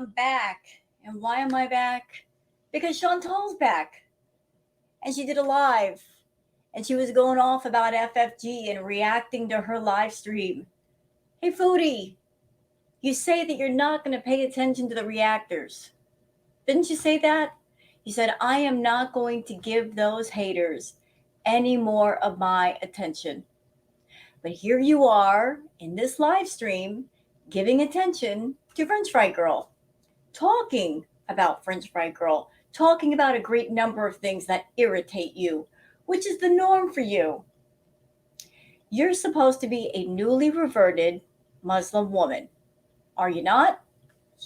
I'm back. And why am I back? Because Chantal's back. And she did a live. And she was going off about FFG and reacting to her live stream. Hey, Foodie, you say that you're not going to pay attention to the reactors. Didn't you say that? You said, I am not going to give those haters any more of my attention. But here you are in this live stream giving attention to French Fry Girl, talking about French Fry Girl, talking about a great number of things that irritate you, which is the norm for you. You're supposed to be a newly reverted Muslim woman. Are you not?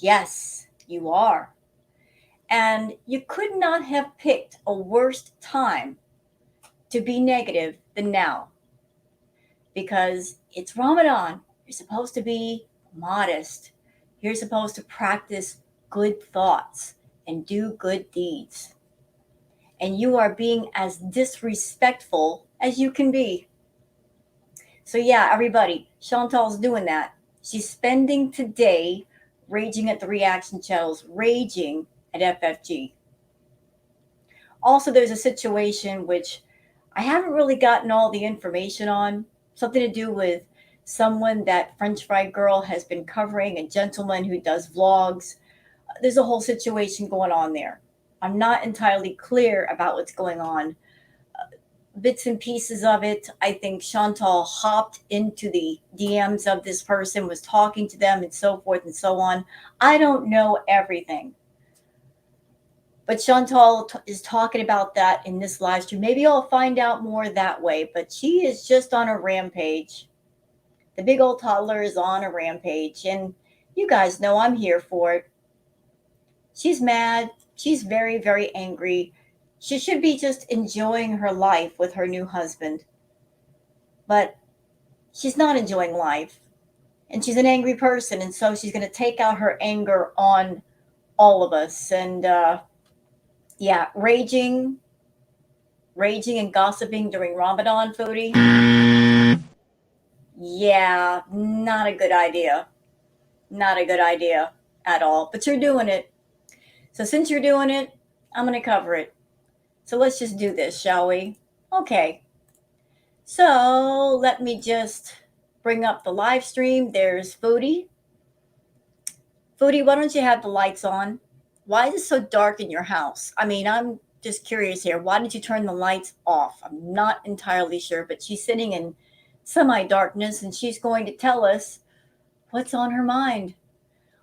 Yes, you are. And you could not have picked a worse time to be negative than now. Because it's Ramadan. You're supposed to be modest. You're supposed to practice good thoughts and do good deeds. And you are being as disrespectful as you can be. So yeah, everybody, Chantal's doing that. She's spending today raging at the reaction channels, raging at FFG. Also, there's a situation which I haven't really gotten all the information on, something to do with someone that French Fry Girl has been covering, a gentleman who does vlogs. There's a whole situation going on there. I'm not entirely clear about what's going on. Bits and pieces of it. I think Chantal hopped into the DMs of this person, was talking to them and so forth and so on. I don't know everything. But Chantal is talking about that in this live stream. Maybe I'll find out more that way. But she is just on a rampage. The big old toddler is on a rampage. And you guys know I'm here for it. She's mad. She's very, very angry. She should be just enjoying her life with her new husband. But she's not enjoying life. And she's an angry person. And so she's going to take out her anger on all of us. And yeah, raging and gossiping during Ramadan, Foodie. Yeah, not a good idea. Not a good idea at all. But you're doing it. So since you're doing it, I'm going to cover it. So let's just do this, shall we? Okay. So let me just bring up the live stream. There's Foodie. Foodie, why don't you have the lights on? Why is it so dark in your house? I mean, I'm just curious here. Why did you turn the lights off? I'm not entirely sure, but she's sitting in semi-darkness and she's going to tell us what's on her mind.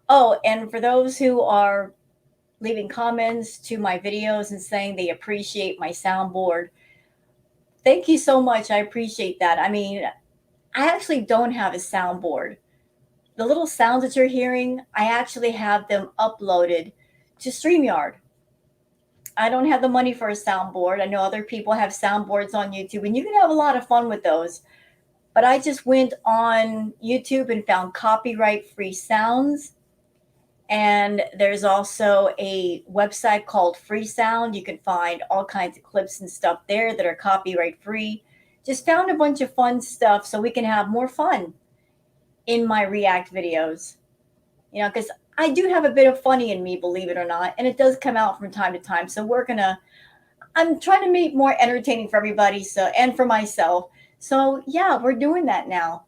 Oh, and for those who are leaving comments to my videos and saying they appreciate my soundboard, thank you so much. I appreciate that. I mean, I actually don't have a soundboard. The little sounds that you're hearing, I actually have them uploaded to StreamYard. I don't have the money for a soundboard. I know other people have soundboards on YouTube, and you can have a lot of fun with those. But I just went on YouTube and found copyright-free sounds. And there's also a website called Free Sound. You can find all kinds of clips and stuff there that are copyright-free. Just found a bunch of fun stuff so we can have more fun in my React videos. You know, because I do have a bit of funny in me, believe it or not, and it does come out from time to time. So I'm trying to make more entertaining for everybody, and for myself. So yeah, we're doing that now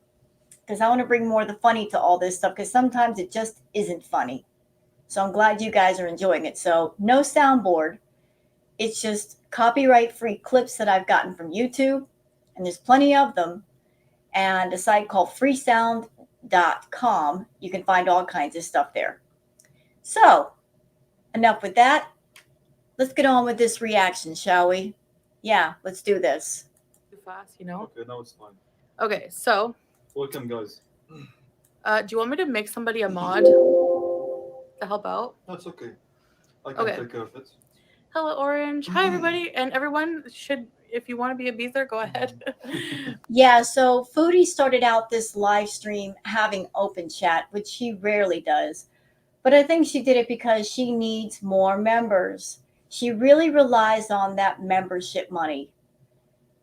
because I want to bring more of the funny to all this stuff because sometimes it just isn't funny. So I'm glad you guys are enjoying it. So no soundboard. It's just copyright-free clips that I've gotten from YouTube, and there's plenty of them. And a site called freesound.com. You can find all kinds of stuff there. So enough with that. Let's get on with this reaction, shall we? Yeah, let's do this. Too fast, you know? Okay, now it's fine. Okay, so. Welcome, guys. Do you want me to make somebody a mod to help out? That's okay. I can take care of it. Hello, Orange. Hi, everybody. And everyone should, if you want to be a beezer, go ahead. Yeah, so Foodie started out this live stream having open chat, which she rarely does. But I think she did it because she needs more members. She really relies on that membership money.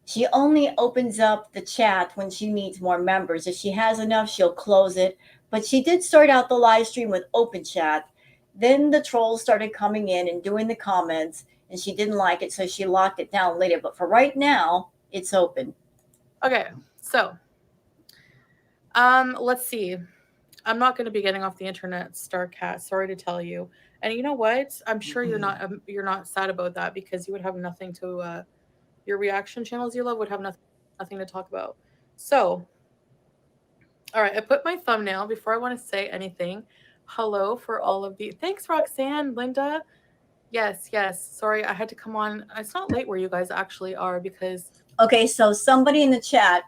She only opens up the chat when she needs more members. If she has enough, she'll close it. But she did start out the live stream with open chat. Then the trolls started coming in and doing the comments, and she didn't like it, so she locked it down later. But for right now, it's open. Okay, so let's see. I'm not going to be getting off the internet, Starcat. Sorry to tell you. And you know what? I'm sure you're not sad about that, because you would have nothing to your reaction channels you love would have nothing to talk about. So, all right, I put my thumbnail before I want to say anything. Hello for all of the. Thanks, Roxanne, Linda. Yes. Sorry, I had to come on. It's not late where you guys actually are, because. Okay, so somebody in the chat,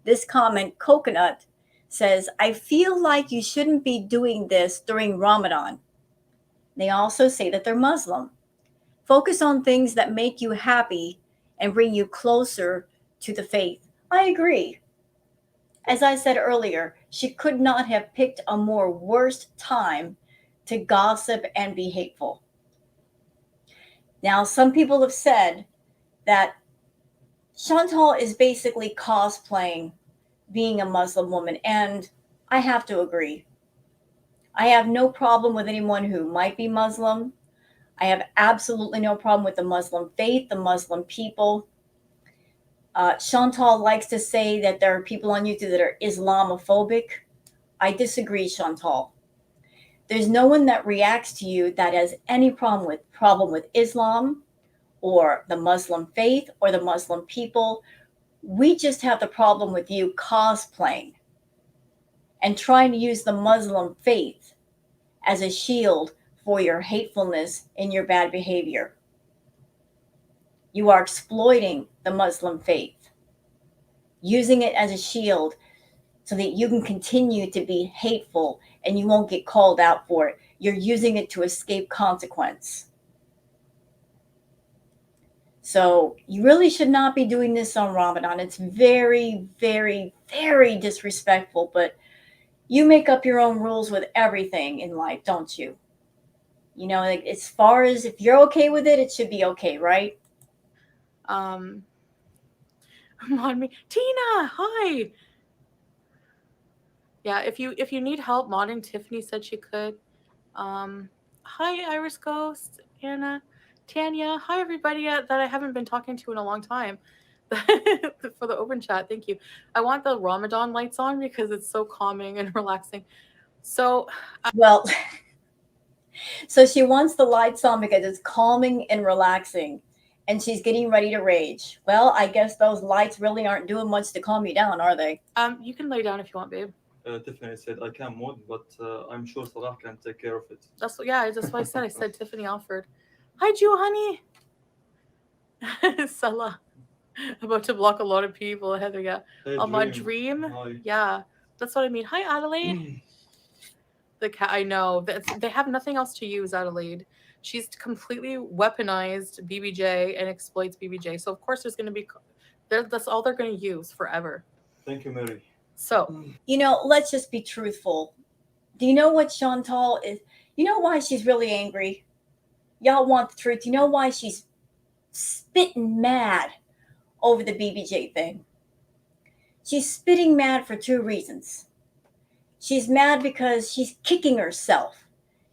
this comment, Coconut, says, I feel like you shouldn't be doing this during Ramadan. They also say that they're Muslim. Focus on things that make you happy and bring you closer to the faith. I agree. As I said earlier, she could not have picked a more worst time to gossip and be hateful. Now, some people have said that Chantal is basically cosplaying being a Muslim woman, and I have to agree. I have no problem with anyone who might be Muslim. I have absolutely no problem with the Muslim faith, the Muslim people. Chantal likes to say that there are people on YouTube that are Islamophobic. I disagree, Chantal. There's no one that reacts to you that has any problem with Islam or the Muslim faith or the Muslim people. We just have the problem with you cosplaying and trying to use the Muslim faith as a shield for your hatefulness and your bad behavior. You are exploiting the Muslim faith, using it as a shield so that you can continue to be hateful and you won't get called out for it. You're using it to escape consequence. So you really should not be doing this on Ramadan. It's very, very, very disrespectful, but you make up your own rules with everything in life, don't you? You know, like, as far as if you're okay with it, it should be okay, right? On me, Tina. Hi. Yeah, if you need help modding, Tiffany said she could. Hi, Iris Ghost, Anna, Tanya. Hi, everybody that I haven't been talking to in a long time. For the open chat, thank you. I want the Ramadan lights on because it's so calming and relaxing. So, well, so she wants the lights on because it's calming and relaxing, and she's getting ready to rage. Well, I guess those lights really aren't doing much to calm you down, are they? You can lay down if you want, babe. Tiffany said I can mod, but I'm sure Salah can take care of it. That's what I said. I said Tiffany offered. Hi, Jew, honey. Salah. About to block a lot of people. Heather, yeah. Hey, My dream. Hi. Yeah, that's what I mean. Hi, Adelaide. The cat. I know they have nothing else to use. Adelaide. She's completely weaponized BBJ and exploits BBJ. So of course there's going to be. That's all they're going to use forever. Thank you, Mary. So, you know, let's just be truthful. Do you know what Chantal is? You know why she's really angry? Y'all want the truth. You know why she's spitting mad over the BBJ thing? She's spitting mad for two reasons. She's mad because she's kicking herself.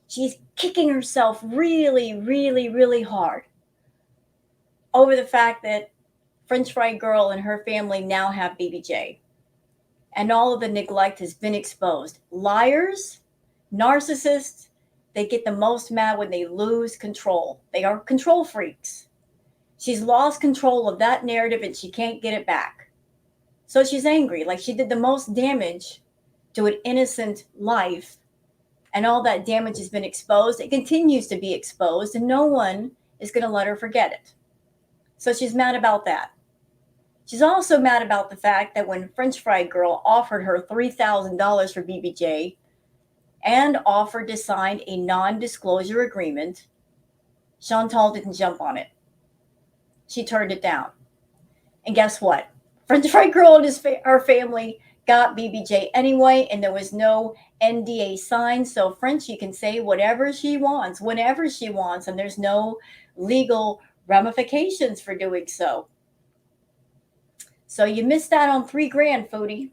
She's kicking herself really, really, really hard over the fact that French Fry Girl and her family now have BBJ. And all of the neglect has been exposed. Liars, narcissists, they get the most mad when they lose control. They are control freaks. She's lost control of that narrative and she can't get it back. So she's angry, like she did the most damage to an innocent life. And all that damage has been exposed. It continues to be exposed and no one is going to let her forget it. So she's mad about that. She's also mad about the fact that when French Fry Girl offered her $3,000 for BBJ and offered to sign a non-disclosure agreement, Chantal didn't jump on it. She turned it down. And guess what? French Fry Girl and her family got BBJ anyway, and there was no NDA signed. So Frenchie can say whatever she wants, whenever she wants, and there's no legal ramifications for doing so. So you missed out on $3,000, Foodie,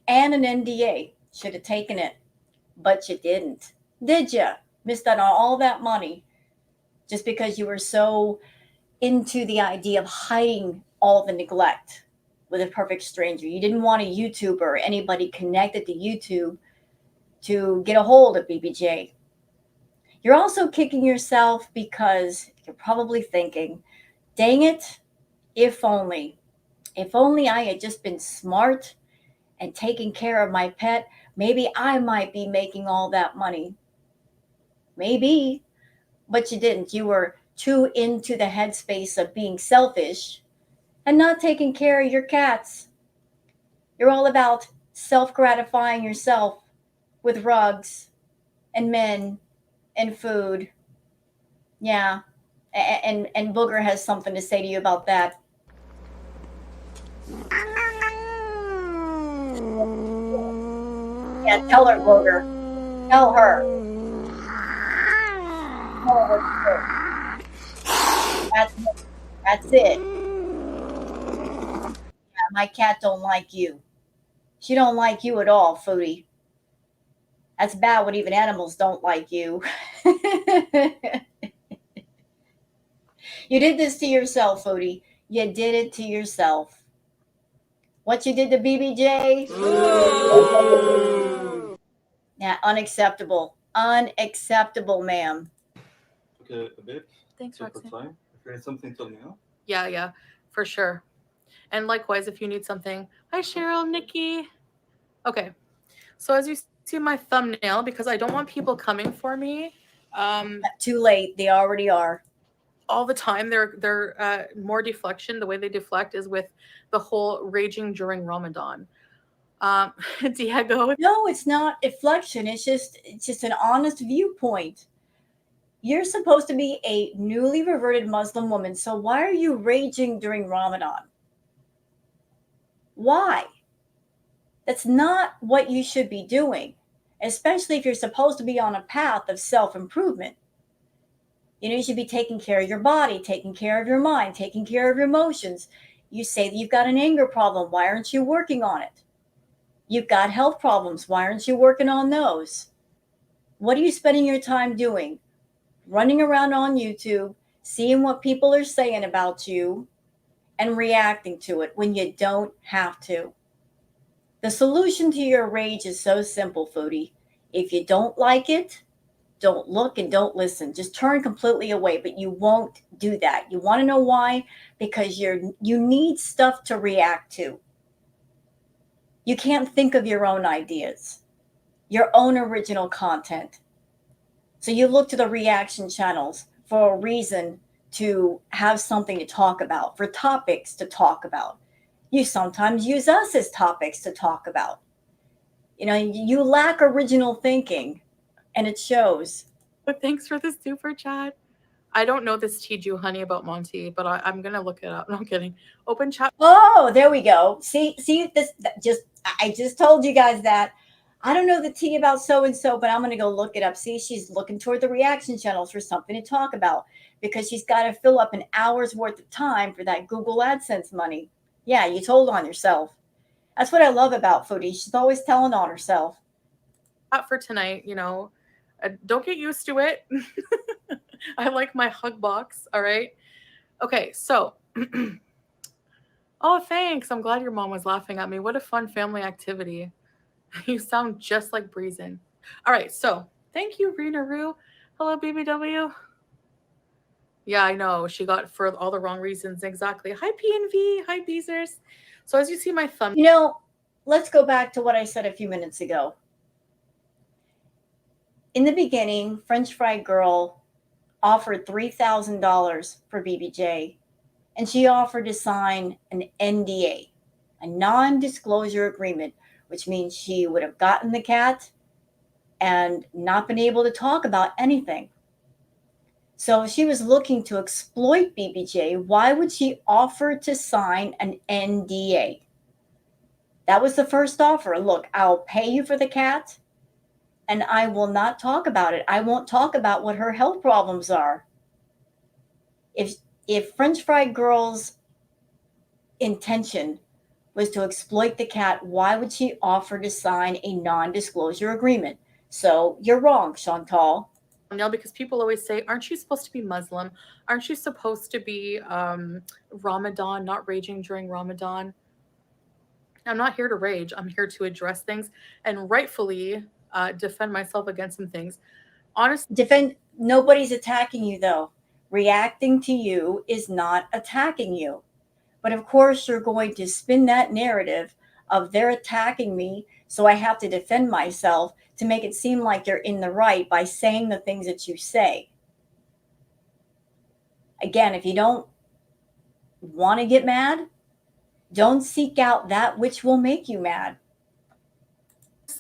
and an NDA. Should have taken it, but you didn't. Did you? missed out on all that money just because you were so into the idea of hiding all the neglect with a perfect stranger. You didn't want a YouTuber or anybody connected to YouTube to get a hold of BBJ. You're also kicking yourself because you're probably thinking, dang it, if only I had just been smart and taking care of my pet, maybe I might be making all that money. Maybe, but you didn't. You were too into the headspace of being selfish and not taking care of your cats. You're all about self-gratifying yourself with rugs and men and food. Yeah. And Booger has something to say to you about that. Yeah, tell her, Booger. Tell her. Tell her what to do. That's it. Yeah, my cat don't like you. She don't like you at all, Foodie. That's bad when even animals don't like you. You did this to yourself, Foodie. You did it to yourself. What you did to BBJ? Yeah, unacceptable. Unacceptable, ma'am. Okay, babe. Thanks, Take your Roxanne. time. If you need something, tell me. Huh? Yeah, for sure. And likewise, if you need something. Hi, Cheryl, Nikki. Okay. So as you see my thumbnail, because I don't want people coming for me Too late. They already are. all the time. They're more deflection. The way they deflect is with the whole raging during Ramadan. Diego. No, it's not deflection. It's just an honest viewpoint. You're supposed to be a newly reverted Muslim woman, so why are you raging during Ramadan? Why? That's not what you should be doing, especially if you're supposed to be on a path of self-improvement. You should be taking care of your body, taking care of your mind, taking care of your emotions. You say that you've got an anger problem. Why aren't you working on it? You've got health problems. Why aren't you working on those? What are you spending your time doing? Running around on YouTube, seeing what people are saying about you, and reacting to it when you don't have to. The solution to your rage is so simple, Foodie. If you don't like it, don't look and don't listen. Just turn completely away, but you won't do that. You want to know why? Because you need stuff to react to. You can't think of your own ideas, your own original content. So you look to the reaction channels for a reason to have something to talk about, for topics to talk about. You sometimes use us as topics to talk about. You lack original thinking, and it shows. But thanks for the super chat. I don't know this Tiju honey about Monty, but I'm gonna look it up. No, I'm kidding. Open chat. Oh, there we go. See this. I just told you guys that. I don't know the tea about so and so, but I'm gonna go look it up. See, she's looking toward the reaction channels for something to talk about because she's got to fill up an hour's worth of time for that Google AdSense money. Yeah, you told on yourself. That's what I love about Foodie. She's always telling on herself. For tonight, don't get used to it. I like my hug box. All right. Okay. So, oh, thanks. I'm glad your mom was laughing at me. What a fun family activity. You sound just like Breezin. All right. So thank you, Rena Roo. Hello, BBW. Yeah, I know. She got for all the wrong reasons. Exactly. Hi, PNV. Hi, Beezers. So as you see my thumb. Let's go back to what I said a few minutes ago. In the beginning, French Fry Girl offered $3,000 for BBJ, and she offered to sign an NDA, a non-disclosure agreement, which means she would have gotten the cat and not been able to talk about anything. So if she was looking to exploit BBJ, why would she offer to sign an NDA? That was the first offer. Look, I'll pay you for the cat, and I will not talk about it. I won't talk about what her health problems are. If French Fry Girl's intention was to exploit the cat, why would she offer to sign a non-disclosure agreement? So you're wrong, Chantal. Now, because people always say, aren't you supposed to be Muslim? Aren't you supposed to be Ramadan, not raging during Ramadan? I'm not here to rage. I'm here to address things and rightfully defend myself against some things. Honestly, Nobody's attacking you, though. Reacting to you is not attacking you. But of course, you're going to spin that narrative of they're attacking me, so I have to defend myself to make it seem like they're in the right by saying the things that you say. Again, if you don't want to get mad, don't seek out that which will make you mad.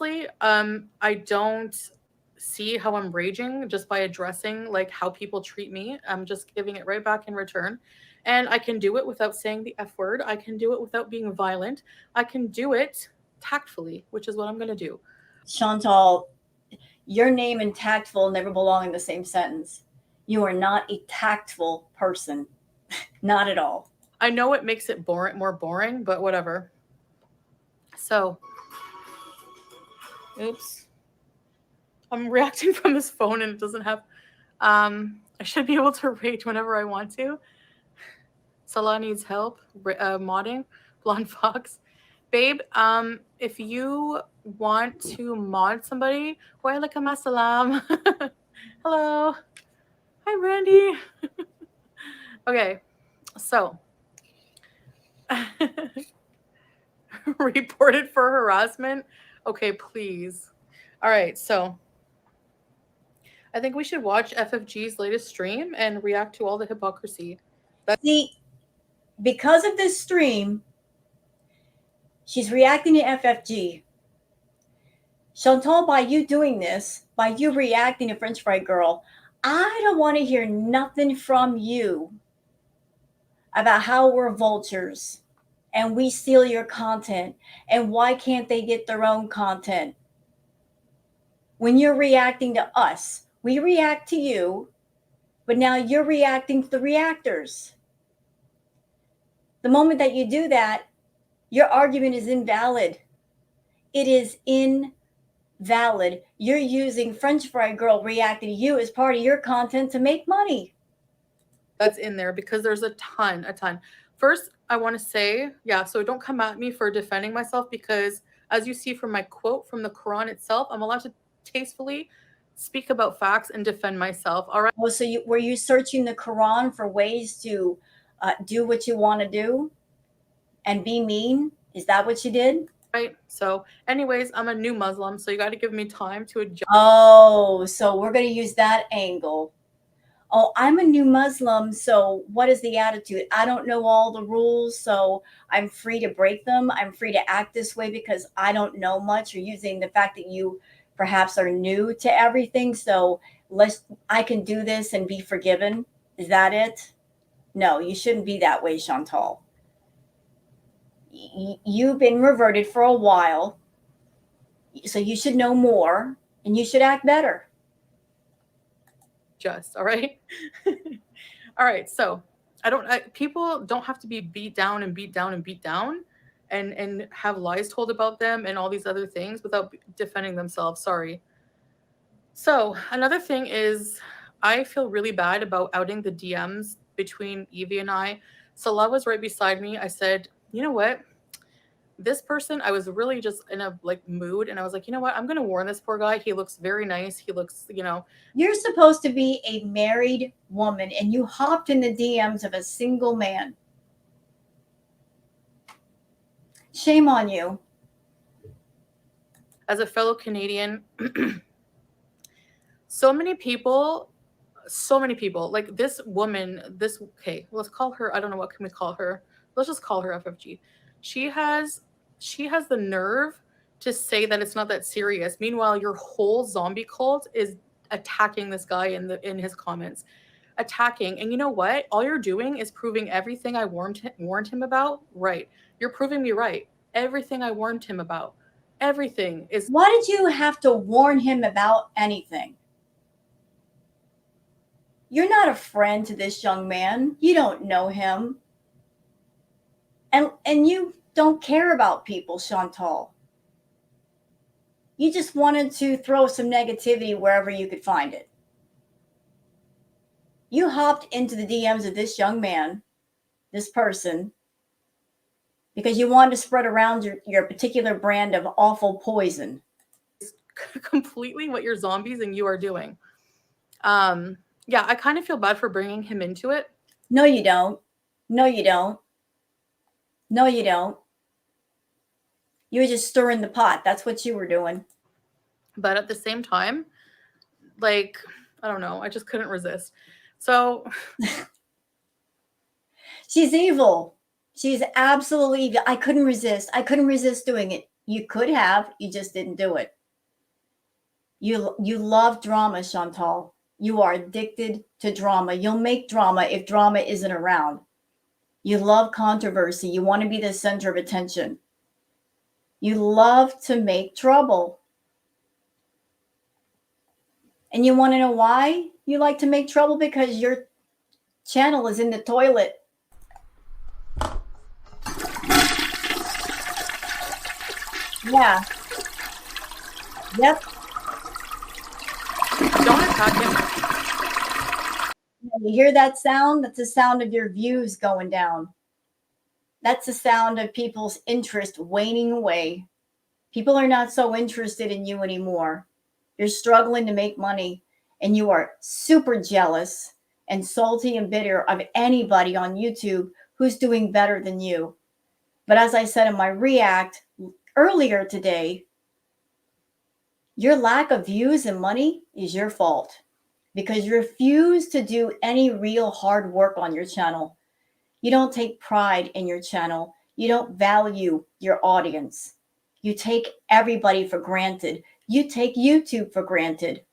honestly, I don't see how I'm raging just by addressing like how people treat me. I'm just giving it right back in return. And I can do it without saying the F word. I can do it without being violent. I can do it tactfully, which is what I'm going to do. Chantal, your name and tactful never belong in the same sentence. You are not a tactful person. Not at all. I know it makes it more boring, but whatever. So, oops. I'm reacting from this phone and it doesn't have, I should be able to rage whenever I want to. Salah needs help modding. Blonde Fox. Babe, if you want to mod somebody, wa alaikum assalam. Hello. Hi, Brandy. Okay, so reported for harassment. Okay, please. All right, so I think we should watch FFG's latest stream and react to all the hypocrisy. See, because of this stream, she's reacting to FFG. Chantal, by you doing this, by you reacting to French Fry Girl, I don't want to hear nothing from you about how we're vultures and we steal your content and why can't they get their own content. When you're reacting to us, we react to you, but now you're reacting to the reactors. The moment that you do that, your argument is invalid. It is invalid. You're using French Fry Girl reacting to you as part of your content to make money. That's in there because there's a ton. First, I want to say, yeah, so don't come at me for defending myself because as you see from my quote from the Quran itself, I'm allowed to tastefully speak about facts and defend myself. All right. Oh, so were you searching the Quran for ways to do what you want to do and be mean? Is that what you did? Right. So anyways, I'm a new Muslim, so you got to give me time to adjust. Oh, so we're going to use that angle. Oh, I'm a new Muslim, so what is the attitude? I don't know all the rules, so I'm free to break them. I'm free to act this way because I don't know much, or using the fact that you perhaps are new to everything, so I can do this and be forgiven. Is that it? No, you shouldn't be that way, Chantal. You've been reverted for a while, so you should know more and you should act better. All right. All right. So people don't have to be beat down and have lies told about them and all these other things without defending themselves. Sorry. So another thing is I feel really bad about outing the DMs between Evie and I. Salah was right beside me. I said, you know what? This person, I was really just in a mood and I was like, you know what? I'm going to warn this poor guy. He looks very nice. He looks, You're supposed to be a married woman and you hopped in the DMs of a single man. Shame on you. As a fellow Canadian, so many people, like this woman, okay, let's call her, I don't know, what can we call her? Let's just call her FFG. She has the nerve to say that it's not that serious. Meanwhile, your whole zombie cult is attacking this guy in his comments. Attacking. And you know what? All you're doing is proving everything I warned him about right. You're proving me right. Everything I warned him about. Everything is. Why did you have to warn him about anything? You're not a friend to this young man. You don't know him. And you don't care about people, Chantal. You just wanted to throw some negativity wherever you could find it. You hopped into the DMs of this young man, this person, because you wanted to spread around your particular brand of awful poison. Completely what your zombies and you are doing. Yeah, I kind of feel bad for bringing him into it. No, you don't. No, you don't. No, you don't. You were just stirring the pot. That's what you were doing. But at the same time, like, I don't know, I just couldn't resist. So she's evil. She's absolutely evil. I couldn't resist. I couldn't resist doing it. You could have, you just didn't do it. You love drama, Chantal. You are addicted to drama. You'll make drama if drama isn't around. You love controversy. You want to be the center of attention. You love to make trouble. And you want to know why you like to make trouble? Because your channel is in the toilet. Yeah. Yep. don't attack him. You hear that sound? That's the sound of your views going down. That's the sound of people's interest waning away. People are not so interested in you anymore. You're struggling to make money, and you are super jealous and salty and bitter of anybody on YouTube who's doing better than you. But as I said in my react earlier today, your lack of views and money is your fault because you refuse to do any real hard work on your channel. You don't take pride in your channel. You don't value your audience. You take everybody for granted. You take YouTube for granted.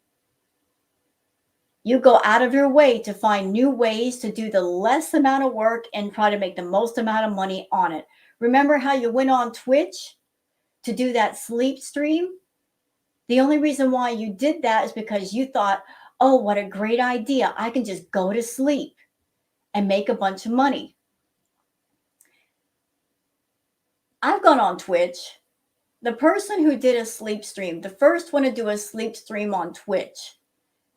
You go out of your way to find new ways to do the less amount of work and try to make the most amount of money on it. Remember how you went on Twitch to do that sleep stream? The only reason why you did that is because you thought, oh, what a great idea. I can just go to sleep and make a bunch of money. I've gone on Twitch. The person who did a sleep stream, the first one to do a sleep stream on Twitch,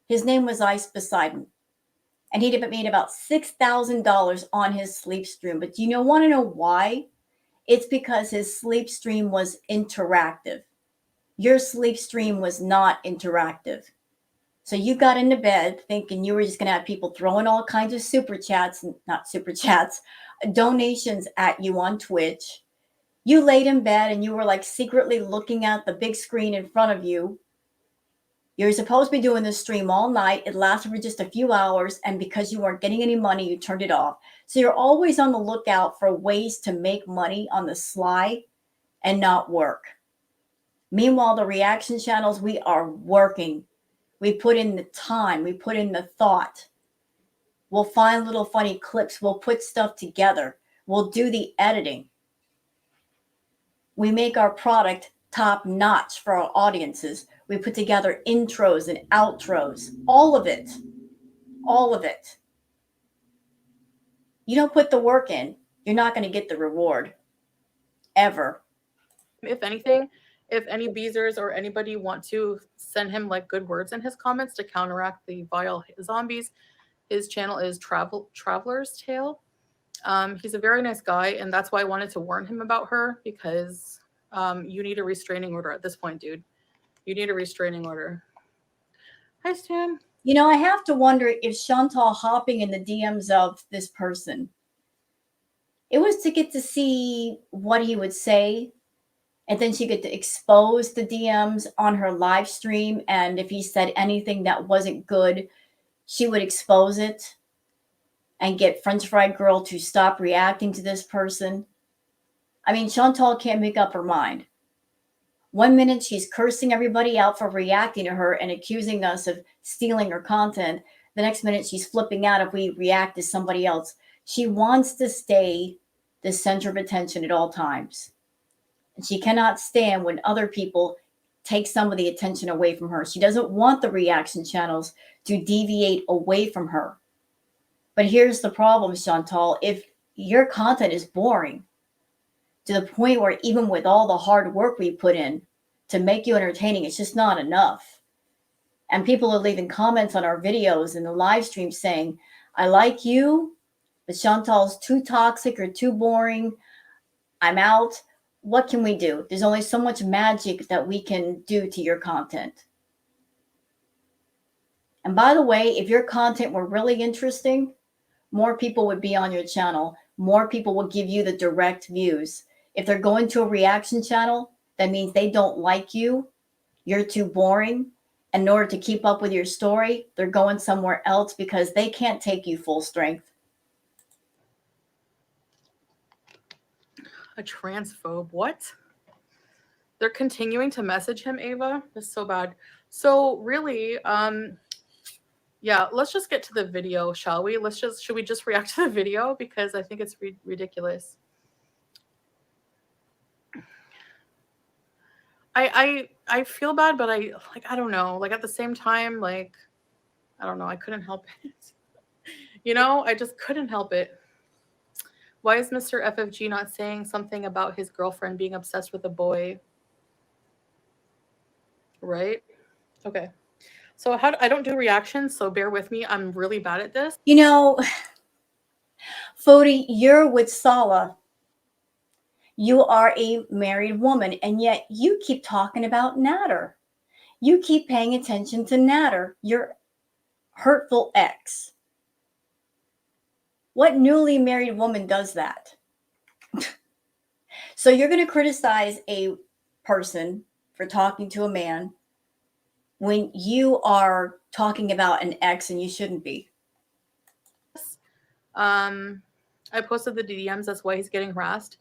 his name was Ice Poseidon. And he'd have made about $6,000 on his sleep stream. But do you want to know why? It's because his sleep stream was interactive. Your sleep stream was not interactive. So you got into bed thinking you were just going to have people throwing all kinds of donations at you on Twitch. You laid in bed and you were like secretly looking at the big screen in front of you. You're supposed to be doing this stream all night. It lasted for just a few hours. And because you weren't getting any money, you turned it off. So you're always on the lookout for ways to make money on the sly and not work. Meanwhile, the reaction channels, we are working. We put in the time. We put in the thought. We'll find little funny clips. We'll put stuff together. We'll do the editing. We make our product top notch for our audiences. We put together intros and outros. All of it. All of it. You don't put the work in, you're not going to get the reward. Ever. If anything, if any beezers or anybody want to send him like good words in his comments to counteract the vile zombies, his channel is Traveler's Tale. He's a very nice guy, and that's why I wanted to warn him about her, because you need a restraining order at this point, dude. You need a restraining order. Hi, Stan. I have to wonder if Chantal hopping in the DMs of this person, it was to get to see what he would say, and then she get to expose the DMs on her live stream, and if he said anything that wasn't good, she would expose it and get French Fry Girl to stop reacting to this person. I mean, Chantal can't make up her mind. 1 minute she's cursing everybody out for reacting to her and accusing us of stealing her content. The next minute she's flipping out if we react to somebody else. She wants to stay the center of attention at all times. And she cannot stand when other people take some of the attention away from her. She doesn't want the reaction channels to deviate away from her. But here's the problem, Chantal. If your content is boring to the point where even with all the hard work we put in to make you entertaining, it's just not enough. And people are leaving comments on our videos and the live stream saying, I like you, but Chantal's too toxic or too boring. I'm out. What can we do? There's only so much magic that we can do to your content. And by the way, if your content were really interesting, more people would be on your channel. More people will give you the direct views. If they're going to a reaction channel, that means they don't like you. You're too boring. And in order to keep up with your story, they're going somewhere else because they can't take you full strength. A transphobe. What? They're continuing to message him, Ava. That's so bad. So really, yeah, let's just get to the video, shall we? Should we just react to the video? Because I think it's ridiculous. I feel bad, but I don't know. Like at the same time, like, I don't know. I couldn't help it. You know, I just couldn't help it. Why is Mr. FFG not saying something about his girlfriend being obsessed with a boy? Right? Okay. So I don't do reactions, so bear with me. I'm really bad at this. You know, Foodie, you're with Sala. You are a married woman, and yet you keep talking about Natter. You keep paying attention to Natter, your hurtful ex. What newly married woman does that? So you're going to criticize a person for talking to a man when you are talking about an ex and you shouldn't be. I posted the DMs. That's why he's getting harassed.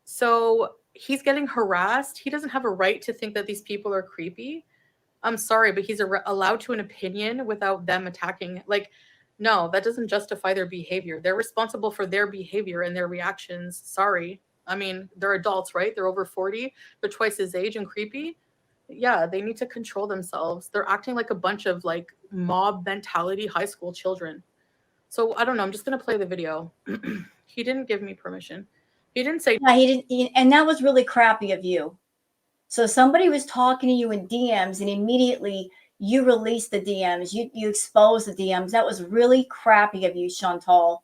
So he's getting harassed. He doesn't have a right to think that these people are creepy. I'm sorry, but he's allowed to an opinion without them attacking. Like, no, that doesn't justify their behavior. They're responsible for their behavior and their reactions. Sorry. I mean, they're adults, right? They're over 40. They're twice his age and creepy. Yeah, they need to control themselves. They're acting like a bunch of like mob mentality high school children. So I don't know. I'm just going to play the video. He didn't give me permission. He didn't say. Yeah, he didn't. And that was really crappy of you. So somebody was talking to you in DMs and immediately you released the DMs. You exposed the DMs. That was really crappy of you, Chantal.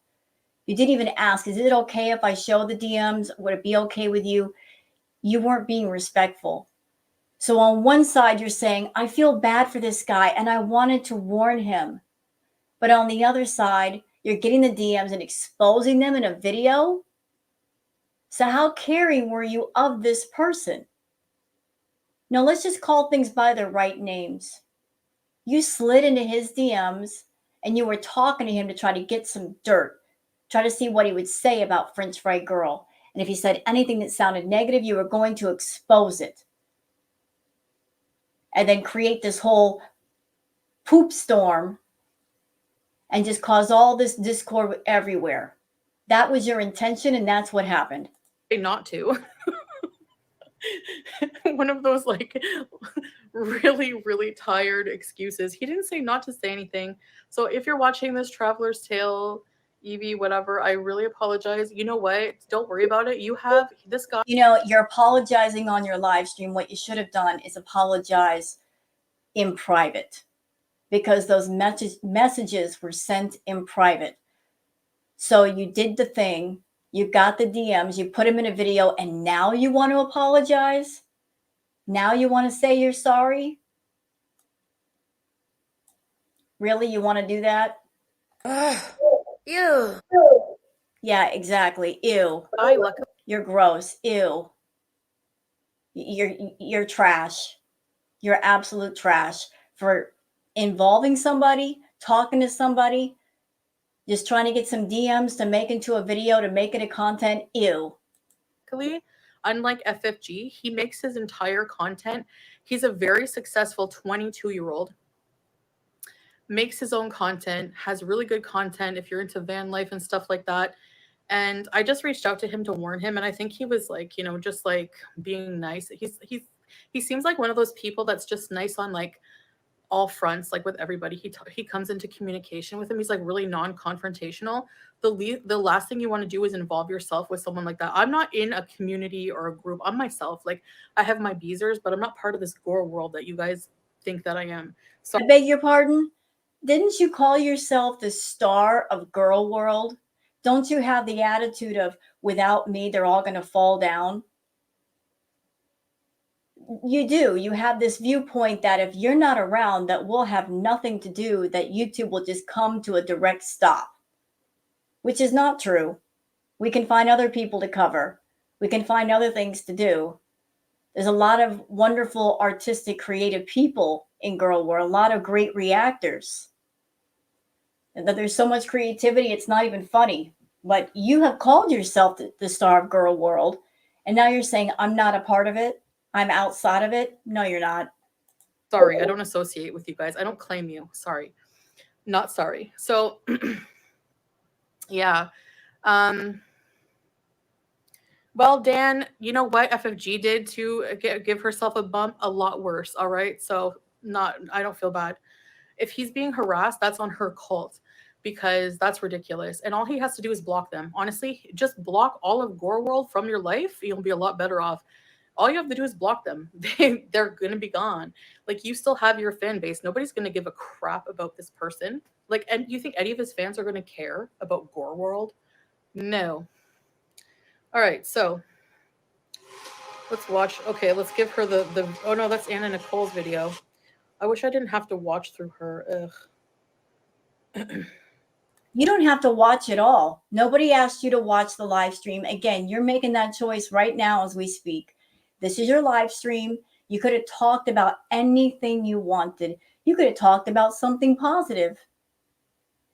You didn't even ask, is it okay if I show the DMs? Would it be okay with you? You weren't being respectful. So on one side, you're saying, I feel bad for this guy and I wanted to warn him. But on the other side, you're getting the DMs and exposing them in a video. So how caring were you of this person? Now let's just call things by their right names. You slid into his DMs and you were talking to him to try to get some dirt, try to see what he would say about French Fry Girl. And if he said anything that sounded negative, you were going to expose it. And then create this whole poop storm and just cause all this discord everywhere. That was your intention, and that's what happened. Not to. One of those like really, really tired excuses. He didn't say not to say anything. So if you're watching this Traveler's Tale, Evie, whatever, I really apologize. You know what? Don't worry about it. You have this guy. You know, you're apologizing on your live stream. What you should have done is apologize in private, because those messages were sent in private. So you did the thing, you got the DMs, you put them in a video, and now you want to apologize? Now you want to say you're sorry? Really? You want to do that? Ew. Yeah, exactly. Ew. You're gross. Ew. You're trash. You're absolute trash for involving somebody, talking to somebody, just trying to get some DMs to make into a video, to make it a content. Ew. Unlike FFG, he makes his entire content. He's a very successful 22-year-old. Makes his own content, has really good content if you're into van life and stuff like that. And I just reached out to him to warn him, and I think he was like, you know, just like being nice. He seems like one of those people that's just nice on like all fronts, like with everybody. He comes into communication with him. He's like really non-confrontational. The last thing you want to do is involve yourself with someone like that. I'm not in a community or a group. I'm myself. Like I have my beezers, but I'm not part of this gore world that you guys think that I am. So I beg your pardon? Didn't you call yourself the star of Girl World? Don't you have the attitude of, without me, they're all going to fall down? You do. You have this viewpoint that if you're not around, that we'll have nothing to do, that YouTube will just come to a direct stop, which is not true. We can find other people to cover. We can find other things to do. There's a lot of wonderful, artistic, creative people in Girl World, a lot of great reactors. And that there's so much creativity, it's not even funny. But you have called yourself the star of Girl World, and now you're saying, I'm not a part of it. I'm outside of it. No, you're not. sorry, I don't associate with you guys. I don't claim you. Sorry. Not sorry. So yeah. Well, Dan, you know what FFG did to give herself a bump? A lot worse. All right. So I don't feel bad. If he's being harassed, that's on her cult, because that's ridiculous. And all he has to do is block them. Honestly, just block all of Gore World from your life. You'll be a lot better off. All you have to do is block them. They're going to be gone. Like, you still have your fan base. Nobody's going to give a crap about this person. Like, and you think any of his fans are going to care about Gore World? No. All right, so let's watch. Okay, let's give her the oh no, that's Anna Nicole's video. I wish I didn't have to watch through her. Ugh. You don't have to watch it all. Nobody asked you to watch the live stream. Again, you're making that choice right now as we speak. This is your live stream. You could have talked about anything you wanted. You could have talked about something positive.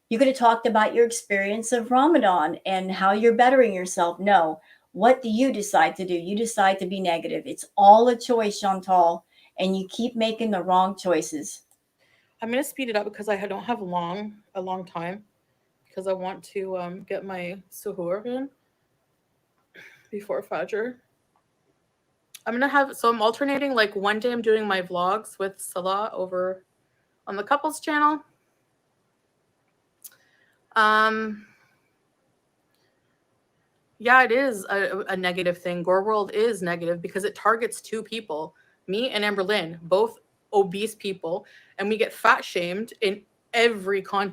You could have talked about your experience of Ramadan and how you're bettering yourself. No. What do you decide to do? You decide to be negative. It's all a choice, Chantal, and you keep making the wrong choices. I'm gonna speed it up because I don't have a long time, because I want to get my suhoor in before Fajr. I'm alternating, like one day I'm doing my vlogs with Salah over on the couples channel. Yeah, it is a negative thing. Gore World is negative because it targets two people, me and Amberlynn, both obese people, and we get fat shamed in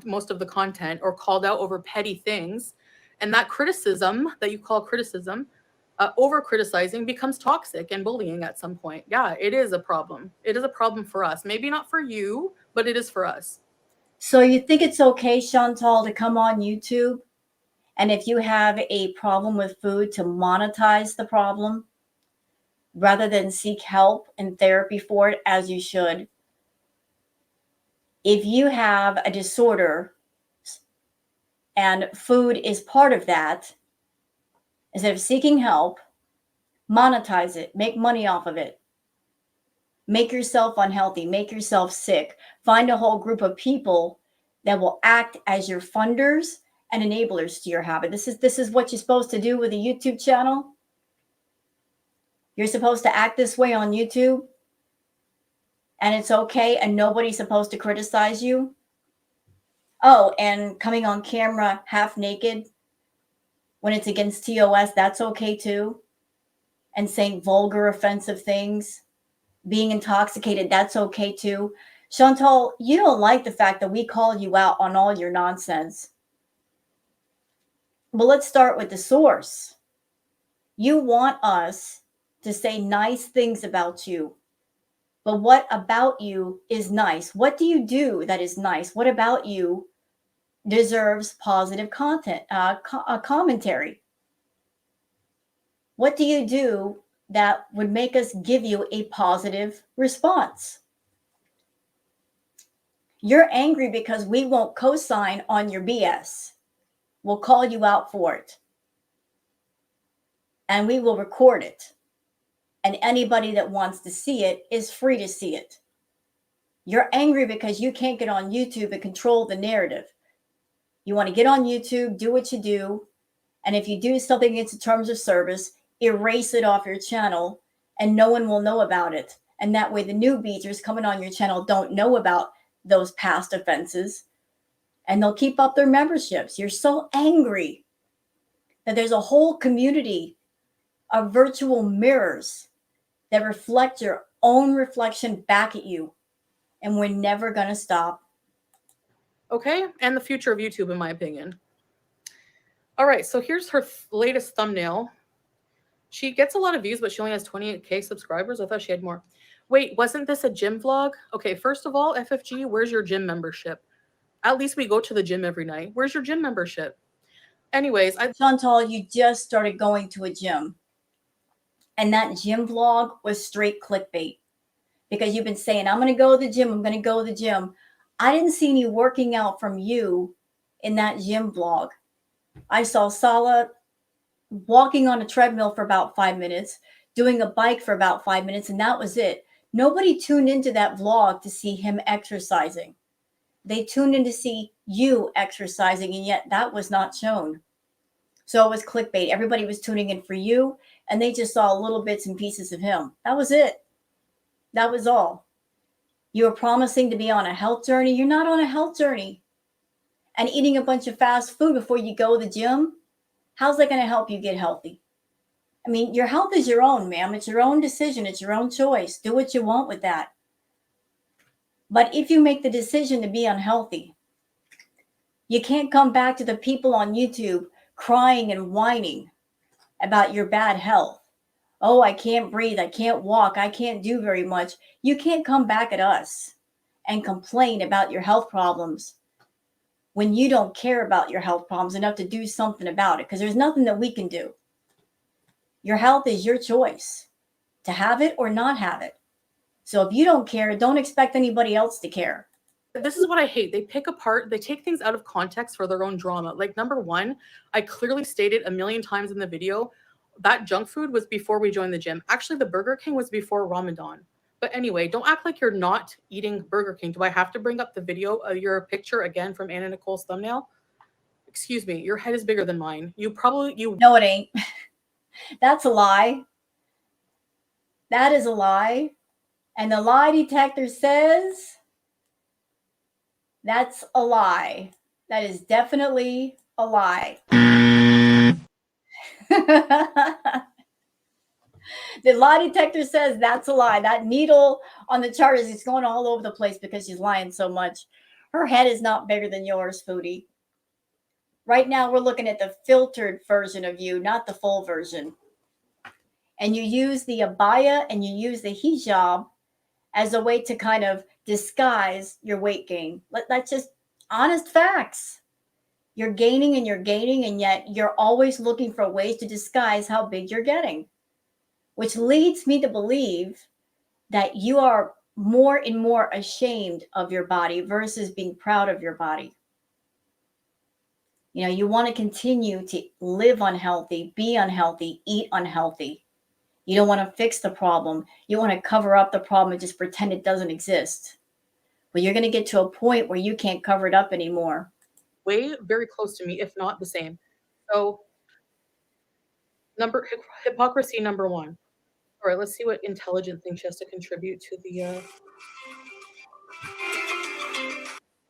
most of the content, or called out over petty things. And that criticism that you call criticism, over criticizing, becomes toxic and bullying at some point. Yeah, it is a problem. It is a problem for us. Maybe not for you, but it is for us. So you think it's okay, Chantal, to come on YouTube, and if you have a problem with food, to monetize the problem rather than seek help and therapy for it, as you should? If you have a disorder and food is part of that, instead of seeking help, monetize it, make money off of it. Make yourself unhealthy, make yourself sick. Find a whole group of people that will act as your funders and enablers to your habit. This is what you're supposed to do with a YouTube channel. You're supposed to act this way on YouTube, and it's okay, and nobody's supposed to criticize you. Oh, and coming on camera half naked when it's against TOS, that's okay too. And saying vulgar, offensive things, being intoxicated, that's okay too. Chantal, you don't like the fact that we called you out on all your nonsense. Well, let's start with the source. You want us to say nice things about you. But what about you is nice? What do you do that is nice? What about you deserves positive content, commentary? What do you do that would make us give you a positive response? You're angry because we won't co-sign on your BS. We'll call you out for it. And we will record it. And anybody that wants to see it is free to see it. You're angry because you can't get on YouTube and control the narrative. You want to get on YouTube, do what you do, and if you do something against the terms of service, erase it off your channel, and no one will know about it. And that way the newbies coming on your channel don't know about those past offenses, and they'll keep up their memberships. You're so angry that there's a whole community of virtual mirrors that reflect your own reflection back at you. And we're never going to stop. Okay? And the future of YouTube, in my opinion. All right, so here's her latest thumbnail. She gets a lot of views, but she only has 28K subscribers. I thought she had more. Wait, wasn't this a gym vlog? Okay, first of all, FFG, where's your gym membership? At least we go to the gym every night. Where's your gym membership? Anyways, Chantal, you just started going to a gym. And that gym vlog was straight clickbait. Because you've been saying, I'm going to go to the gym. I'm going to go to the gym. I didn't see any working out from you in that gym vlog. I saw Salah walking on a treadmill for about 5 minutes, doing a bike for about 5 minutes, and that was it. Nobody tuned into that vlog to see him exercising. They tuned in to see you exercising, and yet that was not shown. So it was clickbait. Everybody was tuning in for you, and they just saw little bits and pieces of him. That was it. That was all. You were promising to be on a health journey. You're not on a health journey. And eating a bunch of fast food before you go to the gym, how's that going to help you get healthy? I mean, your health is your own, ma'am. It's your own decision. It's your own choice. Do what you want with that. But if you make the decision to be unhealthy, you can't come back to the people on YouTube crying and whining about your bad health. Oh, I can't breathe. I can't walk. I can't do very much. You can't come back at us and complain about your health problems when you don't care about your health problems enough to do something about it, because there's nothing that we can do. Your health is your choice to have it or not have it. So if you don't care, don't expect anybody else to care. This is what I hate. They take things out of context for their own drama. Like, number one, I clearly stated a million times in the video that junk food was before we joined the gym. Actually, the Burger King was before Ramadan. But anyway, don't act like you're not eating Burger King. Do I have to bring up the video of your picture again from Anna Nicole's thumbnail? Excuse me, your head is bigger than mine. No, it ain't. That's a lie. That is a lie. And the lie detector says that's a lie. That is definitely a lie. The lie detector says that's a lie. That needle on the chart is going all over the place because she's lying so much. Her head is not bigger than yours, Foodie. Right now, we're looking at the filtered version of you, not the full version. And you use the abaya and you use the hijab as a way to kind of disguise your weight gain. That's just honest facts. You're gaining, and yet you're always looking for ways to disguise how big you're getting, which leads me to believe that you are more and more ashamed of your body versus being proud of your body. You know, you want to continue to live unhealthy, be unhealthy, eat unhealthy. You don't want to fix the problem. You want to cover up the problem and just pretend it doesn't exist. But you're going to get to a point where you can't cover it up anymore. Very close to me, if not the same. So, hypocrisy number one. All right, let's see what intelligent thing she has to contribute to the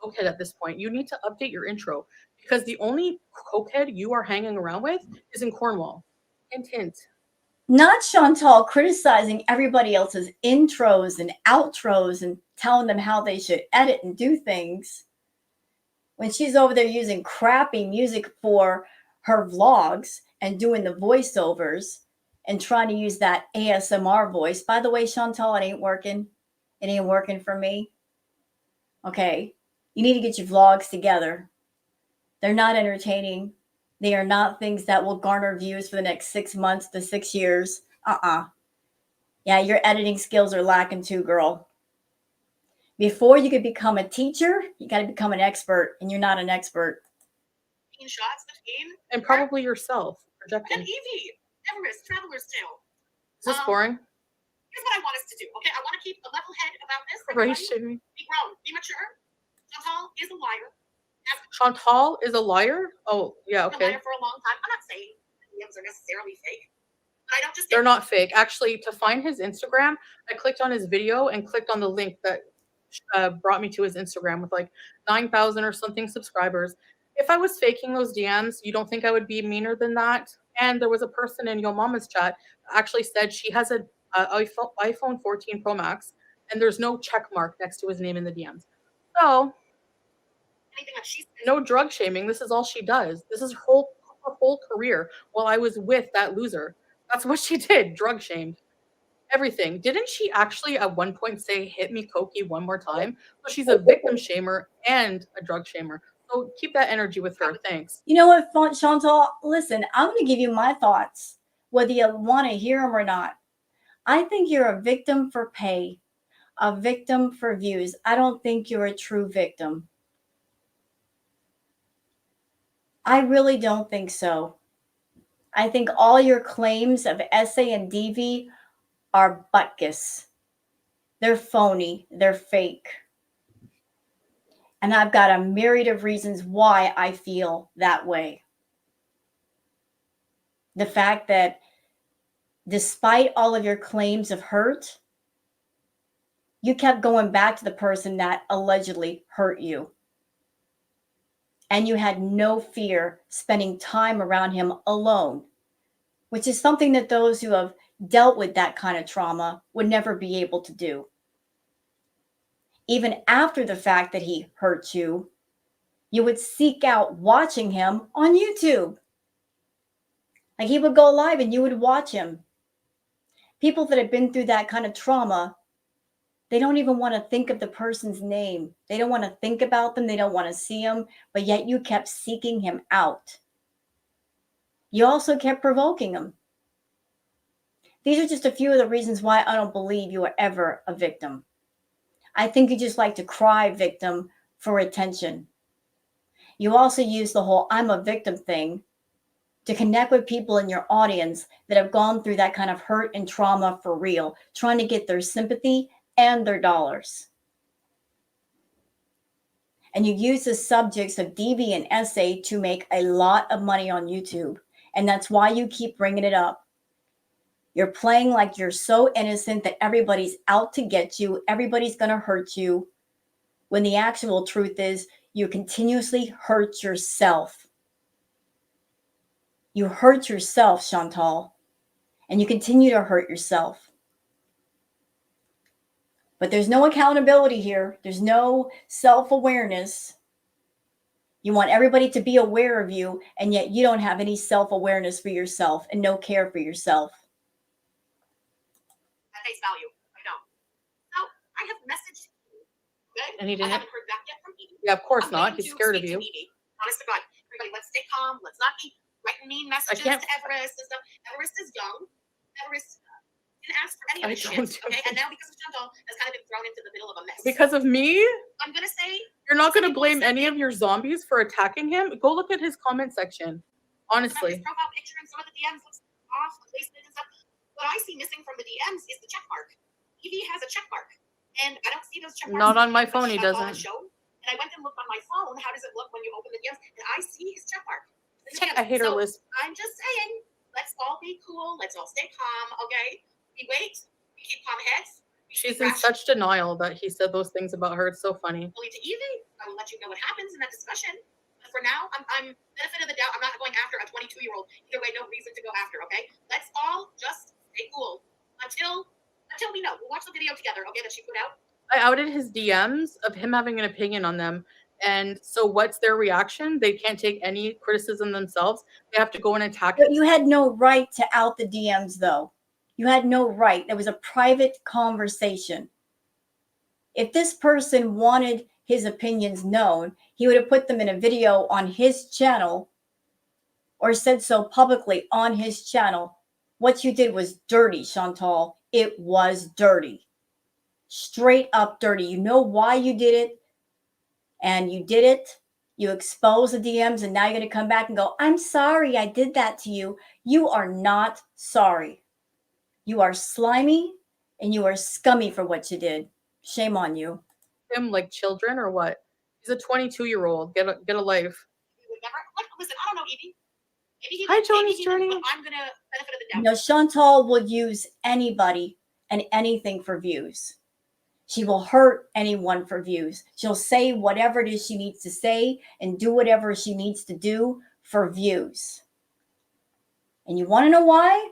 cokehead at this point. You need to update your intro because the only cokehead you are hanging around with is in Cornwall. Hint, hint. Not Chantal criticizing everybody else's intros and outros and telling them how they should edit and do things when she's over there using crappy music for her vlogs and doing the voiceovers and trying to use that ASMR voice. By the way, Chantal, it ain't working. It ain't working for me. Okay. You need to get your vlogs together. They're not entertaining. They are not things that will garner views for the next 6 months to 6 years. Yeah, your editing skills are lacking too, girl. Before you could become a teacher, you got to become an expert, and you're not an expert. Shots between And probably yourself projecting. and Evie, Everest, Traveler's Tale. Is this boring? Here's what I want us to do. Okay, I want to keep a level head about this. Right, Everybody, be grown, be mature. Chantal is a liar. Chantal is a liar? Oh, yeah, Been a okay. liar for a long time. I'm not saying DMs are necessarily fake, but I don't just. They're not fake. Actually, to find his Instagram, I clicked on his video and clicked on the link that brought me to his Instagram with like 9,000 or something subscribers. If I was faking those DMs, you don't think I would be meaner than that? And there was a person in Yo Mama's chat that actually said she has an iPhone 14 Pro Max and there's no check mark next to his name in the DMs. So Anything that she says, no drug shaming. This is all she does. This is her whole career while I was with that loser. That's what she did. Drug shamed. Everything. Didn't she actually at one point say, hit me Cokie one more time? So she's a victim shamer and a drug shamer. So keep that energy with her. Thanks. You know what, Chantal? Listen, I'm going to give you my thoughts, whether you want to hear them or not. I think you're a victim for pay, a victim for views. I don't think you're a true victim. I really don't think so. I think all your claims of SA and DV are butkus. They're phony. They're fake. And I've got a myriad of reasons why I feel that way. The fact that despite all of your claims of hurt, you kept going back to the person that allegedly hurt you. And you had no fear spending time around him alone, which is something that those who have dealt with that kind of trauma would never be able to do. Even after the fact that he hurt you, you would seek out watching him on YouTube. Like he would go live and you would watch him. People that have been through that kind of trauma, they don't even want to think of the person's name. They don't want to think about them. They don't want to see him, but yet you kept seeking him out. You also kept provoking him. These are just a few of the reasons why I don't believe you are ever a victim. I think you just like to cry victim for attention. You also use the whole I'm a victim thing to connect with people in your audience that have gone through that kind of hurt and trauma for real, trying to get their sympathy and their dollars. And you use the subjects of DV and SA to make a lot of money on YouTube. And that's why you keep bringing it up. You're playing like you're so innocent that everybody's out to get you. Everybody's going to hurt you. When the actual truth is you continuously hurt yourself. You hurt yourself, Chantal. And you continue to hurt yourself. But there's no accountability here. There's no self-awareness. You want everybody to be aware of you, and yet you don't have any self-awareness for yourself and no care for yourself. at face value. I don't. So I have messaged you. Good. And he didn't. I haven't heard back yet from Edie. Yeah, of course I'm not. going He's to scared of speak you. to Edie. Honest to God, everybody, let's stay calm. Let's not be writing mean messages can't- to Everest and stuff. Everest is young. Everest didn't ask for any of I this don't shit. do Okay, it. and now because of Chantal, has kind of been thrown into the middle of a mess. Because of me? I'm gonna say You're not going to blame any of your zombies for attacking him? Go look at his comment section. some of Honestly. his profile picture and some of the DMs looks off, placement and stuff. What I see missing from the DMs is the check mark. Evie has a check mark, and I don't see those check marks. Not on my that phone, he Chantal doesn't. has shown. And I went and looked on my phone. How does it look when you open the DMs? And I see his check mark. I hate her So, list. I'm just saying, let's all be cool. Let's all stay calm, okay? We wait. We keep calm heads. We She's keep in such denial that he said those things about her. It's so funny. rationally to Evie. I will let you know what happens in that discussion. But for now, I'm benefit of the doubt. I'm not going after a 22-year-old. Either way, no reason to go after, okay? Let's all just stay cool until we know. We'll watch the video together, okay, that she put out. I outed his DMs of him having an opinion on them. And so what's their reaction? They can't take any criticism themselves. They have to go and attack But you had no right to out the DMs, though. You had no right. There was a private conversation. If this person wanted his opinions known, he would have put them in a video on his channel or said so publicly on his channel. What you did was dirty, Chantal. It was dirty. Straight up dirty. You know why you did it? And you did it. You exposed the DMs, and now you're going to come back and go, I'm sorry I did that to you. You are not sorry. You are slimy and you are scummy for what you did. Shame on you. him like children or what? He's a 22-year-old. Get a life. We would never, like, listen, I don't know, Evie. Maybe he Hi, did, maybe Tony's he didn't, journey. but I'm going to benefit of the doubt. You know, Chantal will use anybody and anything for views. She will hurt anyone for views. She'll say whatever it is she needs to say and do whatever she needs to do for views. And you want to know why?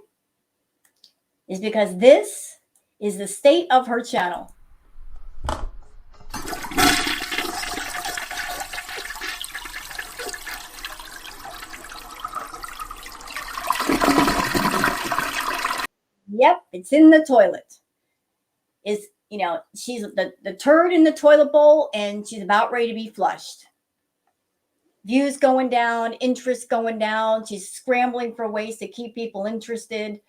Is because this is the state of her channel. Yep, it's in the toilet. Is, you know, she's the turd in the toilet bowl, and she's about ready to be flushed. Views going down, interest going down. She's scrambling for ways to keep people interested.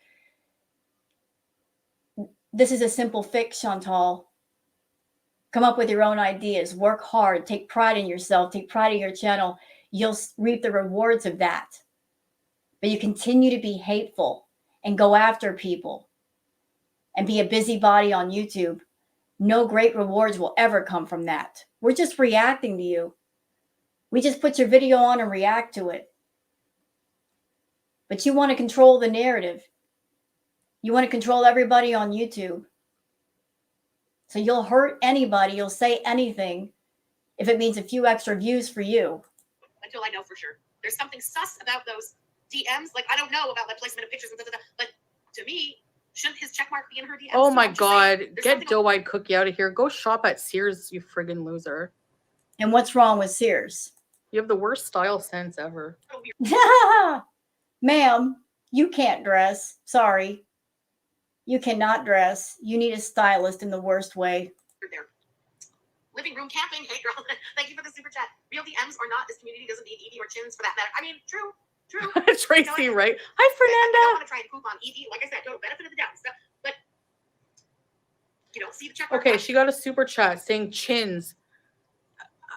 This is a simple fix, Chantal. Come up with your own ideas. Work hard. Take pride in yourself. Take pride in your channel. You'll reap the rewards of that. But you continue to be hateful and go after people and be a busybody on YouTube. No great rewards will ever come from that. We're just reacting to you. We just put your video on and react to it. But you want to control the narrative. You want to control everybody on YouTube. So you'll hurt anybody. You'll say anything if it means a few extra views for you. Until I know for sure. There's something sus about those DMs. Like, I don't know about the placement of pictures and but to me, shouldn't his checkmark be in her DMs? Oh So my I'm just saying, God. there's Get something doe-eyed cookie out of here. Go shop at Sears, you friggin' loser. And what's wrong with Sears? You have the worst style sense ever. a little weird Ma'am, you can't dress. Sorry. You cannot dress. You need a stylist in the worst way. there. Living room camping. Hey, girl. Thank you for the super chat. Real DMs or not, this community doesn't need Evie or Chins for that matter. I mean, true. Tracy, right? Hi, I don't Fernanda. want to try and poop on Evie. Like I said, no benefit of the doubt. So, but, you know, see the check. Okay, she got a super chat saying chins.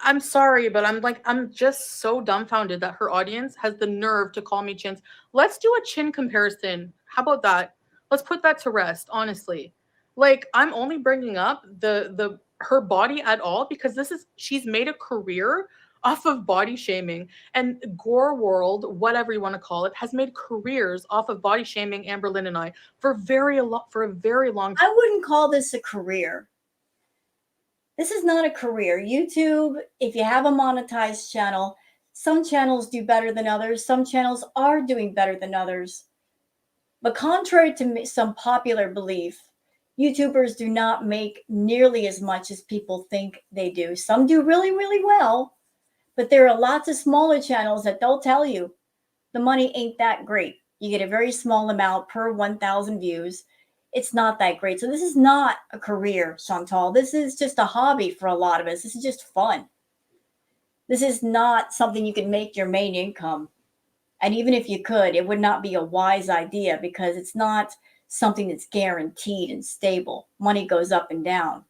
I'm sorry, but I'm just so dumbfounded that her audience has the nerve to call me chins. Let's do a chin comparison. How about that? Let's put that to rest, honestly. Like, I'm only bringing up her body at all because she's made a career off of body shaming, and Gore World, whatever you want to call it, has made careers off of body shaming Amberlynn and I for a very long time. I wouldn't call this a career. This is not a career. YouTube, if you have a monetized channel, some channels do better than others. Some channels are doing better than others. But contrary to some popular belief, YouTubers do not make nearly as much as people think they do. Some do really, really well, but there are lots of smaller channels that they'll tell you the money ain't that great. You get a very small amount per 1,000 views. It's not that great. So this is not a career, Chantal. This is just a hobby for a lot of us. This is just fun. This is not something you can make your main income. And even if you could, it would not be a wise idea because it's not something that's guaranteed and stable. Money goes up and down.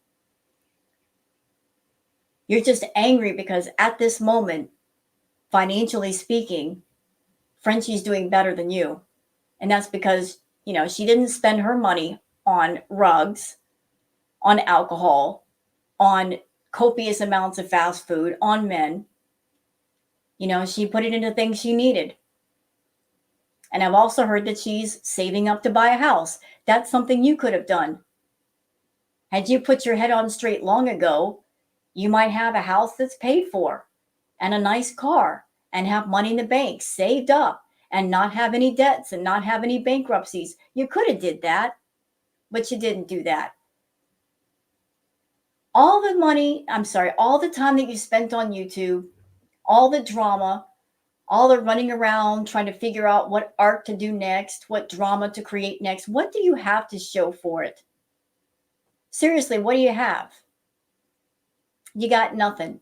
You're just angry because at this moment, financially speaking, Frenchie's doing better than you. And that's because, you know, she didn't spend her money on rugs, on alcohol, on copious amounts of fast food, on men. You know, she put it into things she needed. And I've also heard that she's saving up to buy a house. That's something you could have done. Had you put your head on straight long ago, you might have a house that's paid for and a nice car and have money in the bank saved up and not have any debts and not have any bankruptcies. You could have did that, but you didn't do that. All the time that you spent on YouTube, all the drama, all the running around trying to figure out what art to do next, what drama to create next. What do you have to show for it? Seriously, what do you have? You got nothing.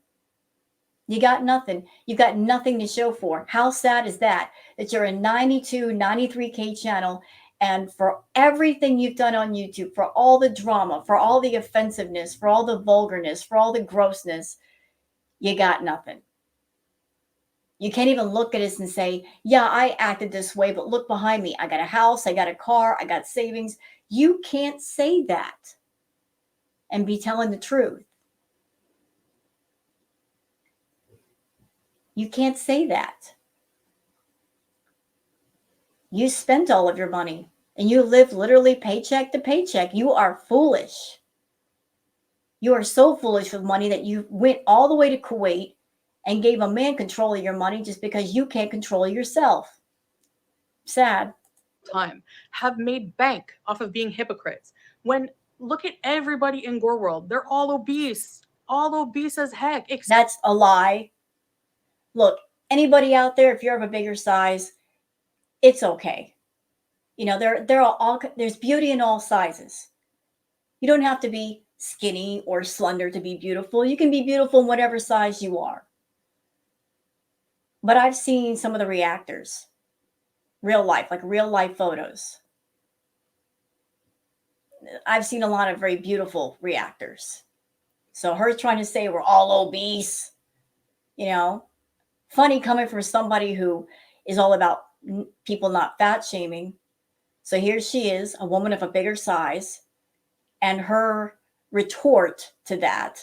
You got nothing. You got nothing to show for. How sad is that? That you're a 92, 93K channel, and for everything you've done on YouTube, for all the drama, for all the offensiveness, for all the vulgarness, for all the grossness, you got nothing. You can't even look at us and say, yeah, I acted this way, but look behind me. I got a house, I got a car, I got savings. You can't say that and be telling the truth. You can't say that. You spent all of your money and you live literally paycheck to paycheck. You are foolish. You are so foolish with money that you went all the way to Kuwait and gave a man control of your money just because you can't control yourself. Sad. Time have made bank off of being hypocrites. When look at everybody in Gore World, they're all obese as heck. That's a lie. Look, anybody out there, if you're of a bigger size, it's okay. You know, there are all there's beauty in all sizes. You don't have to be skinny or slender to be beautiful. You can be beautiful in whatever size you are. But I've seen some of the reactors, real life, like real life photos. I've seen a lot of very beautiful reactors. So her trying to say we're all obese, you know, funny coming from somebody who is all about people not fat shaming. So here she is, a woman of a bigger size, and her retort to that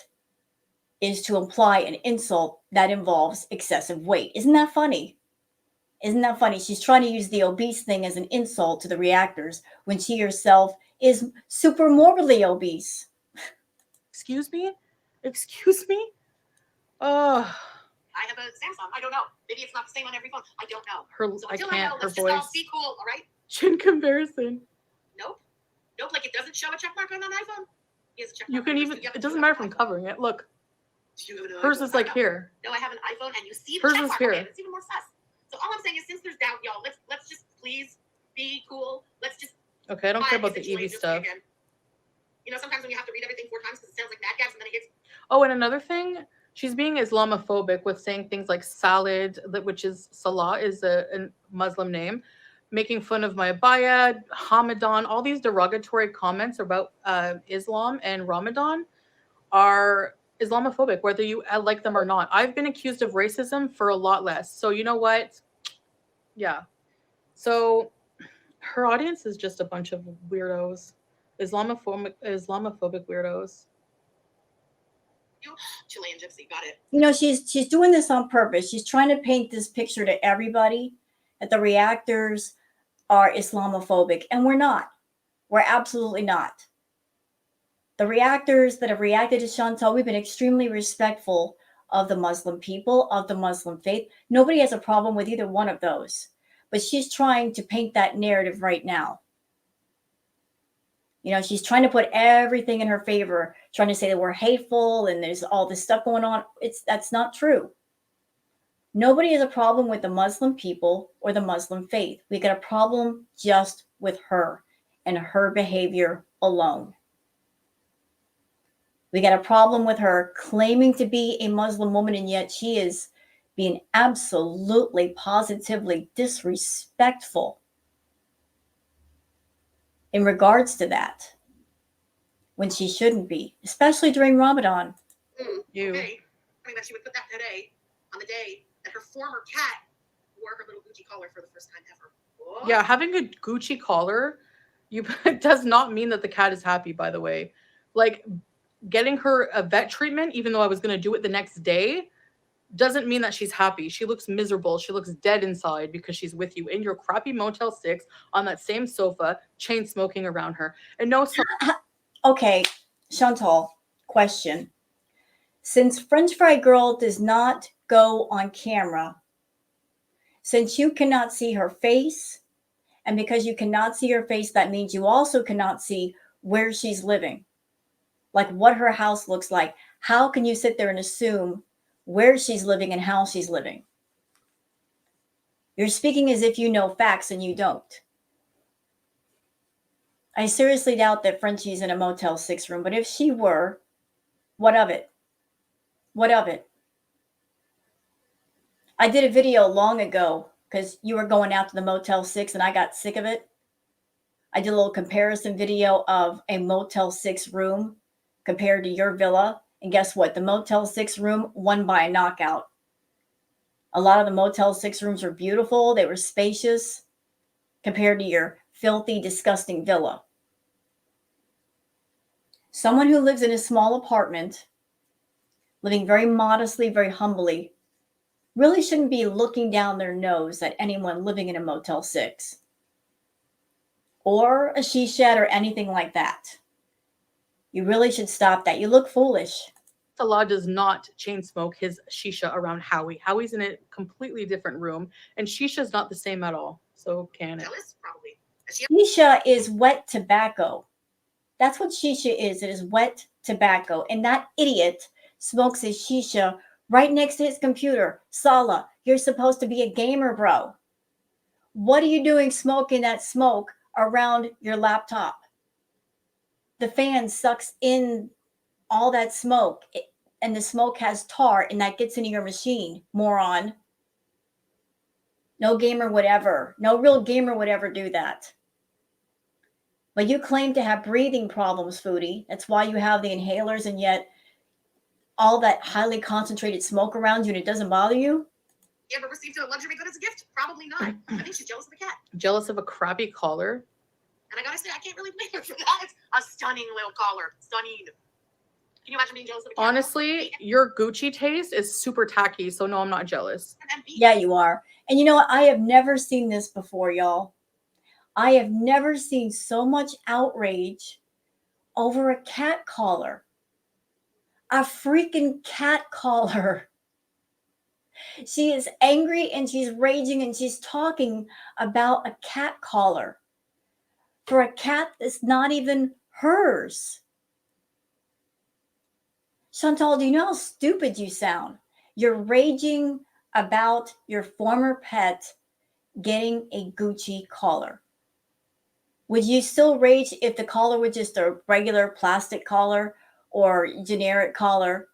is to imply an insult that involves excessive weight. Isn't that funny? Isn't that funny? She's trying to use the obese thing as an insult to the reactors when she herself is super morbidly obese. Excuse me? Excuse me? Oh, I have a Samsung. I don't know. Maybe it's not the same on every phone. I don't know. So I until can't, know, her let's just all voice. be cool, all right? Chin comparison. Nope. Nope, like it doesn't show a check mark on an iPhone. He has a check You mark can on even, yours. it doesn't matter if I'm covering it. Look, Do you have an hers iPhone? is like I don't know. here. No, I have an iPhone, and you see the Hers check is mark. here. Okay, it's even more sus. So all I'm saying is, since there's doubt, y'all, let's just please be cool. Let's just. Okay, I don't care about the essentially Evie just stuff. again. You know, sometimes when you have to read everything 4 times because it sounds like mad gaps, and then it gets. Oh, and another thing, she's being Islamophobic with saying things like salad, which is Salah is a Muslim name, making fun of my abaya, Hamadan, all these derogatory comments about Islam and Ramadan are Islamophobic, whether you like them or not. I've been accused of racism for a lot less. So you know what? Yeah. So her audience is just a bunch of weirdos, Islamophobic weirdos. Chilean gypsy, got it. You know, she's doing this on purpose. She's trying to paint this picture to everybody that the reactors are Islamophobic, and we're not. We're absolutely not. The reactors that have reacted to Chantal, we've been extremely respectful of the Muslim people, of the Muslim faith. Nobody has a problem with either one of those. But she's trying to paint that narrative right now. You know, she's trying to put everything in her favor, trying to say that we're hateful and there's all this stuff going on. That's not true. Nobody has a problem with the Muslim people or the Muslim faith. We got a problem just with her and her behavior alone. We got a problem with her claiming to be a Muslim woman, and yet she is being absolutely, positively disrespectful in regards to that when she shouldn't be, especially during Ramadan. You. Okay. I mean, that she would put that today on the day that her former cat wore her little Gucci collar for the first time ever. What? Yeah, having a Gucci collar, it does not mean that the cat is happy, by the way. Like, getting her a vet treatment, even though I was going to do it the next day, doesn't mean that she's happy. She looks miserable. She looks dead inside because she's with you in your crappy Motel 6 on that same sofa, chain smoking around her. And no, Okay, Chantal, question. Since French Fry Girl does not go on camera, since you cannot see her face, and because you cannot see her face, that means you also cannot see where she's living, like what her house looks like. How can you sit there and assume where she's living and how she's living? You're speaking as if you know facts and you don't. I seriously doubt that Frenchie's in a Motel 6 room, but if she were, what of it? What of it? I did a video long ago because you were going out to the Motel 6 and I got sick of it. I did a little comparison video of a Motel 6 room compared to your villa. And guess what? The Motel 6 room won by a knockout. A lot of the Motel 6 rooms were beautiful. They were spacious compared to your filthy, disgusting villa. Someone who lives in a small apartment, living very modestly, very humbly, really shouldn't be looking down their nose at anyone living in a Motel 6 or a she shed or anything like that. You really should stop that. You look foolish. Salah does not chain smoke his shisha around Howie. Howie's in a completely different room, and shisha's not the same at all. So can it? Jealous, probably. Shisha is wet tobacco. That's what shisha is. It is wet tobacco. And that idiot smokes his shisha right next to his computer. Salah, you're supposed to be a gamer, bro. What are you doing smoking that smoke around your laptop. The fan sucks in all that smoke, and the smoke has tar, and that gets into your machine, moron. No gamer would ever, no real gamer would ever do that. But you claim to have breathing problems, Foodie. That's why you have the inhalers, and yet all that highly concentrated smoke around you, and it doesn't bother you? You ever received a luxury good as a gift? Probably not. I think she's jealous of the cat. Jealous of a crappy collar? And I gotta say, I can't really blame her for that. It's a stunning little collar. Stunning. Can you imagine being jealous of a cat? Honestly, your Gucci taste is super tacky, so no, I'm not jealous. Yeah, you are. And you know what? I have never seen this before, y'all. I have never seen so much outrage over a cat collar. A freaking cat collar. She is angry and she's raging and she's talking about a cat collar for a cat that's not even hers. Chantal, do you know how stupid you sound? You're raging about your former pet getting a Gucci collar. Would you still rage if the collar was just a regular plastic collar or generic collar?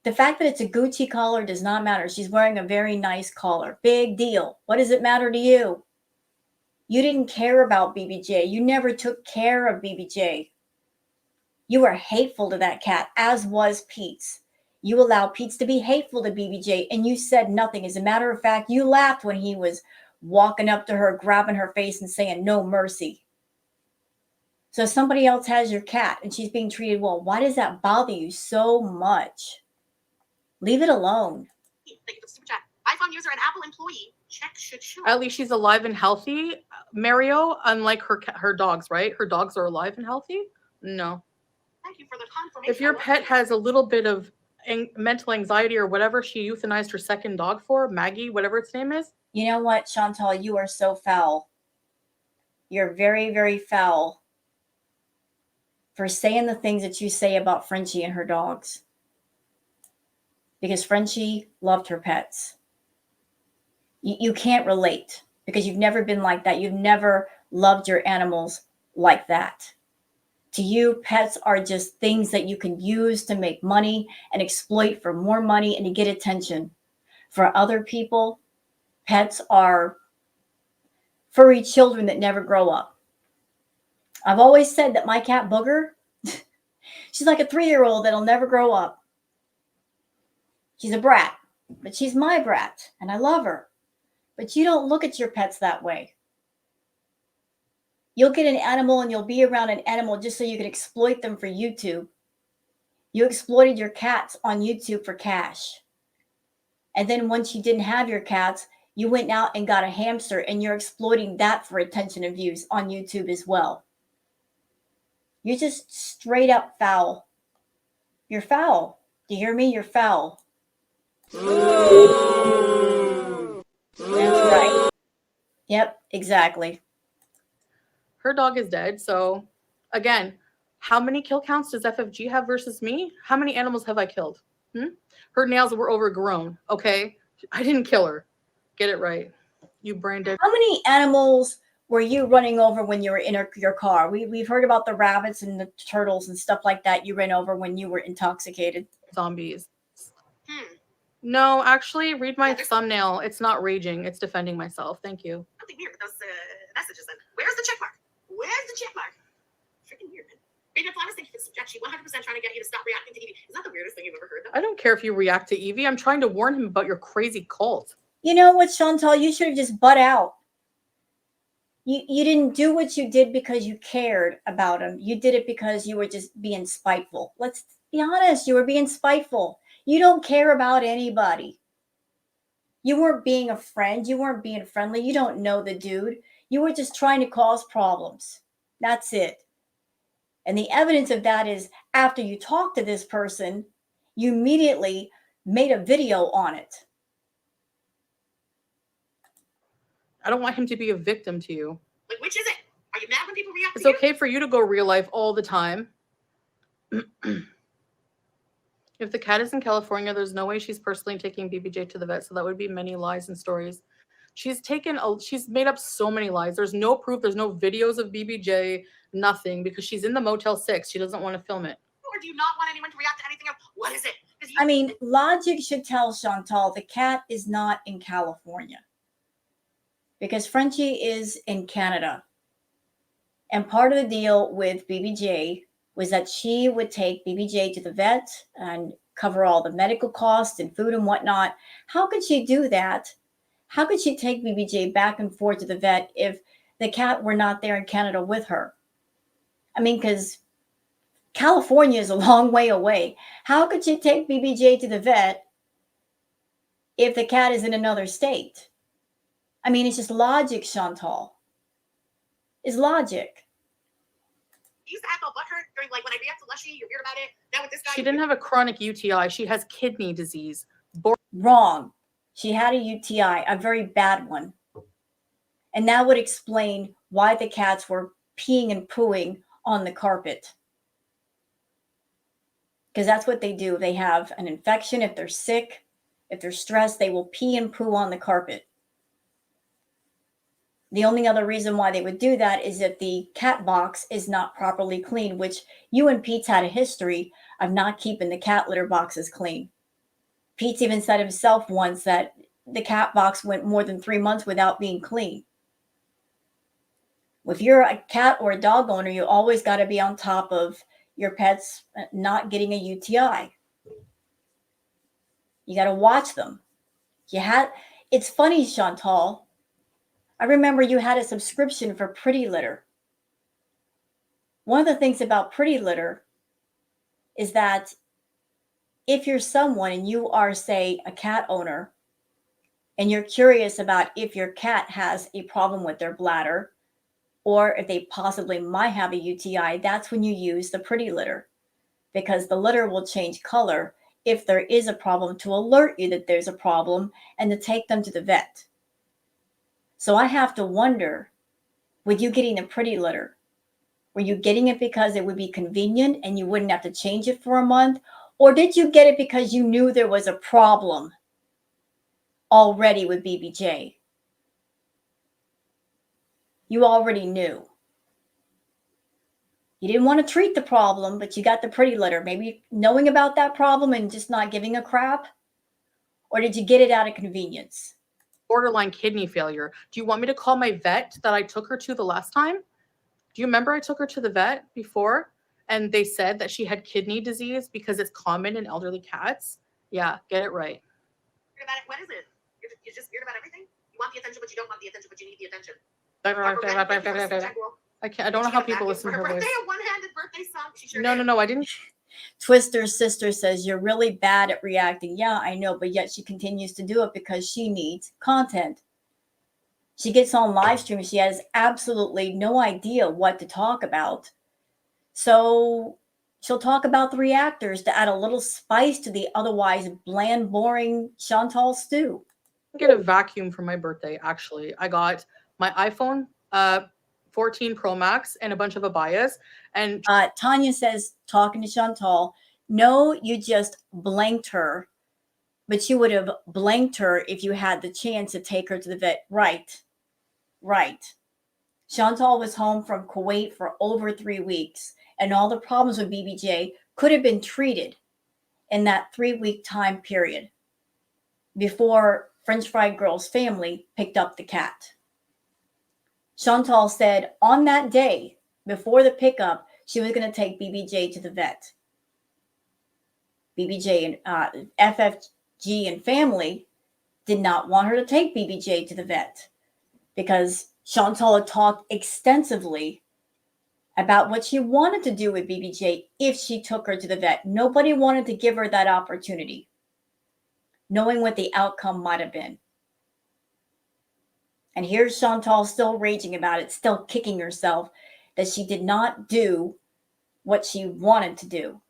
The fact that it's a Gucci collar does not matter. She's wearing a very nice collar. Big deal. What does it matter to you? You didn't care about BBJ. You never took care of BBJ. You were hateful to that cat, as was Pete's. You allowed Pete's to be hateful to BBJ, and you said nothing. As a matter of fact, you laughed when he was walking up to her, grabbing her face and saying, "No mercy." So somebody else has your cat and she's being treated well. Why does that bother you so much? Leave it alone. Thank you for the super chat. iPhone user and Apple employee. Check should show. At least she's alive and healthy, Mario, unlike her dogs, right? Her dogs are alive and healthy? No. Thank you for the confirmation. If your pet has a little bit of mental anxiety or whatever she euthanized her second dog for, Maggie, whatever its name is. You know what, Chantal? You are so foul. You're very, very foul for saying the things that you say about Frenchie and her dogs. Because Frenchie loved her pets. You can't relate because you've never been like that. You've never loved your animals like that. To you, pets are just things that you can use to make money and exploit for more money and to get attention. For other people, pets are furry children that never grow up. I've always said that my cat Booger, she's like a 3-year-old that'll never grow up. She's a brat, but she's my brat, and I love her. But you don't look at your pets that way. You'll get an animal and you'll be around an animal just so you can exploit them for YouTube. You exploited your cats on YouTube for cash. And then once you didn't have your cats, you went out and got a hamster and you're exploiting that for attention and views on YouTube as well. You're just straight up foul. You're foul. Do you hear me? You're foul. That's right. Yep, exactly. Her dog is dead. So again, how many kill counts does FFG have versus me? How many animals have I killed? Her nails were overgrown. Okay. I didn't kill her. Get it right. You brain dead. How many animals were you running over when you were in your car? We've heard about the rabbits and the turtles and stuff like that you ran over when you were intoxicated. Zombies. No, actually, read my thumbnail. It's not raging. It's defending myself. Thank you. Something weird with those messages then. Where's the check mark? Where's the check mark? Freaking weird, man. Baby Flawless, thank you for the subject. She 100% trying to get you to stop reacting to Evie. Is that the weirdest thing you've ever heard, though? I don't care if you react to Evie. I'm trying to warn him about your crazy cult. You know what, Chantal? You should have just butt out. You didn't do what you did because you cared about him. You did it because you were just being spiteful. Let's be honest. You were being spiteful. You don't care about anybody. You weren't being a friend. You weren't being friendly. You don't know the dude. You were just trying to cause problems. That's it. And the evidence of that is after you talked to this person, you immediately made a video on it. I don't want him to be a victim to you. Like, which is it? Are you mad when people react It's to you? okay for you to go real life all the time. If the cat is in California, there's no way she's personally taking BBJ to the vet, so that would be many lies and stories. She's made up so many lies. There's no proof. There's no videos of BBJ, nothing, because she's in the Motel 6. She doesn't want to film it. Or do you not want anyone to react to anything else? What is it? I mean, logic should tell Chantal the cat is not in California because Frenchie is in Canada. And part of the deal with BBJ was that she would take BBJ to the vet and cover all the medical costs and food and whatnot. How could she do that? How could she take BBJ back and forth to the vet if the cat were not there in Canada with her? I mean, because California is a long way away. How could she take BBJ to the vet if the cat is in another state? I mean, it's just logic, Chantal. It's logic. You used to act all butthurt during, like, when I react to Lushy, you're weird about it. Now with this guy, She didn't have a chronic UTI. She has kidney disease. Wrong. She had a UTI, a very bad one. And that would explain why the cats were peeing and pooing on the carpet. Because that's what they do. They have an infection. If they're sick, if they're stressed, they will pee and poo on the carpet. The only other reason why they would do that is if the cat box is not properly clean, which you and Pete's had a history of not keeping the cat litter boxes clean. Pete's even said himself once that the cat box went more than 3 months without being clean. If you're a cat or a dog owner, you always got to be on top of your pets not getting a UTI. You got to watch them. It's funny, Chantal. I remember you had a subscription for Pretty Litter. One of the things about Pretty Litter is that if you're someone and you are, say, a cat owner, and you're curious about if your cat has a problem with their bladder, or if they possibly might have a UTI, that's when you use the Pretty Litter, because the litter will change color if there is a problem to alert you that there's a problem and to take them to the vet. So I have to wonder, with you getting a Pretty Litter, were you getting it because it would be convenient and you wouldn't have to change it for a month? Or did you get it because you knew there was a problem already with BBJ? You already knew. You didn't want to treat the problem, but you got the Pretty Litter. Maybe knowing about that problem and just not giving a crap? Or did you get it out of convenience? Borderline kidney failure. Do you want me to call my vet that I took her to the last time? Do you remember I took her to the vet before and they said that she had kidney disease because it's common in elderly cats? Yeah, get it right. Weird about it. What is it? You're just weird about everything? You want the attention, but you don't want the attention, but you need the attention. I don't know how people listen to her voice. Birthday, a one-handed birthday song. She sure No, did. I didn't. Twister's sister says, you're really bad at reacting. Yeah, I know, but yet she continues to do it because she needs content. She gets on live stream. She has absolutely no idea what to talk about. So she'll talk about the reactors to add a little spice to the otherwise bland, boring Chantal stew. I get a vacuum for my birthday, actually. I got my iPhone 14 Pro Max and a bunch of abayas. And Tanya says, talking to Chantal, no, you just blanked her, but you would have blanked her if you had the chance to take her to the vet. Right. Chantal was home from Kuwait for over 3 weeks, and all the problems with BBJ could have been treated in that 3-week time period before French Fried Girl's family picked up the cat. Chantal said on that day, before the pickup, she was going to take BBJ to the vet. BBJ and FFG and family did not want her to take BBJ to the vet because Chantal had talked extensively about what she wanted to do with BBJ if she took her to the vet. Nobody wanted to give her that opportunity, knowing what the outcome might have been. And here's Chantal still raging about it, still kicking herself that she did not do what she wanted to do.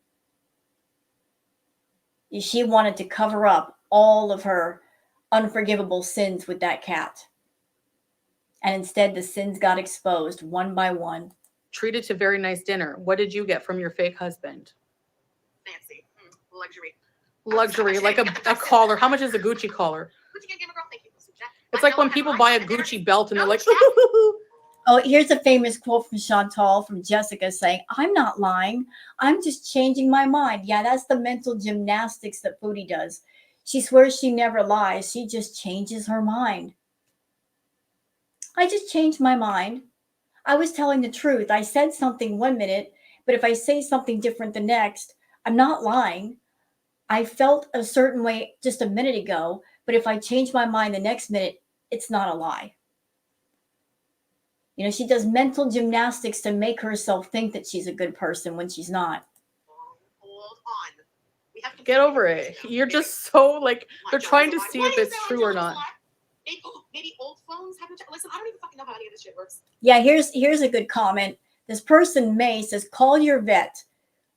She wanted to cover up all of her unforgivable sins with that cat. And instead, the sins got exposed one by one. treated to very nice dinner. What did you get from your fake husband? Fancy. Luxury. Luxury, like a collar. How much is a Gucci collar? Gucci Gang Gamer Girl, thank you. It's like when people buy a Gucci belt and they're like, Oh, here's a famous quote from Chantal from Jessica saying, I'm not lying. I'm just changing my mind. Yeah, that's the mental gymnastics that Foodie does. She swears she never lies. She just changes her mind. I just changed my mind. I was telling the truth. I said something 1 minute, but if I say something different the next, I'm not lying. I felt a certain way just a minute ago, but if I change my mind the next minute, it's not a lie. You know, she does mental gymnastics to make herself think that she's a good person when she's not. Hold on. We have to get over it. You're just so like, they're trying to see if it's true or not. Maybe old phones haven't. Listen, I don't even fucking know how any of this shit works. Yeah, here's a good comment. This person, May, says, call your vet.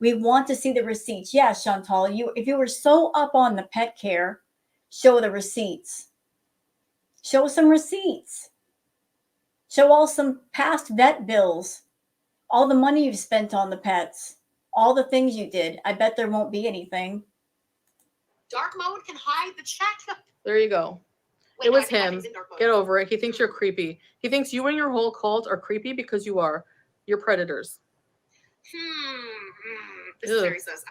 We want to see the receipts. Yeah, Chantal, if you were so up on the pet care, show the receipts. Show some receipts. Show all some past vet bills, all the money you've spent on the pets, all the things you did. I bet there won't be anything. Dark mode can hide the chat. There you go. Wait, It no, was I think him. it's in dark mode. Get over it. He thinks you're creepy. He thinks you and your whole cult are creepy because you are. You're predators. This is very sus.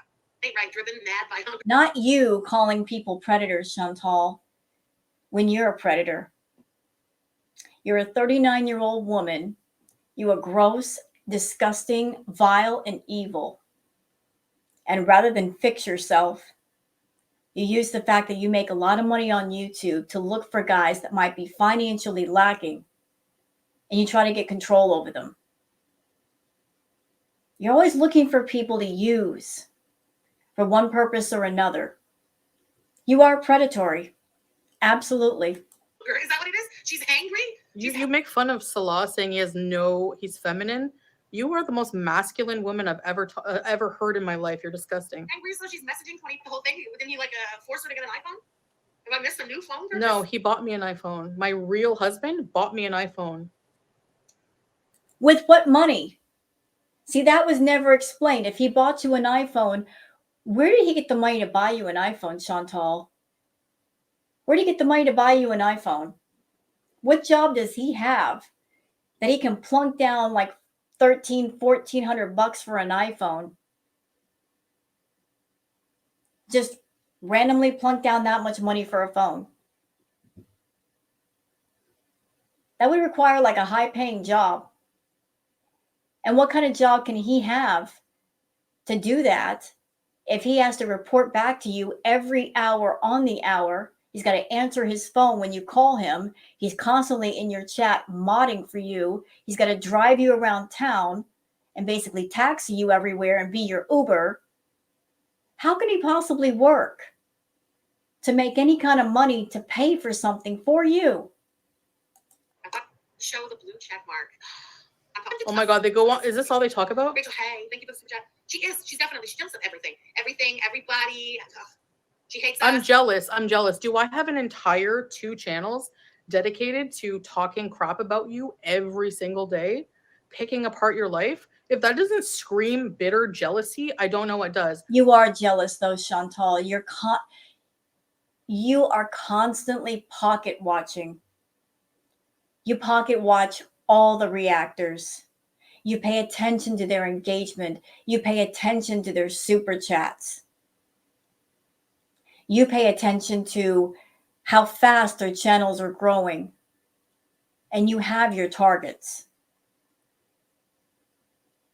Ain't right, driven mad by hunger. Not you calling people predators, Chantal, when you're a predator. You're a 39-year-old woman. You are gross, disgusting, vile, and evil. And rather than fix yourself, you use the fact that you make a lot of money on YouTube to look for guys that might be financially lacking, and you try to get control over them. You're always looking for people to use for one purpose or another. You are predatory. Absolutely. Is that what it is? She's angry? You make fun of Salah saying he's feminine. You are the most masculine woman I've ever heard in my life. You're disgusting. Angry, so she's messaging 20 the whole thing. Didn't he force her to get an iPhone? Have I missed a new phone? No, he bought me an iPhone. My real husband bought me an iPhone. With what money? See, that was never explained. If he bought you an iPhone, where did he get the money to buy you an iPhone, Chantal? Where did he get the money to buy you an iPhone? What job does he have that he can plunk down like $1,400 for an iPhone? Just randomly plunk down that much money for a phone. That would require like a high-paying job. And what kind of job can he have to do that if he has to report back to you every hour on the hour? He's got to answer his phone when you call him. He's constantly in your chat modding for you. He's got to drive you around town and basically taxi you everywhere and be your Uber. How can he possibly work to make any kind of money to pay for something for you? Show the blue check mark. Oh my God, they go on. Is this all they talk about? Rachel, hey, thank you for the super chat. She's definitely, she jumps at everything. Everything, everybody. She hates us. I'm jealous. Do I have an entire 2 channels dedicated to talking crap about you every single day, picking apart your life? If that doesn't scream bitter jealousy, I don't know what does. You are jealous though, Chantal. You are constantly pocket watching. You pocket watch all the reactors. You pay attention to their engagement. You pay attention to their super chats. You pay attention to how fast their channels are growing. And you have your targets.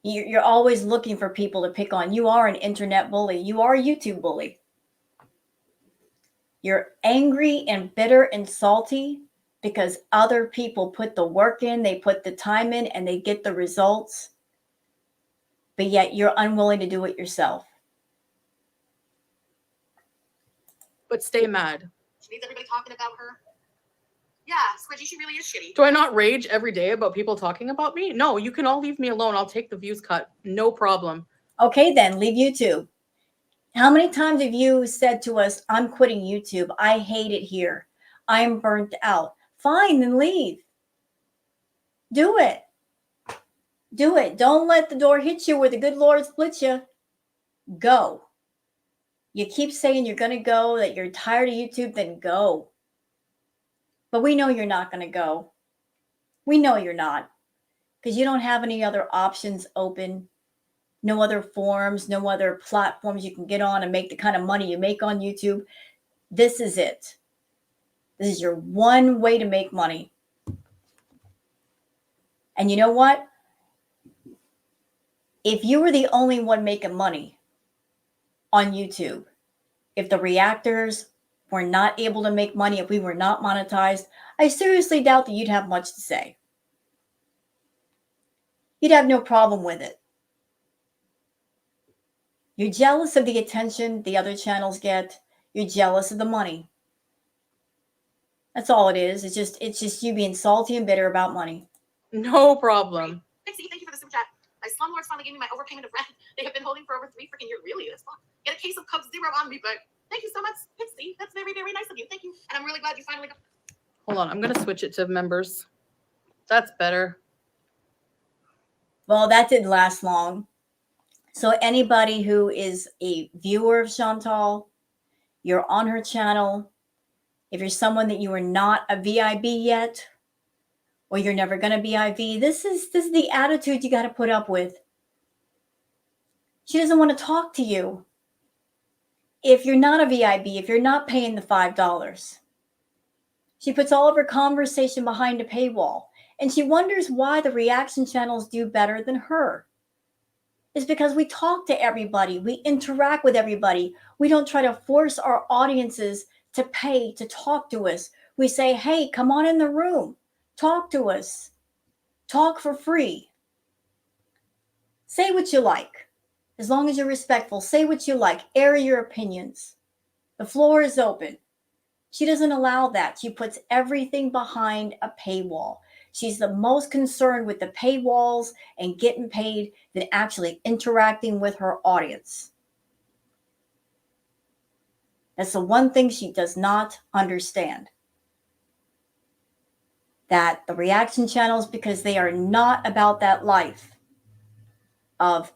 You're always looking for people to pick on. You are an internet bully. You are a YouTube bully. You're angry and bitter and salty because other people put the work in, they put the time in, and they get the results. But yet you're unwilling to do it yourself. But stay mad. She needs everybody talking about her. Yeah, Squidgy, she really is shitty. Do I not rage every day about people talking about me? No, you can all leave me alone. I'll take the views cut. No problem. Okay, then leave YouTube. How many times have you said to us, I'm quitting YouTube. I hate it here. I'm burnt out. Fine, then leave. Do it. Do it. Don't let the door hit you where the good Lord splits you. Go. You keep saying you're going to go, that you're tired of YouTube, then go. But we know you're not going to go. We know you're not, because you don't have any other options open, no other forums, no other platforms you can get on and make the kind of money you make on YouTube. This is it. This is your one way to make money. And you know what? If you were the only one making money on YouTube, if the reactors were not able to make money, if we were not monetized, I seriously doubt that you'd have much to say. You'd have no problem with it. You're jealous of the attention the other channels get. You're jealous of the money. That's all it is. It's just you being salty and bitter about money. No problem. Pixie, thank you for the super chat. My slumlords finally gave me my overpayment of rent. They have been holding for over 3 freaking years. Really? That's fun. Get a case of Cub Zero on me, but thank you so much, Pixie. That's very, very nice of you. Thank you. And I'm really glad you finally got. Hold on. I'm going to switch it to members. That's better. Well, that didn't last long. So anybody who is a viewer of Chantal, you're on her channel. If you're someone that you are not a VIB yet, or you're never going to be IV, this is the attitude you got to put up with. She doesn't want to talk to you. If you're not a VIB, if you're not paying the $5, she puts all of her conversation behind a paywall, and she wonders why the reaction channels do better than her. It's because we talk to everybody. We interact with everybody. We don't try to force our audiences to pay to talk to us. We say, hey, come on in the room. Talk to us. Talk for free. Say what you like. As long as you're respectful, say what you like. Air your opinions. The floor is open. She doesn't allow that. She puts everything behind a paywall. She's the most concerned with the paywalls and getting paid than actually interacting with her audience. That's the one thing she does not understand. That the reaction channels, because they are not about that life of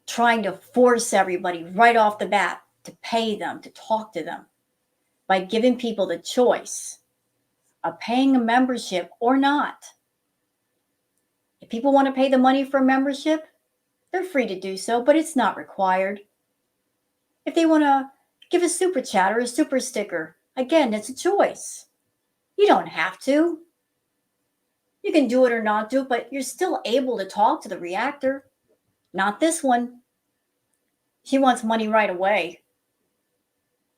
trying to force everybody right off the bat to pay them, to talk to them, by giving people the choice of paying a membership or not. If people want to pay the money for a membership, they're free to do so, but it's not required. If they want to give a super chat or a super sticker, again, it's a choice. You don't have to. You can do it or not do it, but you're still able to talk to the reactor. Not this one. She wants money right away.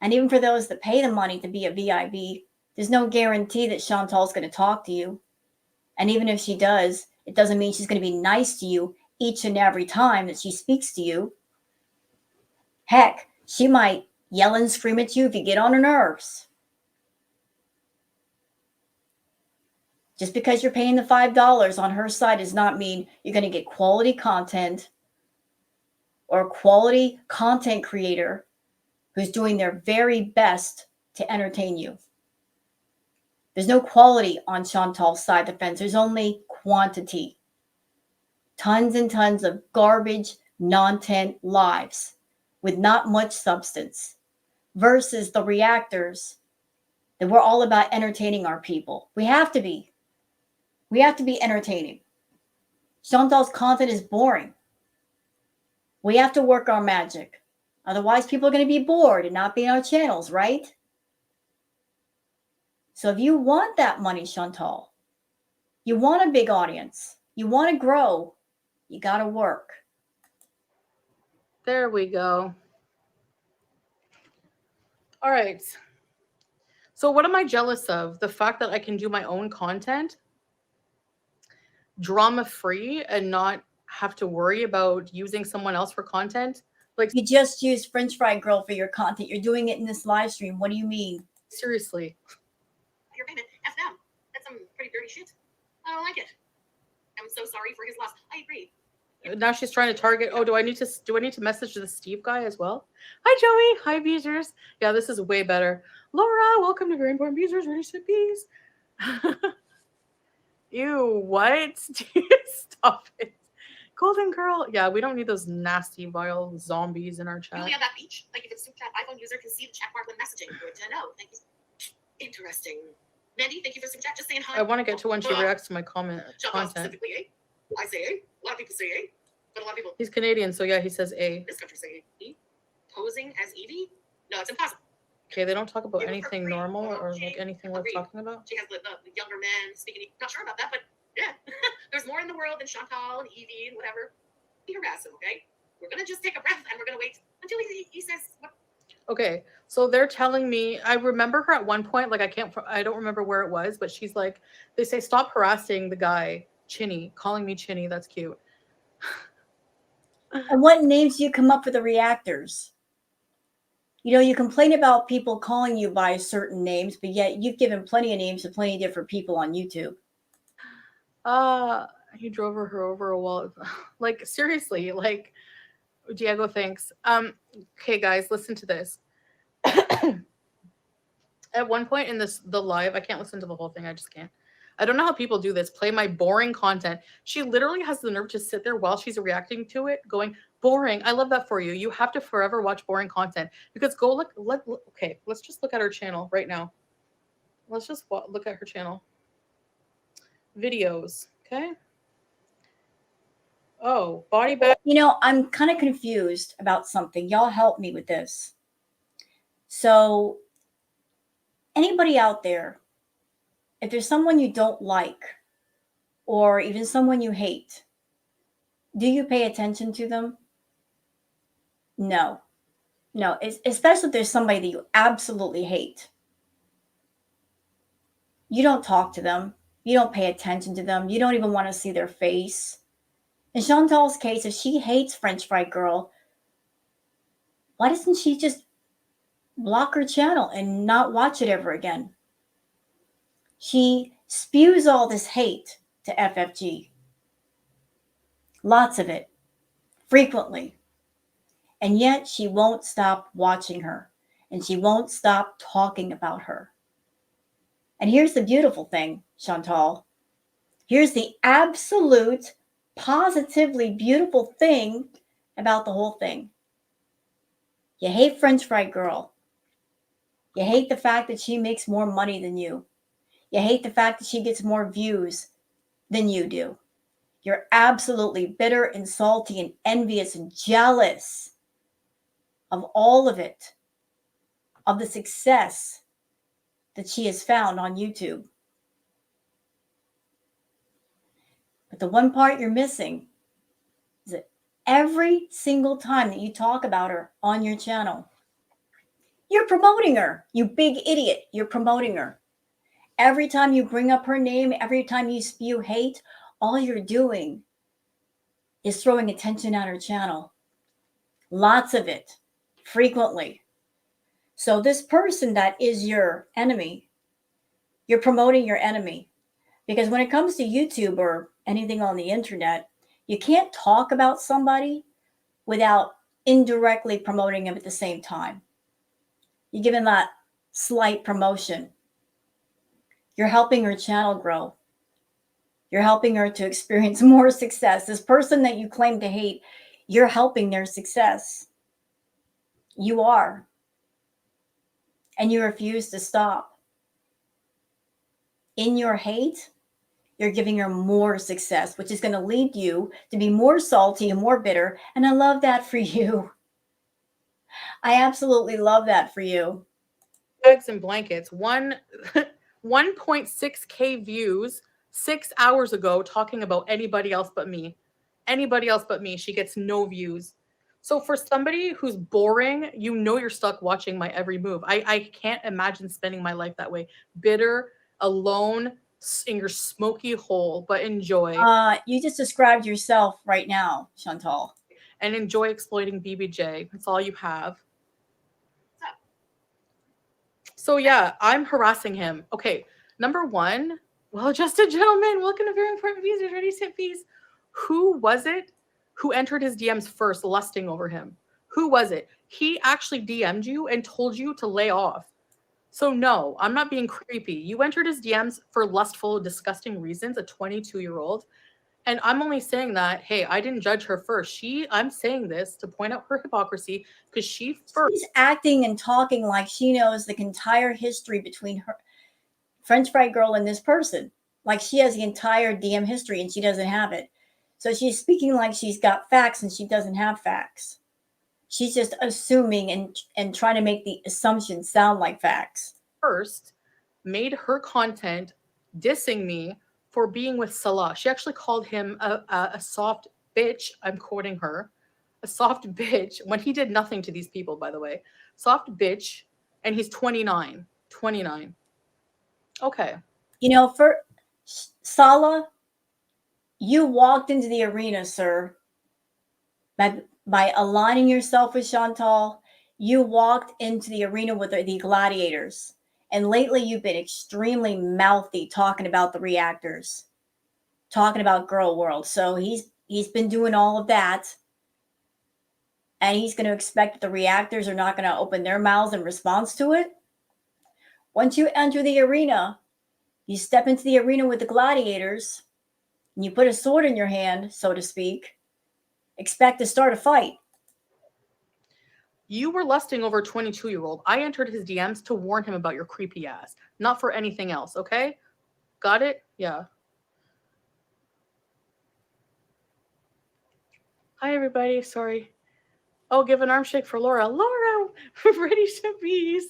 And even for those that pay the money to be a VIB, there's no guarantee that Chantal's going to talk to you. And even if she does, it doesn't mean she's going to be nice to you each and every time that she speaks to you. Heck, she might yell and scream at you if you get on her nerves. Just because you're paying the $5 on her side does not mean you're going to get quality content or a quality content creator who's doing their very best to entertain you. There's no quality on Chantal's side of the fence. There's only quantity. Tons and tons of garbage, non-tent lives with not much substance versus the reactors that we're all about entertaining our people. We have to be. We have to be entertaining. Chantal's content is boring. We have to work our magic. Otherwise, people are going to be bored and not be on our channels, right? So if you want that money, Chantal, you want a big audience, you want to grow, you got to work. There we go. All right. So what am I jealous of? The fact that I can do my own content, drama-free, and not have to worry about using someone else for content? Like, you just used French Fry Girl for your content. You're doing it in this live stream. What do you mean? seriously. Your payment. F them. That's some pretty dirty shit. I don't like it. I'm so sorry for his loss. I agree. Now she's trying to target. Oh, do I need to message the Steve guy as well? Hi, Joey. Hi, Beezers. Yeah, this is way better. Laura, welcome to Very Important Beezers. Ready to bees. Ew, what? Stop it. Golden girl. Yeah, we don't need those nasty, vile zombies in our chat. Really on that beach? Like if it's super chat, iPhone user can see the chat mark when messaging. Good to know. Thank you. Interesting. Mandy, thank you for super chat. Just saying hi. I want to get to when she reacts to my comment Chantal content. specifically A. I say A. A lot of people say A. But a lot of people He's Canadian, so yeah, he says A. in this country say E. Posing as Evie? No, it's impossible. Okay, they don't talk about anything normal or like anything worth talking about. She has the younger men speaking. Not sure about that, but yeah. There's more in the world than Chantal and Evie and whatever. We harass him, okay? We're going to just take a breath and we're going to wait until he says what. Okay, so they're telling me, I remember her at one point, like I don't remember where it was, but she's like, they say, stop harassing the guy, Chinny, calling me Chinny, that's cute. And what names do you come up with the reactors? You know, you complain about people calling you by certain names, but yet you've given plenty of names to plenty of different people on YouTube. He drove her over a wall. Like, seriously, like, Diego, thanks. Okay, guys, listen to this. At one point in the live, I can't listen to the whole thing. I just can't. I don't know how people do this. Play my boring content. She literally has the nerve to sit there while she's reacting to it, going, boring. I love that for you. You have to forever watch boring content because go look. Okay, let's just look at her channel right now. Let's just look at her channel. Videos. Okay. Oh, body bag. You know, I'm kind of confused about something. Y'all help me with this. So, anybody out there, if there's someone you don't like or even someone you hate, do you pay attention to them? No. No, especially if there's somebody that you absolutely hate. You don't talk to them. You don't pay attention to them. You don't even want to see their face. In Chantal's case, if she hates French Fry Girl, why doesn't she just block her channel and not watch it ever again? She spews all this hate to FFG. Lots of it. Frequently. And yet she won't stop watching her. And she won't stop talking about her. And here's the beautiful thing, Chantal. Here's the absolute, positively beautiful thing about the whole thing. You hate French Fry Girl. You hate the fact that she makes more money than you. You hate the fact that she gets more views than you do. You're absolutely bitter and salty and envious and jealous of all of it, of the success that she has found on YouTube. But the one part you're missing is that every single time that you talk about her on your channel, you're promoting her. You big idiot. You're promoting her. Every time you bring up her name, every time you spew hate, all you're doing is throwing attention at her channel. Lots of it, frequently. So this person that is your enemy, you're promoting your enemy. Because when it comes to YouTube or anything on the internet, you can't talk about somebody without indirectly promoting them at the same time. You're giving that slight promotion. You're helping her channel grow. You're helping her to experience more success. This person that you claim to hate, you're helping their success. You are. And you refuse to stop. In your hate, you're giving her more success, which is going to lead you to be more salty and more bitter. And I love that for you. I absolutely love that for you. Bags and blankets. 1.6K views 6 hours ago talking about anybody else but me. Anybody else but me. She gets no views. So for somebody who's boring, you know you're stuck watching my every move. I can't imagine spending my life that way. Bitter, alone, in your smoky hole, but enjoy. You just described yourself right now, Chantal. And enjoy exploiting BBJ. That's all you have. So yeah, I'm harassing him. Okay, number one, well, just a gentleman, welcome to very important visitors, ready, set, fees. Who was it who entered his DMs first, lusting over him? Who was it? He actually DM'd you and told you to lay off. So no, I'm not being creepy. You entered his DMs for lustful, disgusting reasons, a 22-year-old. And I'm only saying that, hey, I didn't judge her first. I'm saying this to point out her hypocrisy because she's acting and talking like she knows the entire history between her. French fry girl and this person. Like she has the entire DM history and she doesn't have it. So she's speaking like she's got facts and she doesn't have facts. She's just assuming and trying to make the assumptions sound like facts. First, made her content dissing me for being with Salah. She actually called him a soft bitch. I'm quoting her. A soft bitch when he did nothing to these people, by the way. Soft bitch. And he's 29. 29. Okay. You know, for Salah, you walked into the arena, sir, by aligning yourself with Chantal. You walked into the arena with the gladiators. And lately you've been extremely mouthy talking about the reactors, talking about Girl World. So he's been doing all of that. And he's going to expect that the reactors are not going to open their mouths in response to it. Once you enter the arena, you step into the arena with the gladiators, and you put a sword in your hand, so to speak, expect to start a fight. You were lusting over a 22-year-old. I entered his DMs to warn him about your creepy ass, not for anything else, okay? Got it? Yeah. Hi, everybody. Sorry. Oh, give an arm shake for Laura. Laura, ready to bees.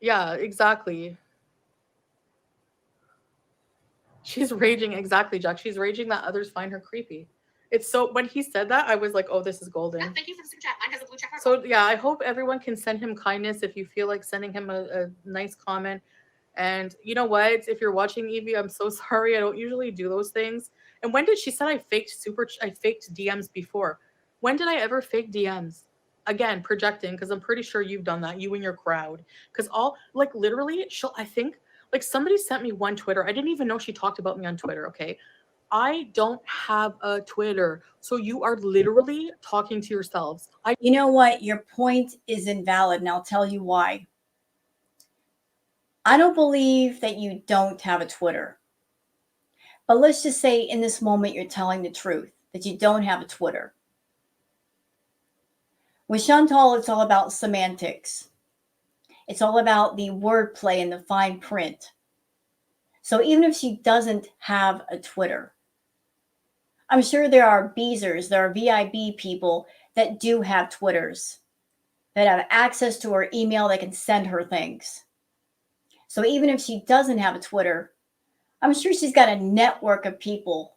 Yeah, exactly. She's raging. Exactly, Jack. She's raging that others find her creepy. It's so, when he said that, I was like, oh, this is golden. Yeah, thank you for the super chat. Mine has a blue check mark. So yeah, I hope everyone can send him kindness if you feel like sending him a nice comment. And you know what? If you're watching Evie, I'm so sorry. I don't usually do those things. And when did she said I faked DMs before? When did I ever fake DMs? Again, projecting, because I'm pretty sure you've done that, you and your crowd. Because all like literally, I think like somebody sent me one Twitter. I didn't even know she talked about me on Twitter. Okay. I don't have a Twitter. So you are literally talking to yourselves. You know what? Your point is invalid, and I'll tell you why. I don't believe that you don't have a Twitter. But let's just say in this moment you're telling the truth, that you don't have a Twitter. With Chantal, it's all about semantics. It's all about the wordplay and the fine print. So even if she doesn't have a Twitter, I'm sure there are Beezers, there are VIB people that do have Twitters, that have access to her email, that can send her things. So even if she doesn't have a Twitter, I'm sure she's got a network of people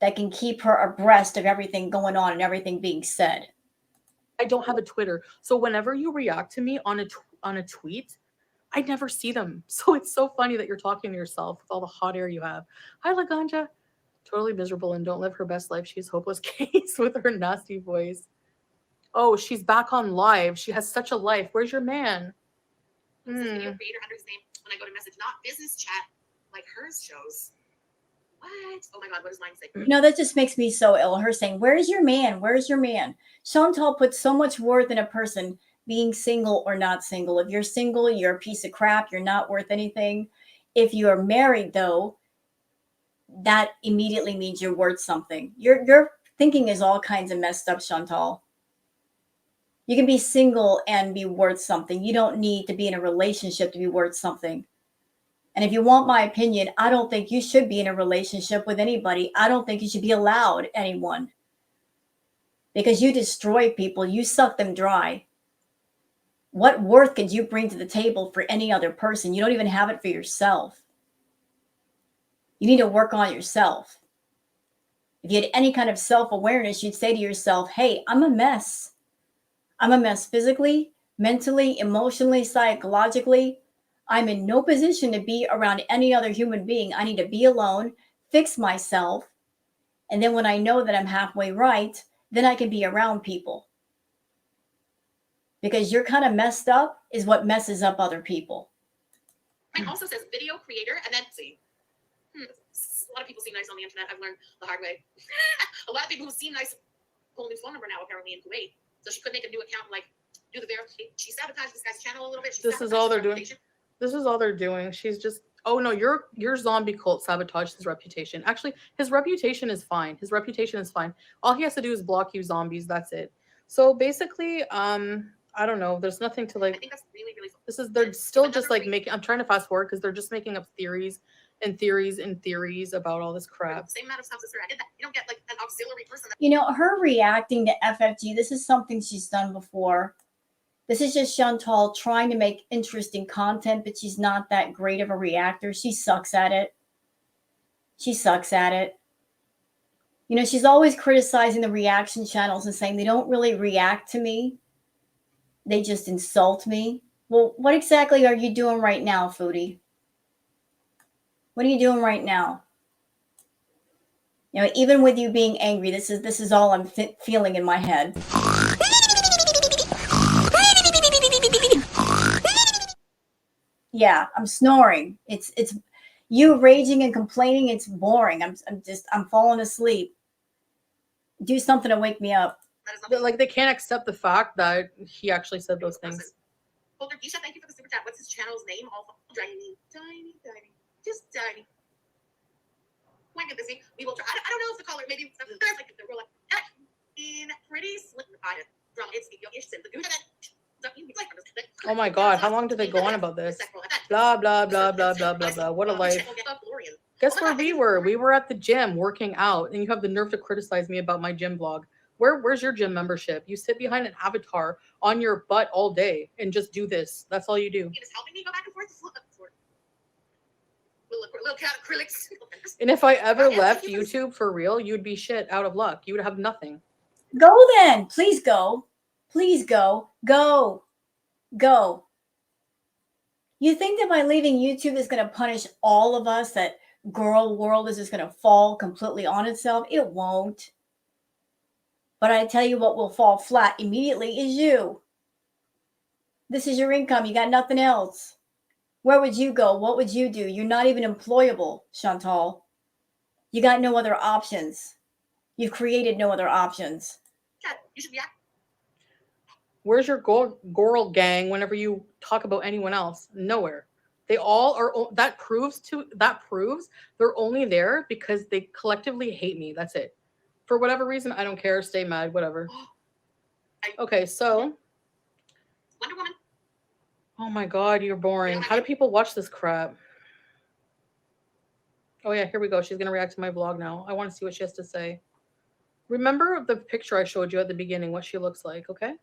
that can keep her abreast of everything going on and everything being said. I don't have a Twitter. So whenever you react to me on a tweet, I never see them. So it's so funny that you're talking to yourself with all the hot air you have. Hi, Laganja. Totally miserable and don't live her best life. She's hopeless case with her nasty voice. Oh, she's back on live. She has such a life. Where's your man? This is video creator under his name when I go to message, not business chat like hers shows. What? Oh my God, what does mine say? No, that just makes me so ill. Her saying, where's your man? Where's your man? Chantal puts so much worth in a person being single or not single. If you're single, you're a piece of crap. You're not worth anything. If you're married, though, that immediately means you're worth something. Your thinking is all kinds of messed up, Chantal. You can be single and be worth something. You don't need to be in a relationship to be worth something. And if you want my opinion, I don't think you should be in a relationship with anybody. I don't think you should be allowed anyone. Because you destroy people. You suck them dry. What worth could you bring to the table for any other person? You don't even have it for yourself. You need to work on yourself. If you had any kind of self-awareness, you'd say to yourself, hey, I'm a mess. I'm a mess physically, mentally, emotionally, psychologically. I'm in no position to be around any other human being. I need to be alone, fix myself. And then when I know that I'm halfway right, then I can be around people. Because you're kind of messed up is what messes up other people. Mine also says video creator, and then see. A lot of people seem nice on the internet. I've learned the hard way. A lot of people who seem nice hold his phone number now apparently in Kuwait. So she could make a new account and like do the verification. She sabotaged this guy's channel a little bit. This is all they're doing. This is all they're doing. She's just, oh no, your zombie cult sabotaged his reputation. Actually, his reputation is fine. His reputation is fine. All he has to do is block you zombies. That's it. So basically, I don't know. There's nothing to I like. think that's really, really. This is they're still Another just like week. making. I'm trying to fast forward because they're just making up theories and theories and theories about all this crap. Same amount of stuff, sister. I did that. You don't get like an auxiliary person. You know, her reacting to FFG, this is something she's done before. This is just Chantal trying to make interesting content, but she's not that great of a reactor. She sucks at it. She sucks at it. You know, she's always criticizing the reaction channels and saying they don't really react to me. They just insult me. Well, what exactly are you doing right now, Foodie? What are you doing right now? You know, even with you being angry, this is all I'm feeling in my head. Yeah, I'm snoring. It's you raging and complaining. It's boring. I'm falling asleep. Do something to wake me up. Like they can't accept the fact that he actually said those things. Holder, you said thank you for the super chat. What's his channel's name? All tiny, just tiny. My goodness, we will try. I don't know if the color maybe there's like the real like in pretty slick from it's Oh my god, how long did they go on about this? Blah blah blah blah blah blah blah. What a life. Guess where we were? We were at the gym working out, and you have the nerve to criticize me about my gym vlog. Where's your gym membership? You sit behind an avatar on your butt all day and just do this. That's all you do. He was helping me go back and forth. Little cat acrylics. And if I ever left YouTube for real, you'd be shit out of luck. You would have nothing. Go then. Please go. Please go. Go. Go. You think that by leaving YouTube is going to punish all of us, that girl world is just going to fall completely on itself? It won't. But I tell you what will fall flat immediately is you. This is your income. You got nothing else. Where would you go? What would you do? You're not even employable, Chantal. You got no other options. You've created no other options. Cat, you should be at. Where's your girl gang whenever you talk about anyone else? Nowhere. They all are. That proves they're only there because they collectively hate me. That's it. For whatever reason, I don't care. Stay mad. Whatever. Okay, so. Wonder Woman. Oh my god, you're boring. How do people watch this crap? Oh yeah, here we go. She's gonna react to my vlog now. I want to see what she has to say. Remember the picture I showed you at the beginning, what she looks like, okay?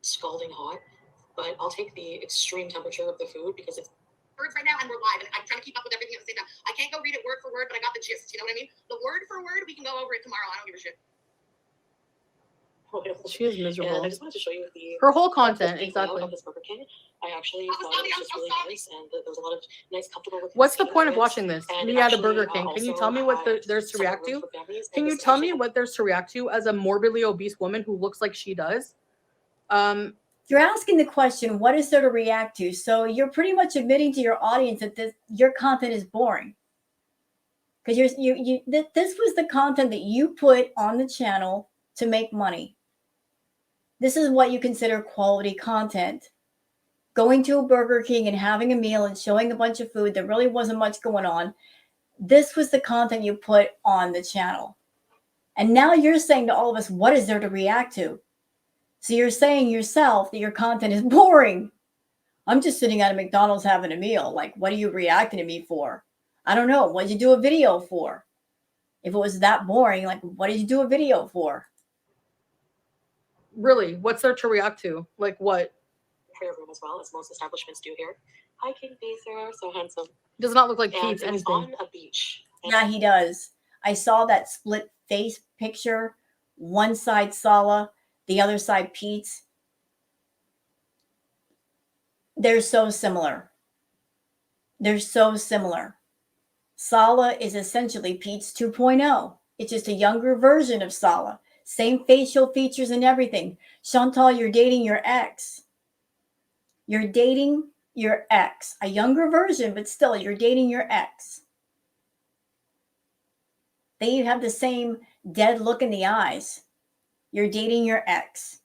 Scalding hot, but I'll take the extreme temperature of the food because it's Words right now, and we're live, and I'm trying to keep up with everything at the same time. I can't go read it word for word, but I got the gist. You know what I mean? The word for word, we can go over it tomorrow. I don't give a shit. She is miserable. And I just wanted to show you her whole content, the exactly. layout of this Burger King. I actually I was thought sorry, it I'm was just so really sorry. nice, and there was a lot of nice, comfortable. What's the seating point of areas. watching this? And Me at a actually, Burger King. Can you also tell me what had there's to some react room to? for families, Can and you this tell actually me had- what there's to react to as a morbidly obese woman who looks like she does? You're asking the question, what is there to react to? So you're pretty much admitting to your audience that your content is boring. Because this was the content that you put on the channel to make money. This is what you consider quality content. Going to a Burger King and having a meal and showing a bunch of food, there really wasn't much going on. This was the content you put on the channel. And now you're saying to all of us, what is there to react to? So you're saying yourself that your content is boring. I'm just sitting at a McDonald's having a meal. Like, what are you reacting to me for? I don't know. What did you do a video for? If it was that boring, like, what did you do a video for? Really, what's there to react to? Like what? prayer room as well, as most establishments do here. Hi, King Sir, so handsome. Does not look like And Pete's it was anything. on a beach. Yeah, he does. I saw that split face picture. One side Sala, the other side Pete's. They're so similar. They're so similar. Sala is essentially Pete's 2.0. It's just a younger version of Sala. Same facial features and everything. Chantal, you're dating your ex. You're dating your ex. A younger version, but still, you're dating your ex. They have the same dead look in the eyes. You're dating your ex.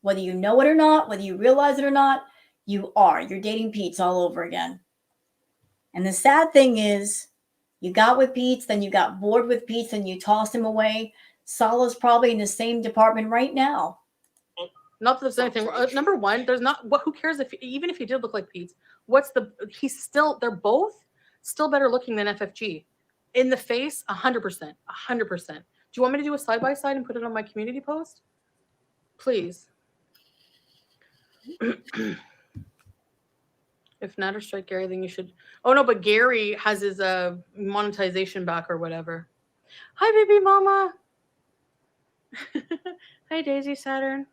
Whether you know it or not, whether you realize it or not, you are. You're dating Pete's all over again. And the sad thing is, you got with Pete's, then you got bored with Pete's, and you tossed him away. Sala's probably in the same department right now. Not that there's anything. Number one, there's not. What? Who cares if even if he did look like Pete? What's the? He's still. They're both still better looking than FFG. In the face, 100%, 100%. Do you want me to do a side by side and put it on my community post? Please. If not, or strike Gary, then you should. Oh no, but Gary has his monetization back or whatever. Hi, baby mama. Hi, Daisy Saturn.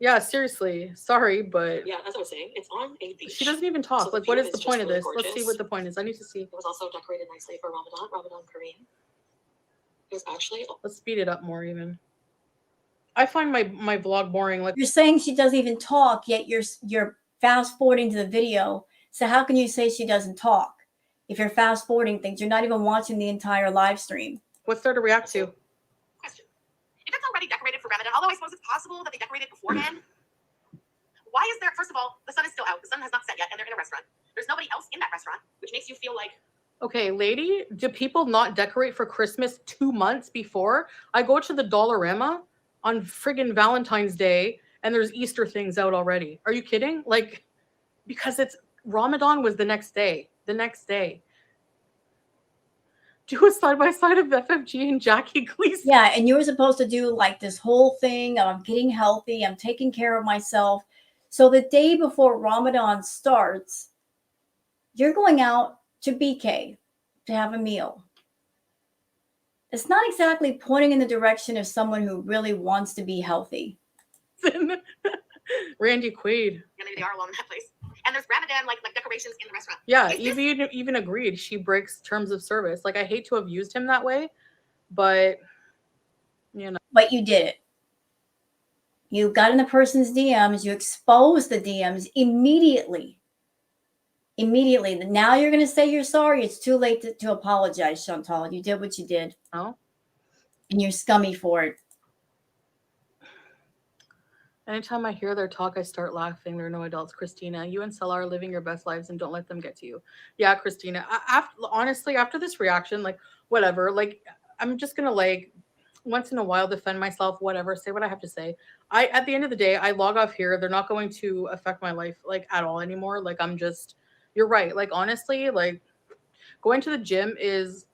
Yeah, seriously. Sorry, but Yeah, as I was saying, it's on a beach. she doesn't even talk. So the Like, what view is the is point just of really this? Let's see gorgeous. what the point is. I need to see. It was also decorated nicely for Ramadan Kareem. It was actually Let's speed it up more even. I find my vlog boring. Like, You're saying she doesn't even talk, yet you're fast forwarding to the video. So how can you say she doesn't talk if you're fast forwarding things? You're not even watching the entire live stream. what's there to react to? Question. If it's already decorated for Ramadan, although I suppose it's possible that they decorated beforehand, why is there, first of all, the sun is still out. The sun has not set yet, and they're in a restaurant. There's nobody else in that restaurant, which makes you feel like, Okay, lady, do people not decorate for Christmas 2 months before? I go to the Dollarama on friggin' Valentine's Day and there's Easter things out already. Are you kidding? Like, because it's Ramadan was the next day. The next day. Do a side by side of FFG and Jackie Gleason. Yeah, and you were supposed to do like this whole thing of I'm getting healthy, I'm taking care of myself. So the day before Ramadan starts, you're going out to BK to have a meal. It's not exactly pointing in the direction of someone who really wants to be healthy. Randy Quaid. yeah, maybe they are alone in that place. And there's Ramadan like decorations in the restaurant. Yeah, Is this- even agreed. She breaks terms of service. Like, I hate to have used him that way, but you know. But you did it. You got in the person's DMs, you exposed the DMs immediately. Immediately. Now you're going to say you're sorry. It's too late to apologize, Chantal. You did what you did. Oh. And you're scummy for it. Anytime I hear their talk, I start laughing. There are no adults. Christina, you and Stella are living your best lives and don't let them get to you. Yeah, Christina. Honestly, after this reaction, like, whatever. Like, I'm just going to, like, once in a while defend myself, whatever. Say what I have to say. At the end of the day, I log off here. They're not going to affect my life, like, at all anymore. Like, I'm just, you're right. Like, honestly, like, going to the gym is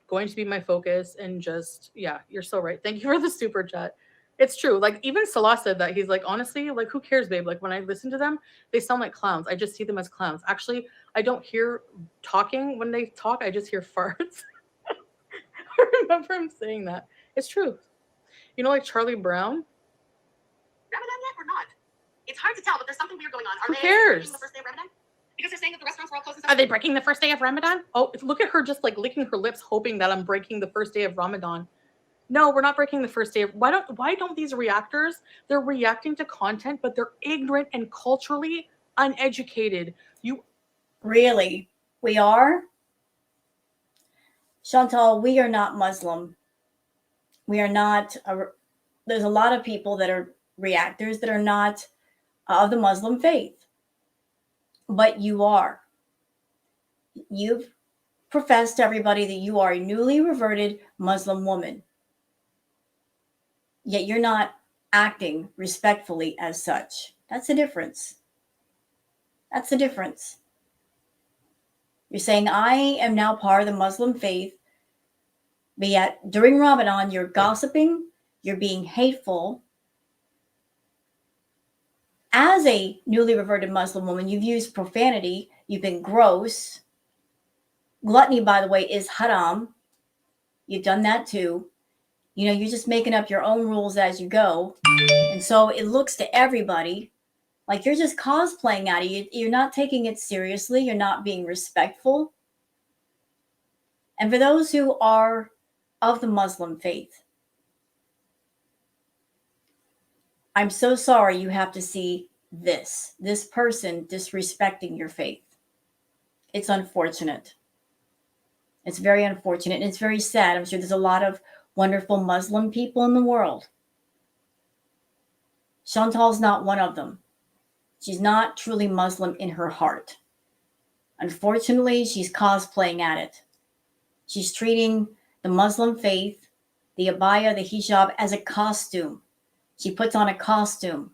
going to be my focus. And just, yeah, you're so right. Thank you for the super chat. It's true. Like, even Salah said that. He's like, honestly, like, who cares, babe? Like, when I listen to them, they sound like clowns. I just see them as clowns. Actually, I don't hear talking when they talk. I just hear farts. I remember him saying that. It's true. You know, like Charlie Brown? Ramadan yet or not? It's hard to tell, but there's something weird going on. Are Who they cares? breaking the first day of Ramadan? Because they're saying that the restaurants were all closed and Are they breaking the first day of Ramadan? Oh, look at her just like licking her lips, hoping that I'm breaking the first day of Ramadan. No, we're not breaking the first day of. Why don't these reactors? They're reacting to content, but they're ignorant and culturally uneducated. You Really? We are? Chantal, we are not Muslim. We are not. There's a lot of people that are reactors that are not of the Muslim faith. But you are. You've professed to everybody that you are a newly reverted Muslim woman. Yet you're not acting respectfully as such. That's the difference. That's the difference. You're saying, I am now part of the Muslim faith, but yet during Ramadan, you're gossiping, you're being hateful. As a newly reverted Muslim woman, you've used profanity, you've been gross. Gluttony, by the way, is haram. You've done that too. You know, you're just making up your own rules as you go. And so it looks to everybody like you're just cosplaying at it. You're not taking it seriously. You're not being respectful. And for those who are of the Muslim faith, I'm so sorry you have to see this person disrespecting your faith. It's unfortunate. It's very unfortunate. And it's very sad. I'm sure there's a lot of wonderful Muslim people in the world. Chantal's not one of them. She's not truly Muslim in her heart. Unfortunately, she's cosplaying at it. She's treating the Muslim faith, the abaya, the hijab, as a costume. She puts on a costume.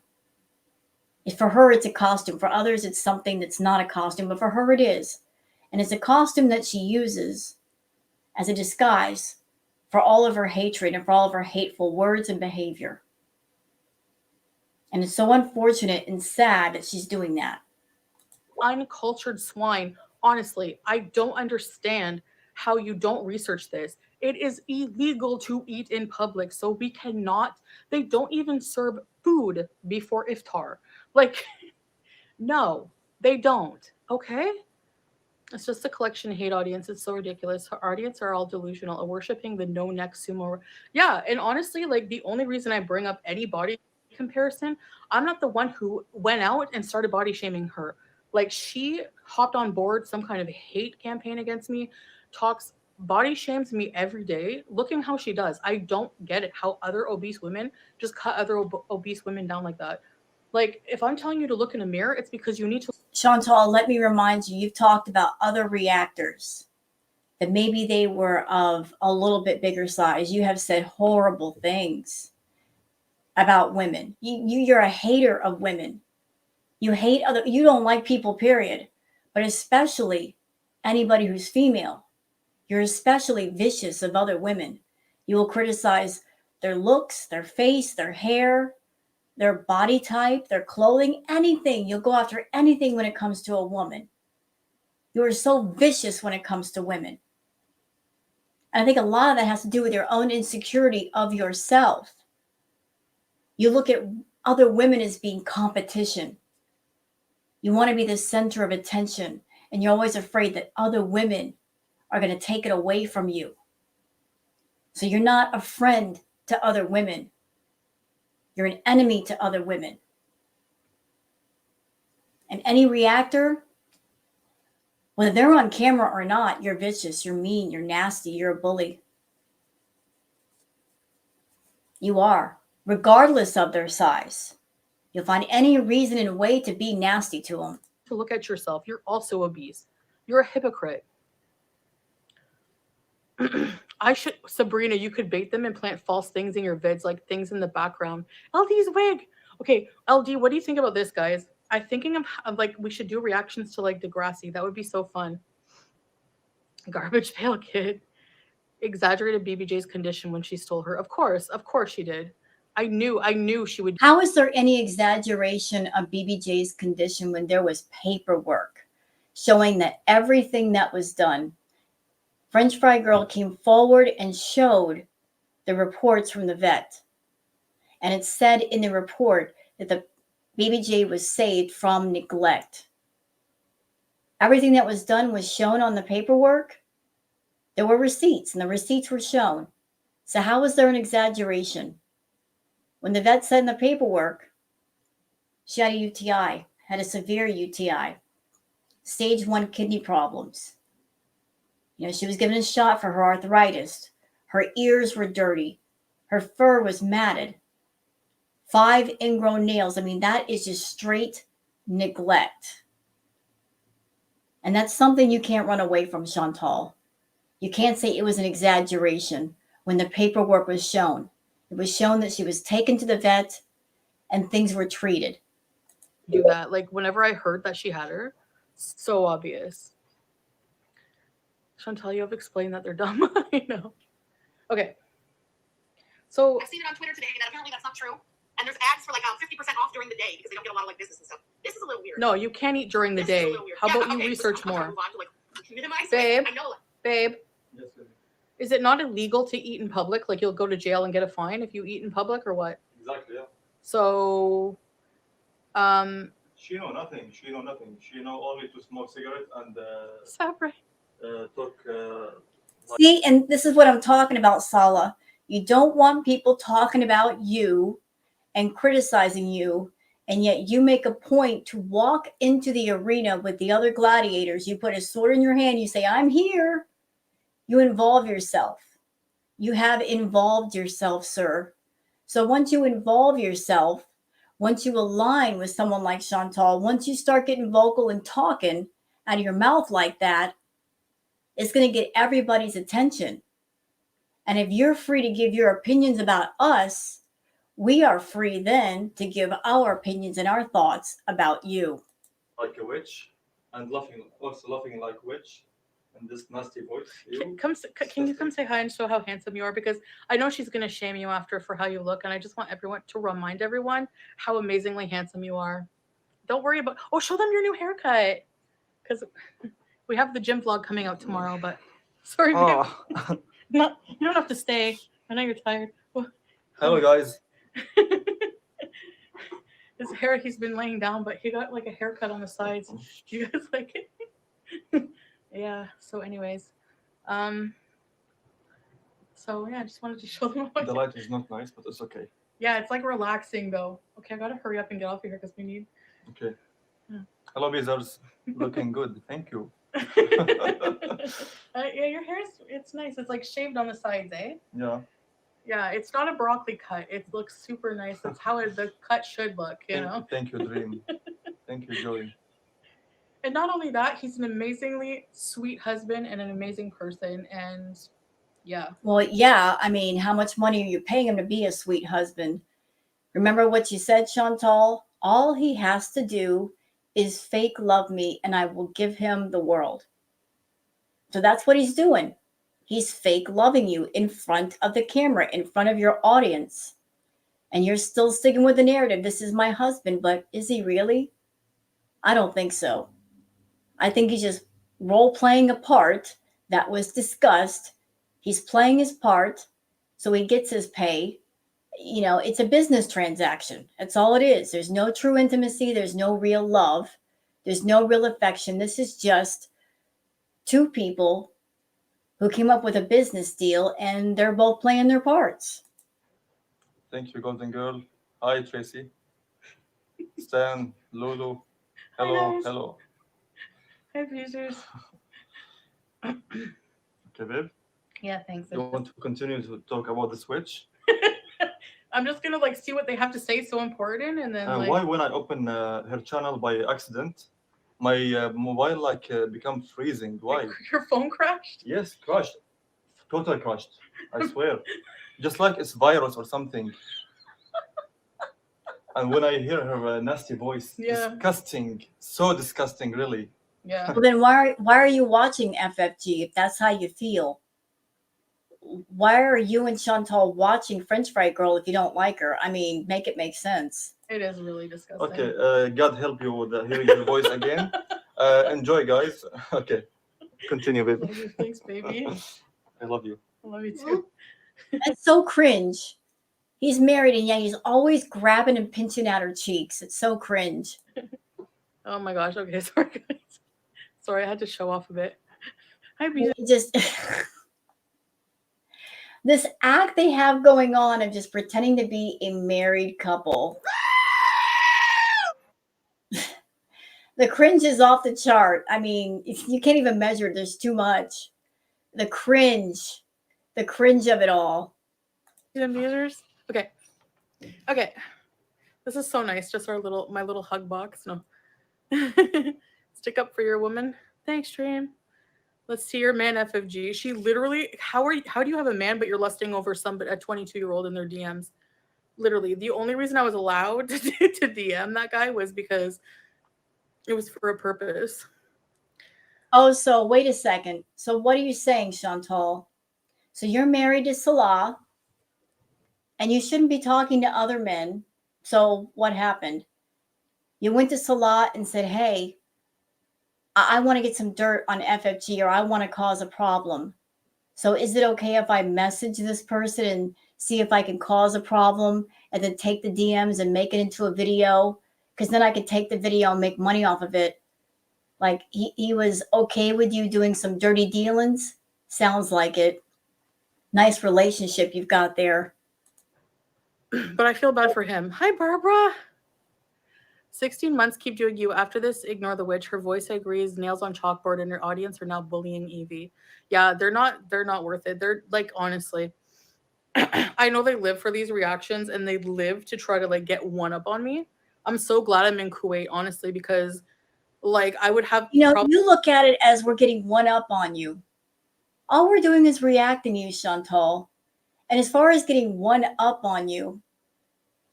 For her, it's a costume. For others, it's something that's not a costume, but for her, it is. And it's a costume that she uses as a disguise for all of her hatred and for all of her hateful words and behavior. And it's so unfortunate and sad that she's doing that. Uncultured swine. Honestly, I don't understand how you don't research this. It is illegal to eat in public, so we cannot. They don't even serve food before iftar. Like, no, they don't. Okay? It's just a collection of hate audience. It's so ridiculous. Her audience are all delusional, worshipping the no neck sumo. Yeah, and honestly, like the only reason I bring up any body comparison, I'm not the one who went out and started body shaming her. Like she hopped on board some kind of hate campaign against me, talks body shames me every day. Looking how she does. I don't get it how other obese women just cut other obese women down like that. Like if I'm telling you to look in a mirror, it's because you need to. Chantal, let me remind you, you've talked about other reactors that maybe they were of a little bit bigger size. You have said horrible things about women. You're a hater of women. You hate you don't like people, period. But especially anybody who's female. You're especially vicious of other women. You will criticize their looks, their face, their hair, their body type, their clothing, anything. You'll go after anything when it comes to a woman. You are so vicious when it comes to women. And I think a lot of that has to do with your own insecurity of yourself. You look at other women as being competition. You want to be the center of attention, and you're always afraid that other women are going to take it away from you. So you're not a friend to other women. You're an enemy to other women. And any reactor, whether they're on camera or not, you're vicious, you're mean, you're nasty, you're a bully. You are, regardless of their size. You'll find any reason and way to be nasty to them. To look at yourself. You're also obese. You're a hypocrite. Sabrina, you could bait them and plant false things in your vids, like things in the background. LD's wig. Okay, LD, what do you think about this, guys? I'm thinking of like, we should do reactions to like Degrassi. That would be so fun. Garbage pail kid. Exaggerated BBJ's condition when she stole her. Of course she did. I knew she would. How is there any exaggeration of BBJ's condition when there was paperwork showing that everything that was done? French Fry Girl came forward and showed the reports from the vet. And it said in the report that the BBJ was saved from neglect. Everything that was done was shown on the paperwork. There were receipts, and the receipts were shown. So how was there an exaggeration? When the vet said in the paperwork, she had a UTI, had a severe UTI, stage 1 kidney problems. You know, she was given a shot for her arthritis. Her ears were dirty. Her fur was matted. 5 ingrown nails. I mean, that is just straight neglect. And that's something you can't run away from, Chantal. You can't say it was an exaggeration when the paperwork was shown. It was shown that she was taken to the vet and things were treated. Do that. Like, whenever I heard that she had her, so obvious. Chantal, you have explained that they're dumb. I know. Okay. So I've seen it on Twitter today that apparently that's not true. And there's ads for like 50% off during the day because they don't get a lot of like business and stuff. This is a little weird. no, you can't eat during the This is a day. little weird. How Yeah, about you okay, research I'm trying to more? move on to, like, minimize Babe. it. I know. Babe, Yes, sir. is it not illegal to eat in public? Like, you'll go to jail and get a fine if you eat in public, or what? Exactly, yeah. So, She know nothing. She know only to smoke cigarette and separate. talk. See, and this is what I'm talking about, Sala. You don't want people talking about you and criticizing you, and yet you make a point to walk into the arena with the other gladiators. You put a sword in your hand, you say, I'm here. You involve yourself. You have involved yourself, sir. So once you involve yourself, once you align with someone like Chantal, once you start getting vocal and talking out of your mouth like that, it's going to get everybody's attention. And if you're free to give your opinions about us, we are free then to give our opinions and our thoughts about you. Like a witch, and also laughing like a witch, and this nasty voice. Ew. Can you come say hi and show how handsome you are? Because I know she's gonna shame you after for how you look, and I just want everyone to remind everyone how amazingly handsome you are. Don't worry about. Oh, show them your new haircut, because we have the gym vlog coming out tomorrow. But sorry, babe. Oh. No, you don't have to stay. I know you're tired. Hello, guys. His hair, he's been laying down, but he got like a haircut on the sides. Do you guys like it? Yeah. So, anyways, so yeah, I just wanted to show them. The light is not nice, but it's okay. Yeah, it's like relaxing though. Okay, I gotta hurry up and get off of here because we need. Okay. Yeah. Hello, Bezos. Looking good. Thank you. Yeah, your hair it's nice. It's like shaved on the sides, eh? Yeah. Yeah, it's not a broccoli cut. It looks super nice. That's how the cut should look, you know? Thank you, Dream. Thank you, Joey. And not only that, he's an amazingly sweet husband and an amazing person. And yeah. Well, yeah, I mean, how much money are you paying him to be a sweet husband? Remember what you said, Chantal? All he has to do is fake love me and I will give him the world. So that's what he's doing. He's fake loving you in front of the camera, in front of your audience. And you're still sticking with the narrative. This is my husband, but is he really? I don't think so. I think he's just role playing a part that was discussed. He's playing his part so he gets his pay. You know, it's a business transaction. That's all it is. There's no true intimacy. There's no real love. There's no real affection. This is just two people who came up with a business deal and they're both playing their parts. Thank you, Golden Girl. Hi, Tracy. Stan, Lulu. Hello, hello. Hi, abusers. Okay, babe. Yeah, thanks. You want to continue to talk about the Switch? I'm just gonna like see what they have to say. So important, and then like... Why when I open her channel by accident, my mobile become freezing? Why? Your phone crashed? Yes, crashed. Totally crashed. I swear. Just like it's virus or something. And when I hear her nasty voice, disgusting, so disgusting, really. Yeah. Well, then why are you watching FFG if that's how you feel? Why are you and Chantal watching French Fry Girl if you don't like her? I mean, make it make sense. It is really disgusting. Okay, God help you with hearing your voice again. Enjoy, guys. Okay, continue, baby. Thanks, baby. I love you. I love you too. It's so cringe. He's married and yet he's always grabbing and pinching at her cheeks. It's so cringe. Oh my gosh. Okay, sorry, guys. Sorry, I had to show off a bit. Just this act they have going on of just pretending to be a married couple. The cringe is off the chart. I mean, you can't even measure it. There's too much. The cringe of it all. Abusers. Okay. This is so nice. Just my little hug box. No. Stick up for your woman. Thanks, Dream. Let's see your man, FFG. She literally, how do you have a man but you're lusting over somebody, a 22-year-old in their DMs? Literally, the only reason I was allowed to DM that guy was because it was for a purpose. Oh, so wait a second. So what are you saying, Chantal? So you're married to Salah and you shouldn't be talking to other men. So what happened? You went to Salah and said, hey, I want to get some dirt on FFG or I want to cause a problem. So is it okay if I message this person and see if I can cause a problem and then take the DMs and make it into a video? Because then I could take the video and make money off of it. Like he was okay with you doing some dirty dealings? Sounds like it. Nice relationship you've got there. But I feel bad for him. Hi, Barbara. 16 months keep doing you. After this, ignore the witch. Her voice agrees. Nails on chalkboard, and her audience are now bullying Evie. Yeah, they're not worth it. They're like, honestly, I know they live for these reactions and they live to try to like get one up on me. I'm so glad I'm in Kuwait, honestly, because like I would have. You look at it as we're getting one up on you. All we're doing is reacting to you, Chantal. And as far as getting one up on you,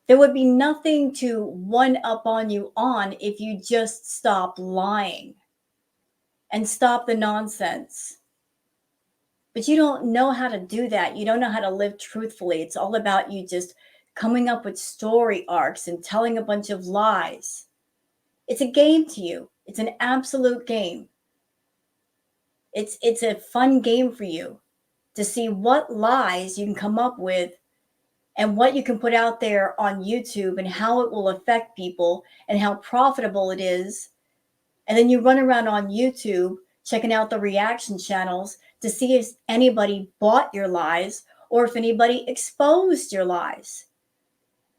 There would be nothing to one up on you on if you just stop lying and stop the nonsense. But you don't know how to do that. You don't know how to live truthfully. It's all about you just coming up with story arcs and telling a bunch of lies. It's a game to you. It's an absolute game. It's a fun game for you to see what lies you can come up with and what you can put out there on YouTube and how it will affect people and how profitable it is. And then you run around on YouTube checking out the reaction channels to see if anybody bought your lies or if anybody exposed your lies.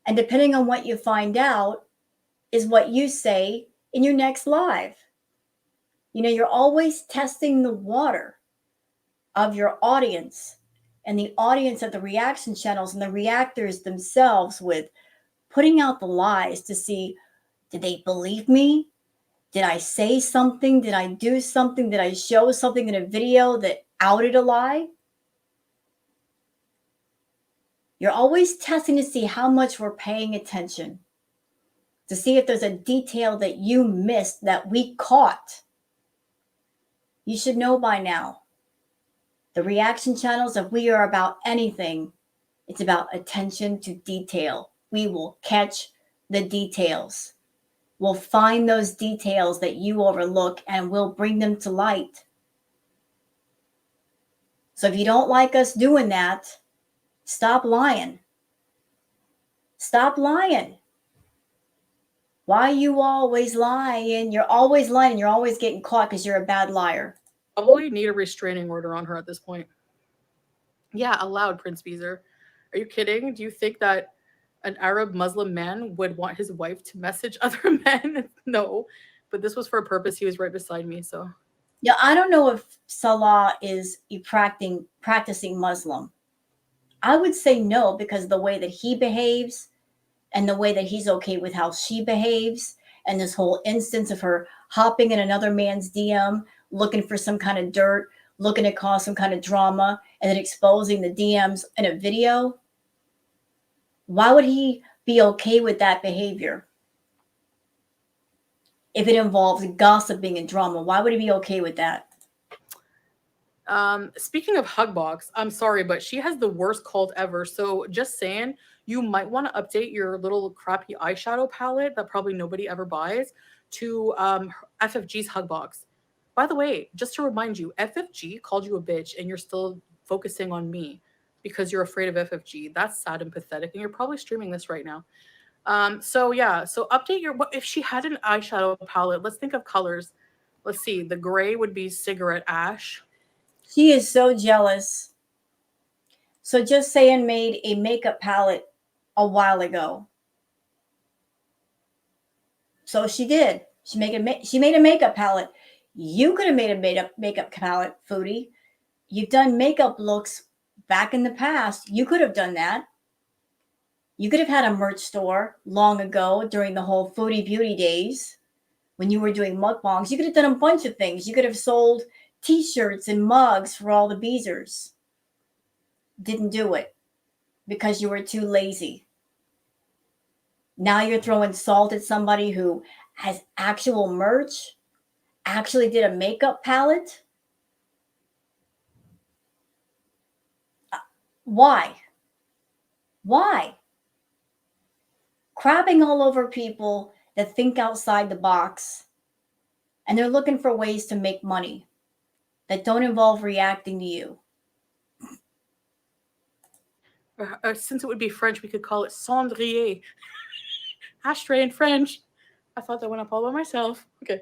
And depending on what you find out is what you say in your next live. You know, you're always testing the water of your audience and the audience of the reaction channels and the reactors themselves with putting out the lies to see, did they believe me? Did I say something? Did I do something? Did I show something in a video that outed a lie? You're always testing to see how much we're paying attention, to see if there's a detail that you missed that we caught. You should know by now. The reaction channels, if we are about anything, it's about attention to detail. We will catch the details. We'll find those details that you overlook and we'll bring them to light. So if you don't like us doing that, stop lying. Stop lying. Why you always lying? You're always lying. You're always getting caught because you're a bad liar. Probably need a restraining order on her at this point. Yeah, allowed, Prince Beezer. Are you kidding? Do you think that an Arab Muslim man would want his wife to message other men? No, but this was for a purpose. He was right beside me, so. Yeah, I don't know if Salah is a practicing Muslim. I would say no, because the way that he behaves and the way that he's okay with how she behaves and this whole instance of her hopping in another man's DM, looking for some kind of dirt, looking to cause some kind of drama, and then exposing the DMs in a video. Why would he be okay with that behavior? If it involves gossiping and drama, why would he be okay with that? Speaking of Hugbox, I'm sorry, but she has the worst cult ever. So just saying, you might want to update your little crappy eyeshadow palette that probably nobody ever buys to FFG's Hugbox. By the way, just to remind you, FFG called you a bitch and you're still focusing on me because you're afraid of FFG. That's sad and pathetic. And you're probably streaming this right now. So update your, if she had an eyeshadow palette, let's think of colors. Let's see. The gray would be cigarette ash. She is so jealous. So Just Saying made a makeup palette a while ago. So she did. She made a makeup palette. You could have made a makeup palette, Foodie. You've done makeup looks back in the past. You could have done that. You could have had a merch store long ago during the whole Foodie Beauty days when you were doing mukbangs. You could have done a bunch of things. You could have sold t-shirts and mugs for all the Beezers. Didn't do it because you were too lazy. Now you're throwing salt at somebody who has actual merch, actually did a makeup palette. Why? Why? Crabbing all over people that think outside the box and they're looking for ways to make money that don't involve reacting to you. Since it would be French, we could call it cendrier. Ashtray in French. I thought that went up all by myself. Okay.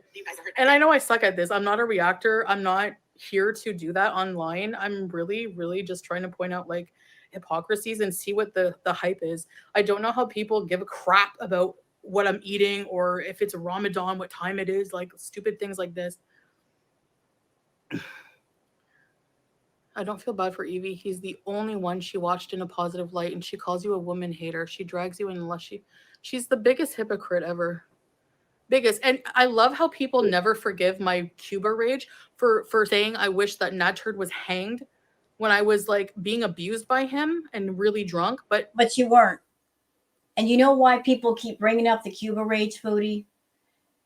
And I know I suck at this. I'm not a reactor. I'm not here to do that online. I'm really, really just trying to point out like hypocrisies and see what the hype is. I don't know how people give a crap about what I'm eating or if it's Ramadan, what time it is, like stupid things like this. I don't feel bad for Evie. He's the only one she watched in a positive light, and she calls you a woman hater. She drags you in unless she's the biggest hypocrite ever. Biggest. And I love how people never forgive my Cuba rage for saying I wish that Natcherd was hanged when I was like being abused by him and really drunk. But you weren't. And you know why people keep bringing up the Cuba rage, Foodie?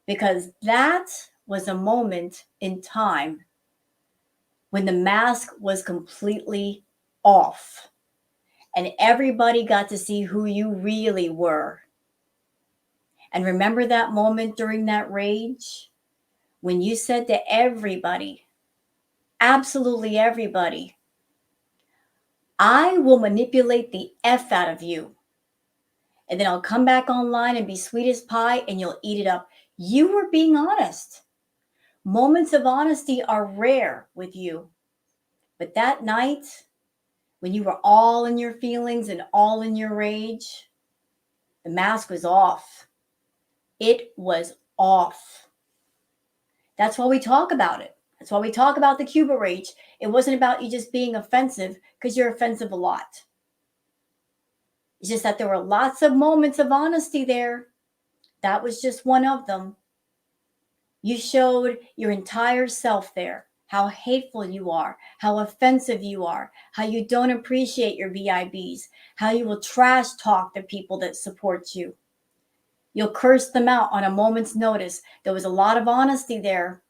Because that was a moment in time when the mask was completely off and everybody got to see who you really were. And remember that moment during that rage when you said to everybody, absolutely everybody, I will manipulate the F out of you. And then I'll come back online and be sweet as pie and you'll eat it up. You were being honest. Moments of honesty are rare with you. But that night, when you were all in your feelings and all in your rage, the mask was off. It was off. That's why we talk about it. That's why we talk about the Cuba rage. It wasn't about you just being offensive, because you're offensive a lot. It's just that there were lots of moments of honesty there. That was just one of them. You showed your entire self there, how hateful you are, how offensive you are, how you don't appreciate your VIBs, how you will trash talk the people that support you. You'll curse them out on a moment's notice. There was a lot of honesty there.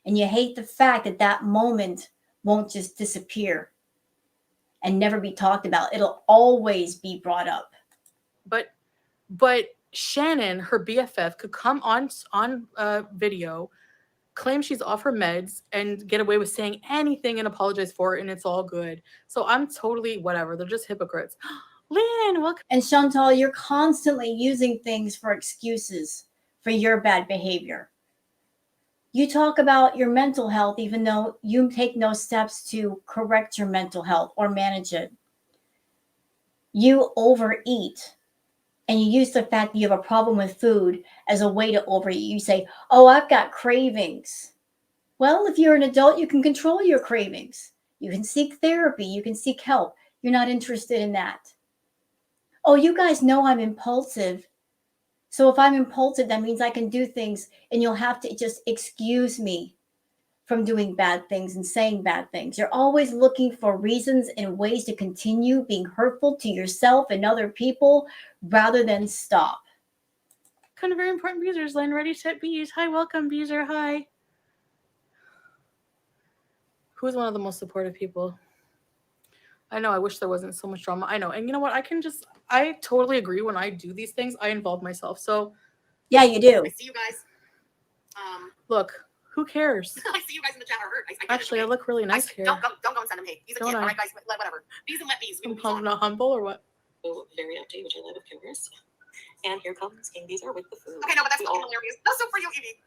And you hate the fact that that moment won't just disappear and never be talked about. It'll always be brought up. But Shannon, her BFF, could come on video, claim she's off her meds, and get away with saying anything and apologize for it, and it's all good. So I'm totally whatever. They're just hypocrites. Lynn, welcome. And Chantal, you're constantly using things for excuses for your bad behavior. You talk about your mental health, even though you take no steps to correct your mental health or manage it. You overeat. And you use the fact that you have a problem with food as a way to overeat. You say, oh, I've got cravings. Well, if you're an adult, you can control your cravings. You can seek therapy. You can seek help. You're not interested in that. Oh, you guys know I'm impulsive. So if I'm impulsive, that means I can do things, and you'll have to just excuse me from doing bad things and saying bad things. You're always looking for reasons and ways to continue being hurtful to yourself and other people rather than stop. Kind of very important Beezers, Lynn. Ready, set, bees. Hi, welcome, Beezer. Hi. Who's one of the most supportive people? I know, I wish there wasn't so much drama. I know. And you know what? I totally agree. When I do these things, I involve myself. So yeah, you do. I see you guys. Look, who cares? I see you guys in the chat are hurt. Actually, I look really nice here. Don't go and send him hate. He's a kid. All right, guys, whatever. Bees and let bees. I'm not humble or what? So very empty, which I love, of course. And here comes King Beezer with the food. Okay, no, but that's fucking hilarious. That's so for you, Evie.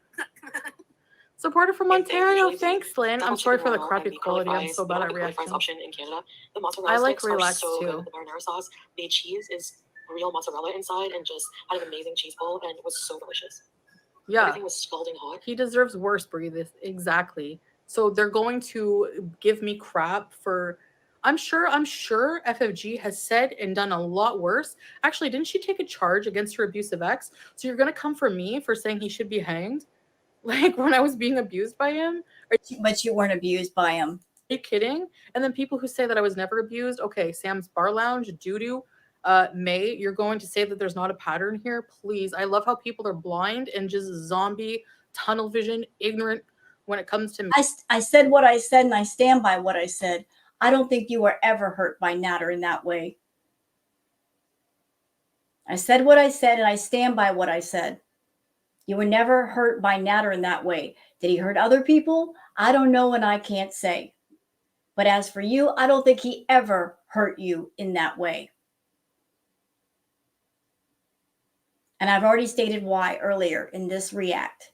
Supporter from Ontario. Thanks, Lynn. I'm sorry for the crappy quality. I'm so bad at reactions. Option in Canada. The mozzarella I like sticks relaxed are so too. good. The marinara sauce, the cheese is real mozzarella inside, and just had an amazing cheese bowl, and it was so delicious. Yeah. Everything was scalding hot. He deserves worse, Brie. This exactly. So they're going to give me crap for. I'm sure FFG has said and done a lot worse. Actually, didn't she take a charge against her abusive ex? So you're gonna come for me for saying he should be hanged? Like when I was being abused by him? But you weren't abused by him. Are you kidding? And then people who say that I was never abused. Okay, Sam's Bar Lounge, Doodoo, May, you're going to say that there's not a pattern here? Please. I love how people are blind and just zombie, tunnel vision, ignorant when it comes to me. I said what I said, and I stand by what I said. I don't think you were ever hurt by Natter in that way. I said what I said, and I stand by what I said. You were never hurt by Natter in that way. Did he hurt other people? I don't know, and I can't say. But as for you, I don't think he ever hurt you in that way. And I've already stated why earlier in this react.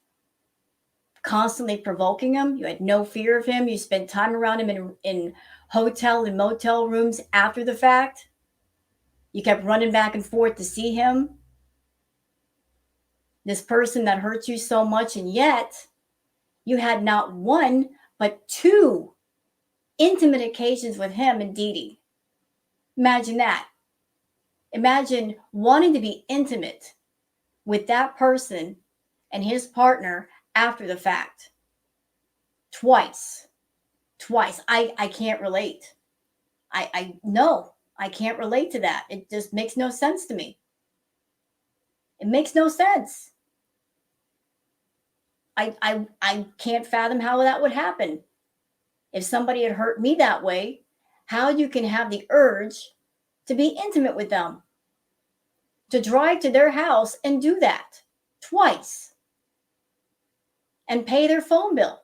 Constantly provoking him. You had no fear of him. You spent time around him in hotel and motel rooms after the fact. You kept running back and forth to see him. This person that hurt you so much, and yet you had not one, but two intimate occasions with him and Dee Dee. Imagine that. Imagine wanting to be intimate with that person and his partner after the fact. Twice. I can't relate. I I can't relate to that. It just makes no sense to me. It makes no sense. I can't fathom how that would happen. If somebody had hurt me that way, how you can have the urge to be intimate with them, to drive to their house and do that twice, and pay their phone bill,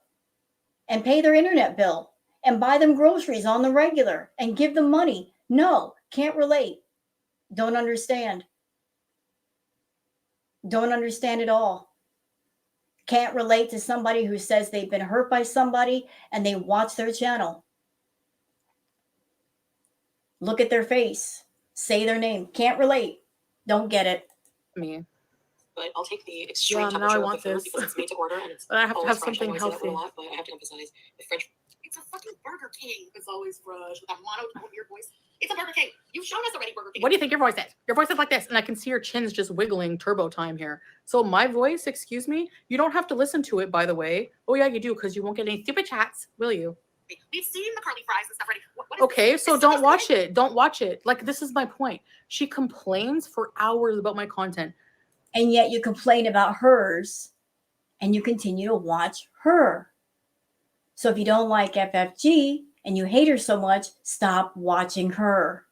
and pay their internet bill, and buy them groceries on the regular, and give them money. No, can't relate. Don't understand. Don't understand at all. Can't relate to somebody who says they've been hurt by somebody and they watch their channel. Look at their face. Say their name. Can't relate. Don't get it. Me. But I'll take the extreme Yeah, now I temperature of want the food this. because it's made to order and it's But I have to always have fresh. I something know I say that healthy. word a lot, but I have to emphasize the French. It's a fucking Burger King. It's always fresh with that monotone weird voice. It's a Burger King. You've shown us already Burger King. What do you think your voice is? Your voice is like this, and I can see your chin's just wiggling turbo time here. So my voice, excuse me, you don't have to listen to it, by the way. Oh yeah, you do, because you won't get any stupid chats, will you? We've seen the curly fries and stuff already. What is Okay, this? so This don't supposed watch to be- it. Don't watch it. Like, this is my point. She complains for hours about my content. And yet you complain about hers and you continue to watch her. So if you don't like FFG and you hate her so much, stop watching her.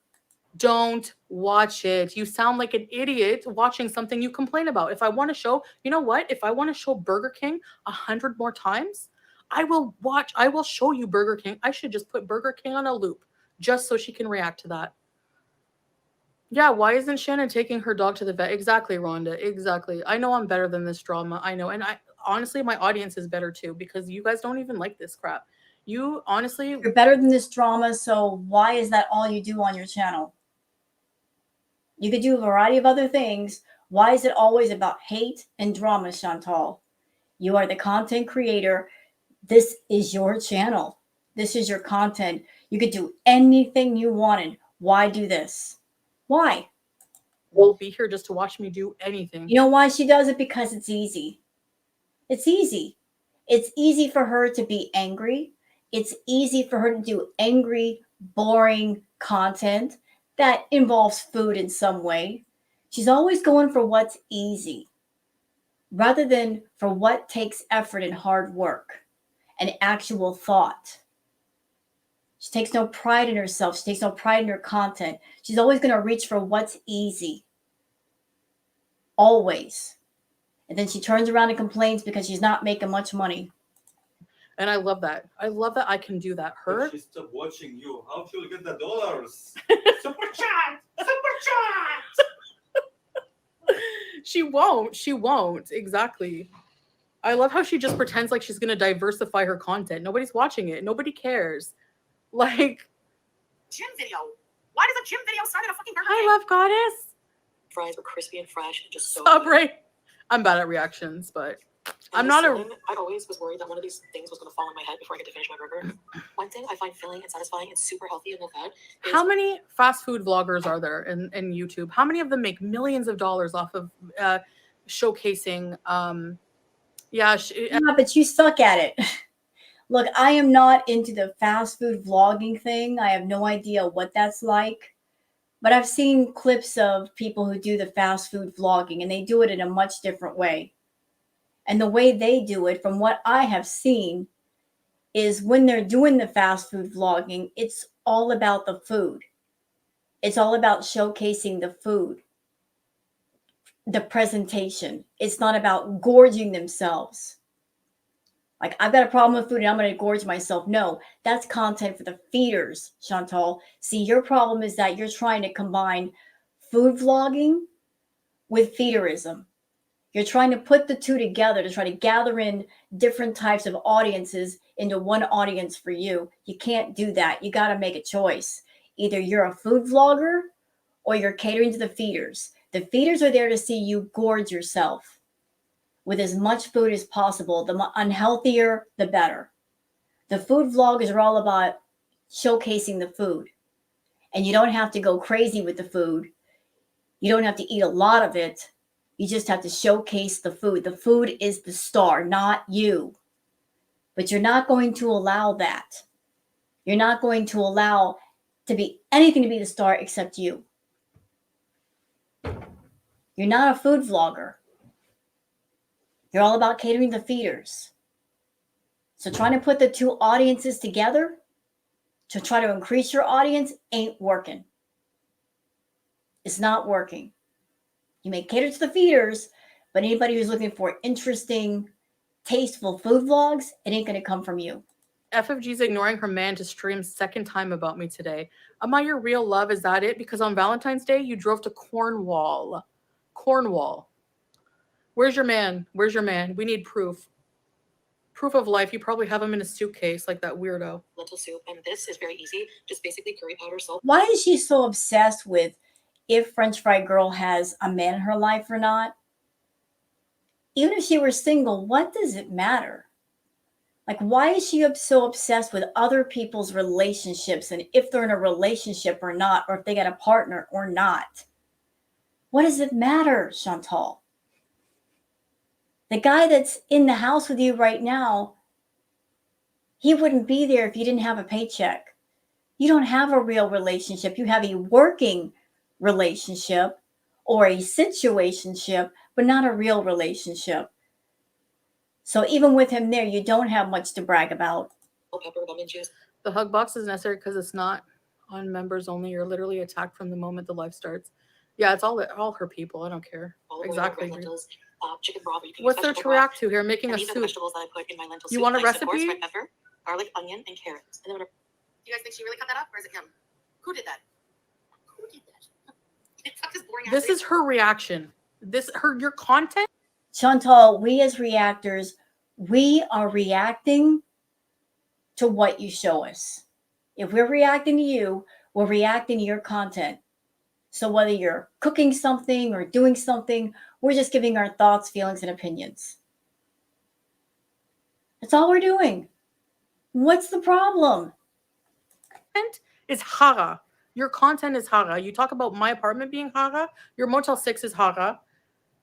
Don't watch it. You sound like an idiot watching something you complain about. If I want to show, you know what? If I want to show Burger King 100 more times, I will show you Burger King. I should just put Burger King on a loop just so she can react to that. Yeah, why isn't Shannon taking her dog to the vet? Exactly, Rhonda. Exactly. I know I'm better than this drama. I know. And I honestly, my audience is better too, because you guys don't even like this crap. You honestly, You're better than this drama, so why is that all you do on your channel? You could do a variety of other things. Why is it always about hate and drama, Chantal? You are the content creator. This is your channel. This is your content. You could do anything you wanted. Why do this? Why? will be here just to watch me do anything. You know why she does it? Because it's easy. It's easy. It's easy for her to be angry. It's easy for her to do angry, boring content that involves food in some way. She's always going for what's easy rather than for what takes effort and hard work and actual thought. She takes no pride in herself. She takes no pride in her content. She's always going to reach for what's easy. Always. And then she turns around and complains because she's not making much money. And I love that. I love that I can do that. Her, If she stopped watching you, how she'll get the dollars? Super chat! Super chat! she won't. She won't. Exactly. I love how she just pretends like she's going to diversify her content. Nobody's watching it. Nobody cares. Like, Gym video. Why does a gym video start at a fucking Burger King? I love Goddess. Fries were crispy and fresh and just so Stop good. right. I'm bad at reactions, but I'm And not this a. filling, I always was worried that one of these things was going to fall in my head before I get to finish my burger. One thing I find filling and satisfying and super healthy and low fat is How many fast food vloggers are there in YouTube? How many of them make millions of dollars off of showcasing? Yeah, But you suck at it. Look, I am not into the fast food vlogging thing. I have no idea what that's like. But I've seen clips of people who do the fast food vlogging, and they do it in a much different way. And the way they do it, from what I have seen, is when they're doing the fast food vlogging, it's all about the food. It's all about showcasing the food, the presentation. It's not about gorging themselves. Like, I've got a problem with food and I'm going to gorge myself. No, that's content for the feeders, Chantal. See, your problem is that you're trying to combine food vlogging with feederism. You're trying to put the two together to try to gather in different types of audiences into one audience for you. You can't do that. You got to make a choice. Either you're a food vlogger or you're catering to the feeders. The feeders are there to see you gorge yourself with as much food as possible. The unhealthier, the better. The food vloggers are all about showcasing the food. And you don't have to go crazy with the food. You don't have to eat a lot of it. You just have to showcase the food. The food is the star, not you. But you're not going to allow that. You're not going to allow to be anything to be the star except you. You're not a food vlogger. You're all about catering to feeders. So trying to put the two audiences together to try to increase your audience ain't working. It's not working. You may cater to the feeders, but anybody who's looking for interesting, tasteful food vlogs, it ain't going to come from you. FFG's ignoring her man to stream second time about me today. Am I your real love? Is that it? Because on Valentine's Day, you drove to Cornwall. Cornwall. Where's your man? Where's your man? We need proof. Proof of life. You probably have him in a suitcase like that weirdo. Lentil soup, and this is very easy. Just basically curry powder, salt. Why is she so obsessed with if French Fry Girl has a man in her life or not? Even if she were single, what does it matter? Like, why is she so obsessed with other people's relationships and if they're in a relationship or not, or if they got a partner or not? What does it matter, Chantal? The guy that's in the house with you right now, he wouldn't be there if you didn't have a paycheck. You don't have a real relationship. You have a working relationship or a situationship, but not a real relationship. So even with him there, you don't have much to brag about. Pepper, lemon juice. The hug box is necessary because it's not on members only. You're literally attacked from the moment the live starts. Yeah, it's all her people. I don't care. Olive oil, Exactly. red lentils, chicken broth. You can use What's there to vegetable broth. react to here? Making And a these are the soup. vegetables that I put in my lentil You soup. want a Nice, of course, recipe? red pepper, garlic, onion, and carrots. And then Do you guys think she really cut that up, or is it him? Who did that? Who did that? Fuck this boring ass This thing. is her reaction. Your content. Chantal, we as reactors, we are reacting to what you show us. If we're reacting to you, we're reacting to your content. So whether you're cooking something or doing something, we're just giving our thoughts, feelings, and opinions. That's all we're doing. What's the problem? Content is hara. Your content is hara. You talk about my apartment being hara. Your Motel 6 is hara.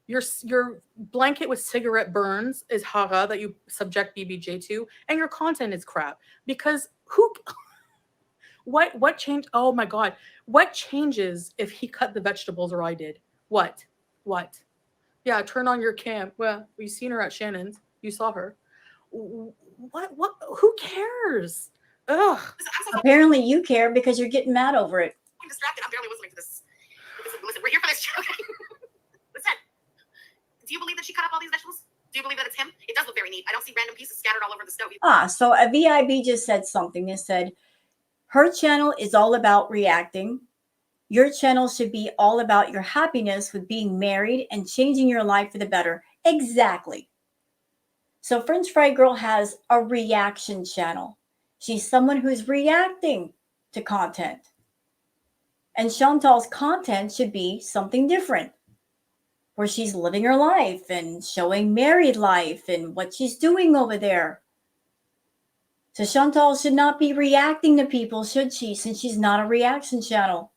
Your blanket with cigarette burns is hara that you subject BBJ to, and your content is crap. Because what changed? Oh my god, what changes if he cut the vegetables or I did? What? Yeah, turn on your cam. Well, we've seen her at Shannon's. You saw her. What? Who cares? Ugh. Listen, I'm so Apparently you care because you're getting mad over it. fucking distracted. I'm barely listening to this. Listen, we're here for this show. Listen, do you believe that she cut up all these vegetables? Do you believe that it's him? It does look very neat. I don't see random pieces scattered all over the stove. So a VIB just said something. They said, her channel is all about reacting. Your channel should be all about your happiness with being married and changing your life for the better. Exactly. So French Fry Girl has a reaction channel. She's someone who's reacting to content. And Chantal's content should be something different, where she's living her life and showing married life and what she's doing over there. So Chantal should not be reacting to people, should she? Since she's not a reaction channel.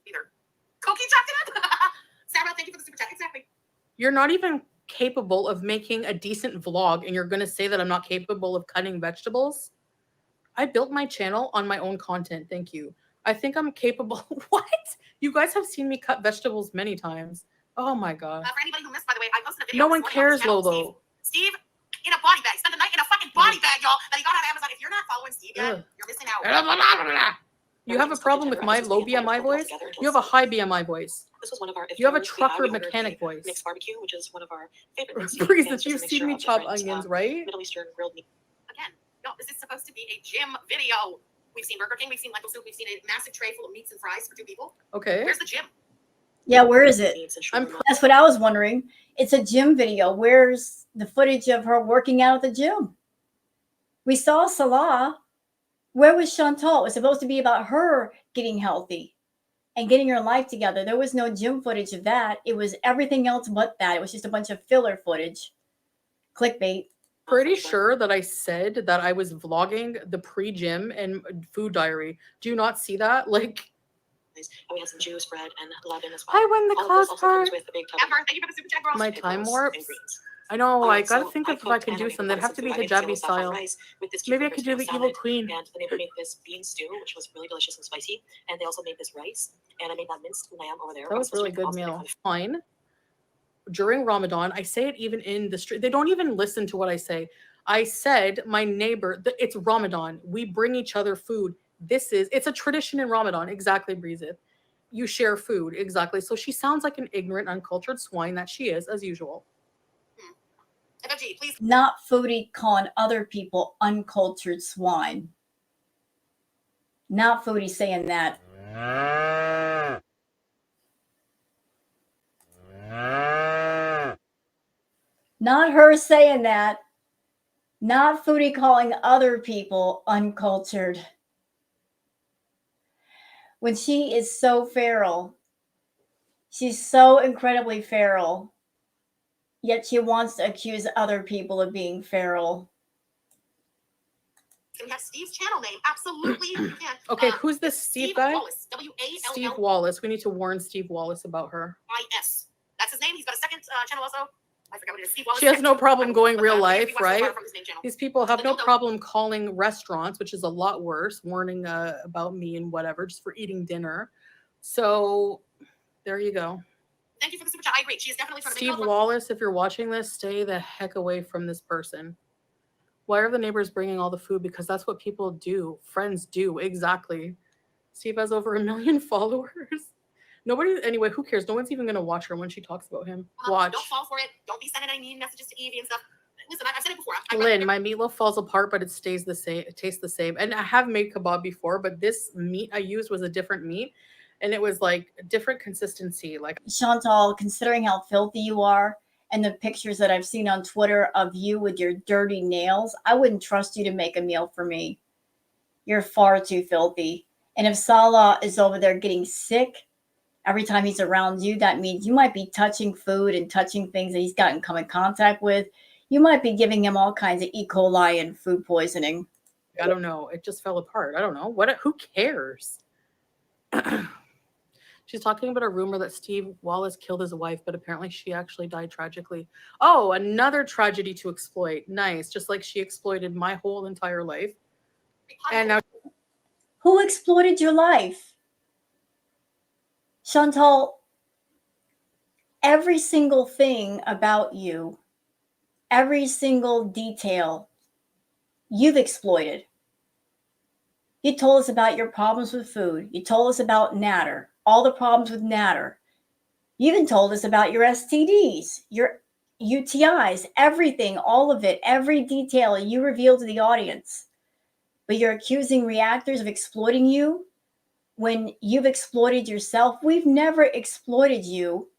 Either. Koki chopped it up. Sarah, thank you for the super chat. Exactly. You're not even capable of making a decent vlog, and you're going to say that I'm not capable of cutting vegetables? I built my channel on my own content. Thank you. I think I'm capable. What? You guys have seen me cut vegetables many times. Oh my god. For anybody who missed, by the way, I posted a video. No one this morning on cares, this channel, Lolo. Steve in a body bag. Spent the night in a fucking body bag, y'all. That he got on Amazon. If you're not following Steve yet, Ugh. you're missing out. You have a problem with my low BMI voice? You have a high BMI voice. This was one of our. You have a iftars. We trucker we ordered mechanic the voice. Mixed barbecue, which is one of our favorite things. Breeze, if you've seen me chop onions, right? Middle Eastern grilled meat. Again, no, this is supposed to be a gym video. We've seen Burger King, we've seen lentil soup, we've seen a massive tray full of meats and fries for 2 people. Okay. Where's the gym? Yeah, where is it? Meats and I'm shawarma. That's what I was wondering. It's a gym video. Where's the footage of her working out at the gym? We saw Salah. Where was Chantal? It was supposed to be about her getting healthy and getting her life together. There was no gym footage of that. It was everything else but that. It was just a bunch of filler footage. Clickbait. Pretty sure that I said that I was vlogging the pre-gym and food diary. Do you not see that? Like, we had some juice, bread, and lemon as well. I win the All of class this also comes part. with a big tub of Amber, thank you for the super chat, girl. My pickles time and warps. greens. I know. I Alright, gotta so think of if I cooked can and do made some. the They'd have to be food. I made potato hijabi saffron style. rice with this Maybe I cucumber could do the potato evil salad, queen. and the neighbor made this bean stew, which was really delicious and spicy. And they also made this rice, and I made that minced lamb over there. That was really good meal. Fine. During Ramadan, I say it even in the street. They don't even listen to what I say. I said, my neighbor, it's Ramadan. We bring each other food. It's a tradition in Ramadan. Exactly, Breezeth. You share food. Exactly. So she sounds like an ignorant, uncultured swine that she is, as usual. FFG, please. Not Foodie calling other people uncultured swine. Not Foodie saying that. Not her saying that. Not Foodie calling other people uncultured. When she is so feral, she's so incredibly feral, yet she wants to accuse other people of being feral. Can we have Steve's channel name? Absolutely, you can. Okay, who's this Steve guy? Wallace. W-A-L-L-I-S. Steve Wallace. We need to warn Steve Wallace about her. That's his name. He's got a second channel also. I forgot what it is. Steve Wallace. She has no problem going real he life, watched so far right? from his main channel. These people have The no dildo. problem calling restaurants, which is a lot worse, warning about me and whatever, just for eating dinner. So there you go. Thank you for the super chat. I agree. She is definitely trying to Steve Wallace, if you're watching this, stay the heck away from this person. Why are the neighbors bringing all the food? Because that's what people do. Friends do. Exactly. Steve has over 1 million followers. Nobody, anyway, who cares? No one's even going to watch her when she talks about him. Watch. Don't fall for it. Don't be sending any mean messages to Evie and stuff. Listen, I've said it before. Lynn, my meatloaf falls apart, but it stays the same. It tastes the same. And I have made kebab before, but this meat I used was a different meat. And it was like a different consistency. Like Chantal, considering how filthy you are and the pictures that I've seen on Twitter of you with your dirty nails, I wouldn't trust you to make a meal for me. You're far too filthy. And if Salah is over there getting sick every time he's around you, that means you might be touching food and touching things that he's gotten come in contact with. You might be giving him all kinds of E. coli and food poisoning. I don't know. It just fell apart. I don't know. Who cares? She's talking about a rumor that Steve Wallace killed his wife, but apparently she actually died tragically. Oh, another tragedy to exploit. Nice. Just like she exploited my whole entire life. And now Who exploited your life? Chantal, every single thing about you, every single detail, you've exploited. You told us about your problems with food. You told us about Natter, all the problems with Natter. You even told us about your STDs, your UTIs, everything, all of it, every detail you revealed to the audience. But you're accusing reactors of exploiting you when you've exploited yourself. We've never exploited you.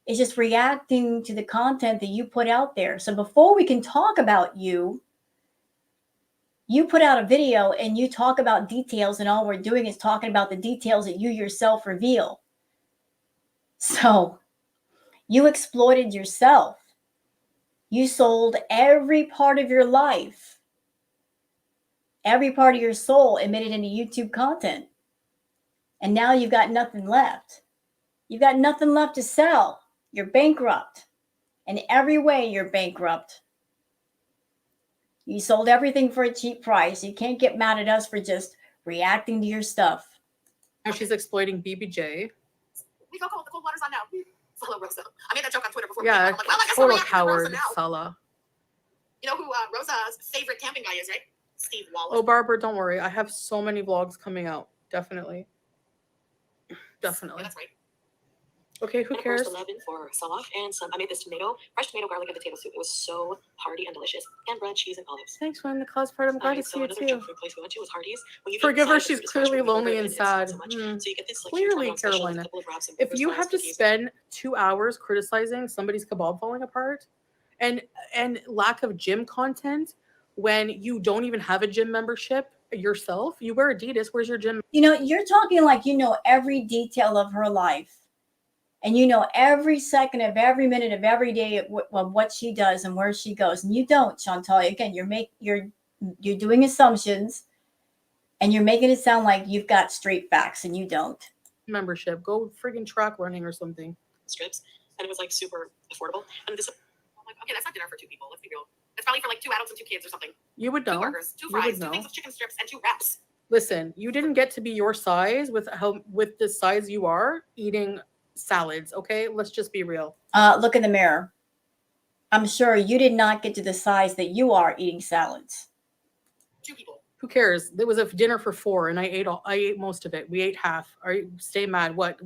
It's just reacting to the content that you put out there. So before we can talk about you, you put out a video and you talk about details, and all we're doing is talking about the details that you yourself reveal. So you exploited yourself. You sold every part of your life, every part of your soul, and made it into YouTube content. And now you've got nothing left. You've got nothing left to sell. You're bankrupt. In every way, you're bankrupt. You sold everything for a cheap price. You can't get mad at us for just reacting to your stuff. she's exploiting BBJ. We go cold. The cold water's on now. Follow Rosa. I made that joke on Twitter before. Yeah, I'm like, well, I guess we'll total react to Rosa coward, now. Salah. You know who Rosa's favorite camping guy is, right? Steve Wallace. Oh, Barbara, don't worry. I have so many vlogs coming out. Definitely. Definitely. Yeah, that's right. Okay, who And of course, cares? the lemon for salad and some. I made this fresh tomato, garlic, and potato soup. It was so hearty and delicious. And bread, cheese, and olives. Thanks, man. The class part. I'm glad to see So you another too. junk food place we went to was Hardee's. When you eat Forgive her, inside, she's the food is fresh, clearly when you order lonely it, and it's not sad. so much. So you get this Clearly, huge special, Carolina. a couple of wraps and If burgers, you fries, have to cookies. spend 2 hours criticizing somebody's kebab falling apart and lack of gym content when you don't even have a gym membership yourself, you wear Adidas, where's your gym? You know, you're talking like you know every detail of her life. And you know every second of every minute of every day of what she does and where she goes. And you don't, Chantal. Again, you're doing assumptions and you're making it sound like you've got straight facts, and you don't. membership. Go friggin' track running or something. strips, and it was like super affordable. And this, I'm like, okay, that's not dinner for 2 people. Let's be real. It's probably for like 2 adults and 2 kids or something. You would 2 know. burgers, 2 You would fries, 2 know. things with chicken strips, and 2 wraps. Listen, you didn't get to be your size with the size you are eating salads. Okay, let's just be real. Look in the mirror. I'm sure you did not get to the size that you are eating salads. 2 people. Who cares? There was a dinner for 4, and I ate most of it. We ate half. Stay mad. What?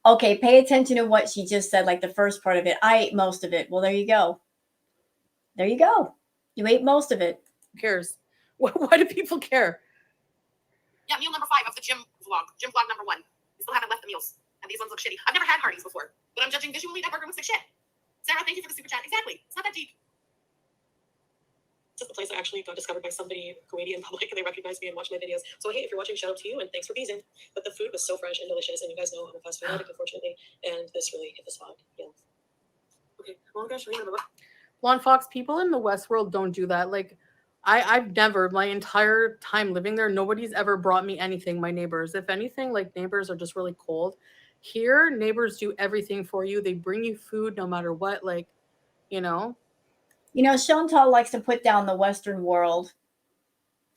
Okay, pay attention to what she just said, like the first part of it. I ate most of it. Well, there you go. There you go. You ate most of it. Who cares? Why do people care? Yeah, meal number 5 of the gym vlog. Gym vlog number 1. We still haven't left the meals, and these ones look shitty. I've never had Hardee's before, but I'm judging visually that burger looks like shit. Sarah, thank you for the super chat. Exactly. It's not that deep. this is the place I actually got discovered by somebody Kuwaiti in public, and they recognized me and watched my videos. So hey, if you're watching, shout out to you, and thanks for teasing. But the food was so fresh and delicious, and you guys know I'm a fast food addict, unfortunately, and this really hit the spot. Yeah. Okay, well, guys, Blonde Fox, people in the West world don't do that. Like, I've never, my entire time living there, nobody's ever brought me anything. My neighbors, if anything, like neighbors are just really cold. Here, neighbors do everything for you. They bring you food no matter what. Like, you know. You know, Chantal likes to put down the Western world.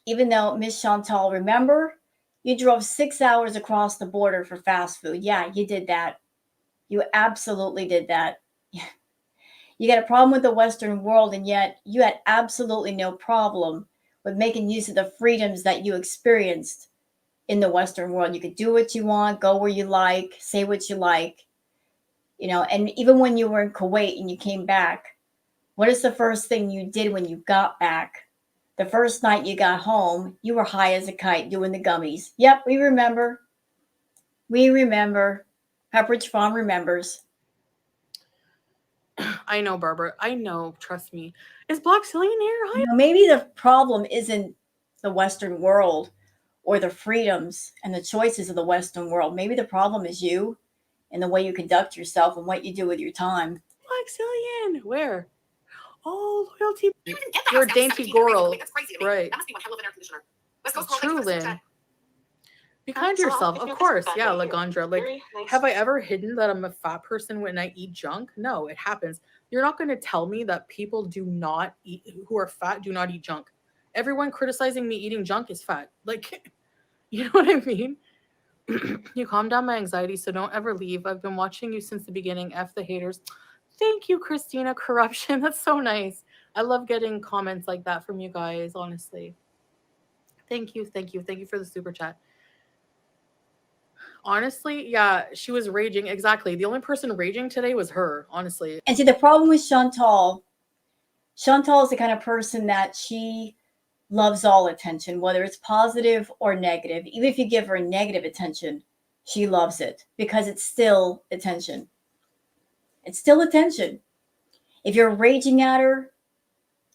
Even though, Miss Chantal, remember, you drove 6 hours across the border for fast food. Yeah, you did that. You absolutely did that. You got a problem with the Western world, and yet you had absolutely no problem with making use of the freedoms that you experienced in the Western world. You could do what you want, go where you like, say what you like, you know. And even when you were in Kuwait and you came back, what is the first thing you did when you got back? The first night you got home, you were high as a kite doing the gummies. Yep, we remember. We remember. Pepperidge Farm remembers. I know, Barbara. I know. Trust me. Is Black Cillian here? Hi. You know, maybe the problem isn't the Western world or the freedoms and the choices of the Western world. Maybe the problem is you and the way you conduct yourself and what you do with your time. Black Cillian. Where? Oh, loyalty. You didn't get the You're a house down to dainty 17 degrees. girl. That's crazy to me. Right. That must be one hell of an air conditioner. Let's go scroll. True, Thank you for the super Lynn. chat. Be kind to So, yourself. if Of you're course. fat Yeah, right here, Lagandra. Like, very nice. have I ever hidden that I'm a fat person when I eat junk? No, it happens. You're not going to tell me that people do not eat, who are fat, do not eat junk. Everyone criticizing me eating junk is fat. Like, you know what I mean? You calm down my anxiety, so don't ever leave. I've been watching you since the beginning. F the haters. Thank you, Christina Corruption. That's so nice. I love getting comments like that from you guys, honestly. Thank you, thank you, thank you for the super chat. Honestly, yeah, she was raging. Exactly. The only person raging today was her, honestly. And see, the problem with Chantal is the kind of person that she loves all attention, whether it's positive or negative. Even if you give her negative attention, she loves it because it's still attention. It's still attention. If you're raging at her,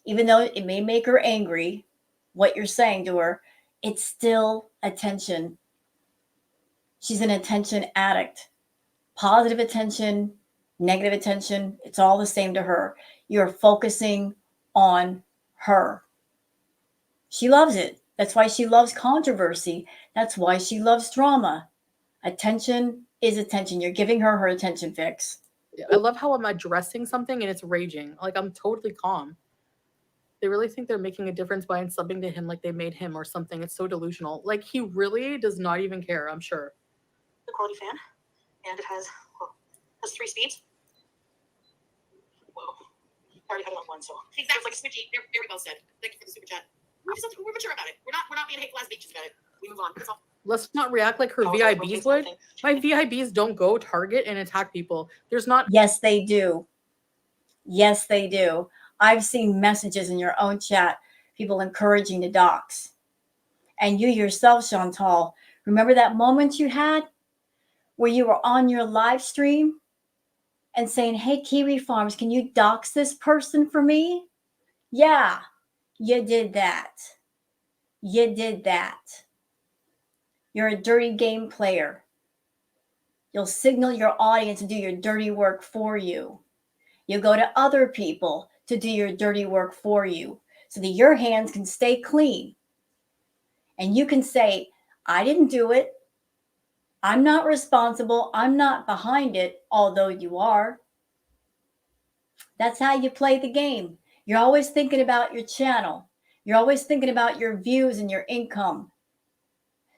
even though it may make her angry, what you're saying to her, it's still attention. She's an attention addict. Positive attention, negative attention, it's all the same to her. You're focusing on her. She loves it. That's why she loves controversy. That's why she loves drama. Attention is attention. You're giving her her attention fix. I love how I'm addressing something and it's raging. Like, I'm totally calm. They really think they're making a difference by subbing to him like they made him or something. It's so delusional. Like, he really does not even care, I'm sure. The quality fan, and it has 3 speeds. Whoa. I already had it on one, so. Exactly. Like Switchy. Very well said. Thank you for the super chat. We're mature about it. We're not being hateful as bitches about it. We move on. That's all. Let's not react like her Oh, VIBs would. My VIBs don't go target and attack people. There's not. Yes, they do. Yes, they do. I've seen messages in your own chat, people encouraging the docs. And you yourself, Chantal, remember that moment you had where you were on your live stream and saying, hey, Kiwi Farms, can you dox this person for me? Yeah, you did that. You did that. You're a dirty game player. You'll signal your audience to do your dirty work for you. You go to other people to do your dirty work for you so that your hands can stay clean. And you can say, I didn't do it. I'm not responsible. I'm not behind it, although you are. That's how you play the game. You're always thinking about your channel. You're always thinking about your views and your income.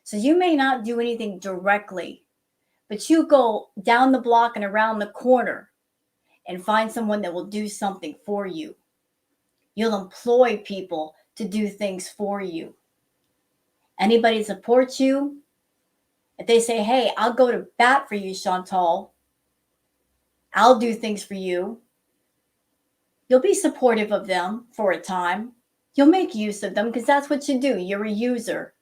So you may not do anything directly, but you go down the block and around the corner and find someone that will do something for you. You'll employ people to do things for you. Anybody supports you, if they say, hey, I'll go to bat for you, Chantal, I'll do things for you, you'll be supportive of them for a time. You'll make use of them because that's what you do. You're a user.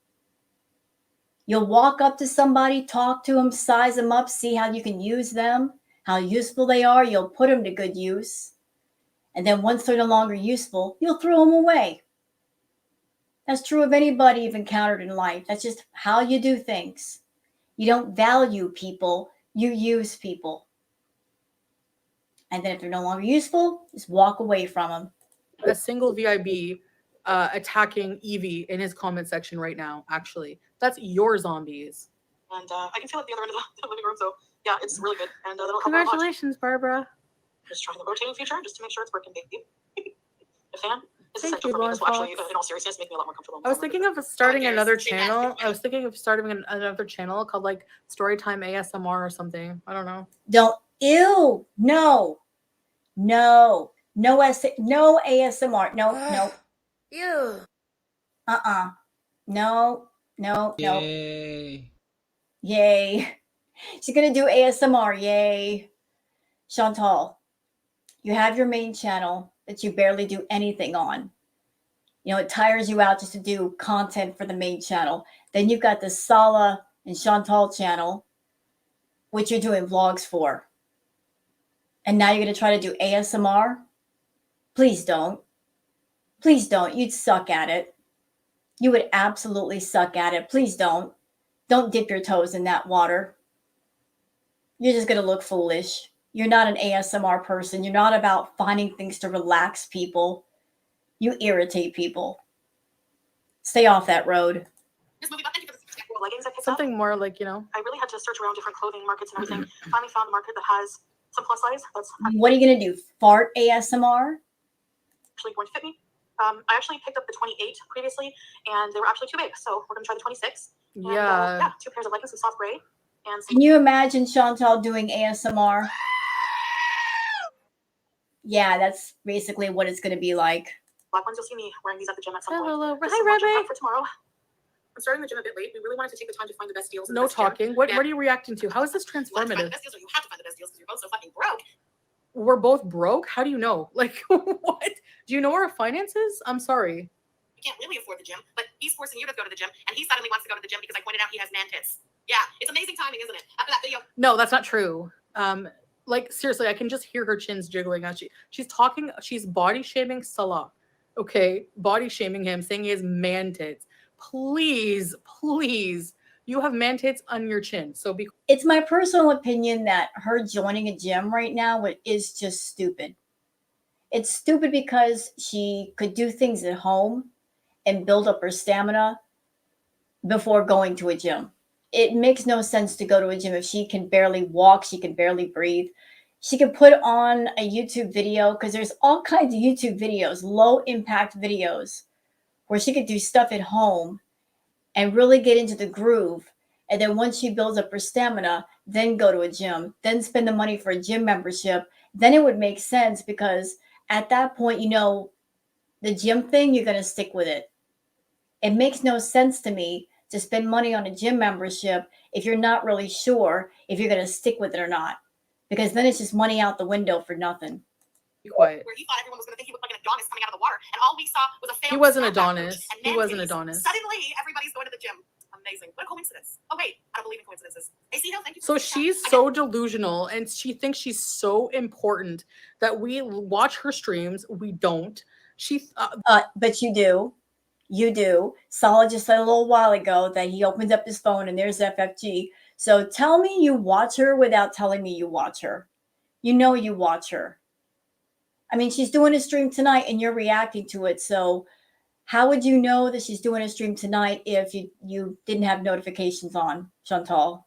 You'll walk up to somebody, talk to them, size them up, see how you can use them, how useful they are. You'll put them to good use. And then once they're no longer useful, you'll throw them away. That's true of anybody you've encountered in life. That's just how you do things. You don't value people, you use people. And then if they're no longer useful, just walk away from them. A single VIB attacking Evie in his comment section right now, actually. That's your zombies. And I can feel it at the other end of the living room, so yeah, it's really good. And that'll help very much. Congratulations, Barbara. Just trying the rotating feature just to make sure it's working, baby. A fan? This is Thank essential you, for me. This will Blonde actually, Fox. in all seriousness, make me a lot more comfortable. I was thinking of starting years. another See that? channel. I was thinking of starting another channel called like Storytime ASMR or something. I don't know. Don't, ew, no, no ASMR, no. Ew. No. Yay. Yay. She's going to do ASMR. Yay. Chantal, you have your main channel that you barely do anything on. You know, it tires you out just to do content for the main channel. Then you've got the Sala and Chantal channel, which you're doing vlogs for. And now you're going to try to do ASMR? Please don't. Please don't. You'd suck at it. You would absolutely suck at it. Please don't. Don't dip your toes in that water. You're just going to look foolish. You're not an ASMR person. You're not about finding things to relax people. You irritate people. Stay off that road. This movie, but thank you for the leggings I picked up. Something more like, you know. I really had to search around different clothing markets and everything. Finally found a market that has some plus size that's What are you going to do? Fart ASMR? actually going to fit me. I actually picked up the 28 previously, and they were actually too big. So we're going to try the 26. And, Yeah. yeah, 2 pairs of leggings, some soft gray, and some Can you imagine Chantal doing ASMR? Yeah, that's basically what it's going to be like. black ones. You'll see me wearing these at the gym at some point. Hello. Just Hi, some watching Rebbe. time for tomorrow. I'm starting the gym a bit late. We really wanted to take the time to find the best deals. In the No best gym. talking. What Yeah. are you reacting to? How is this You have to find the transformative? best deals, or you have to find the best deals because you're both so fucking broke. We're both broke? How do you know? Like, what? Do you know our finances? I'm sorry. You can't really afford the gym, but he's forcing you to go to the gym, and he suddenly wants to go to the gym because I pointed out he has man tits. Yeah, it's amazing timing, isn't it? After that video, No, that's not true. Like, seriously, I can just hear her chins jiggling as she's talking. She's body shaming Salah. Okay, body shaming him, saying he has man tits. Please, you have man tits on your chin. So be It's my personal opinion that her joining a gym right now is just stupid. It's stupid because she could do things at home and build up her stamina before going to a gym. It makes no sense to go to a gym if she can barely walk, she can barely breathe. She can put on a YouTube video because there's all kinds of YouTube videos, low impact videos, where she could do stuff at home and really get into the groove. And then once she builds up her stamina, then go to a gym, then spend the money for a gym membership. Then it would make sense because at that point, you know, the gym thing, you're going to stick with it. It makes no sense to me to spend money on a gym membership if you're not really sure if you're going to stick with it or not, because then it's just money out the window for nothing. quiet. where he thought everyone was going to think he looked like an Adonis coming out of the water, and all we saw was a failed He wasn't snapback Adonis. coach and He man wasn't titties. Adonis. Suddenly, everybody's going to the gym. Amazing. What a coincidence. Oh, wait. I don't believe in coincidences. AC Hill, thank you. So for the chat. she's so delusional and she thinks she's so important that we watch her streams. We don't. But you do. You do. Salah just said a little while ago that he opens up his phone and there's FFG. So tell me you watch her without telling me you watch her. You know you watch her. I mean, she's doing a stream tonight and you're reacting to it. So how would you know that she's doing a stream tonight if you didn't have notifications on, Chantal?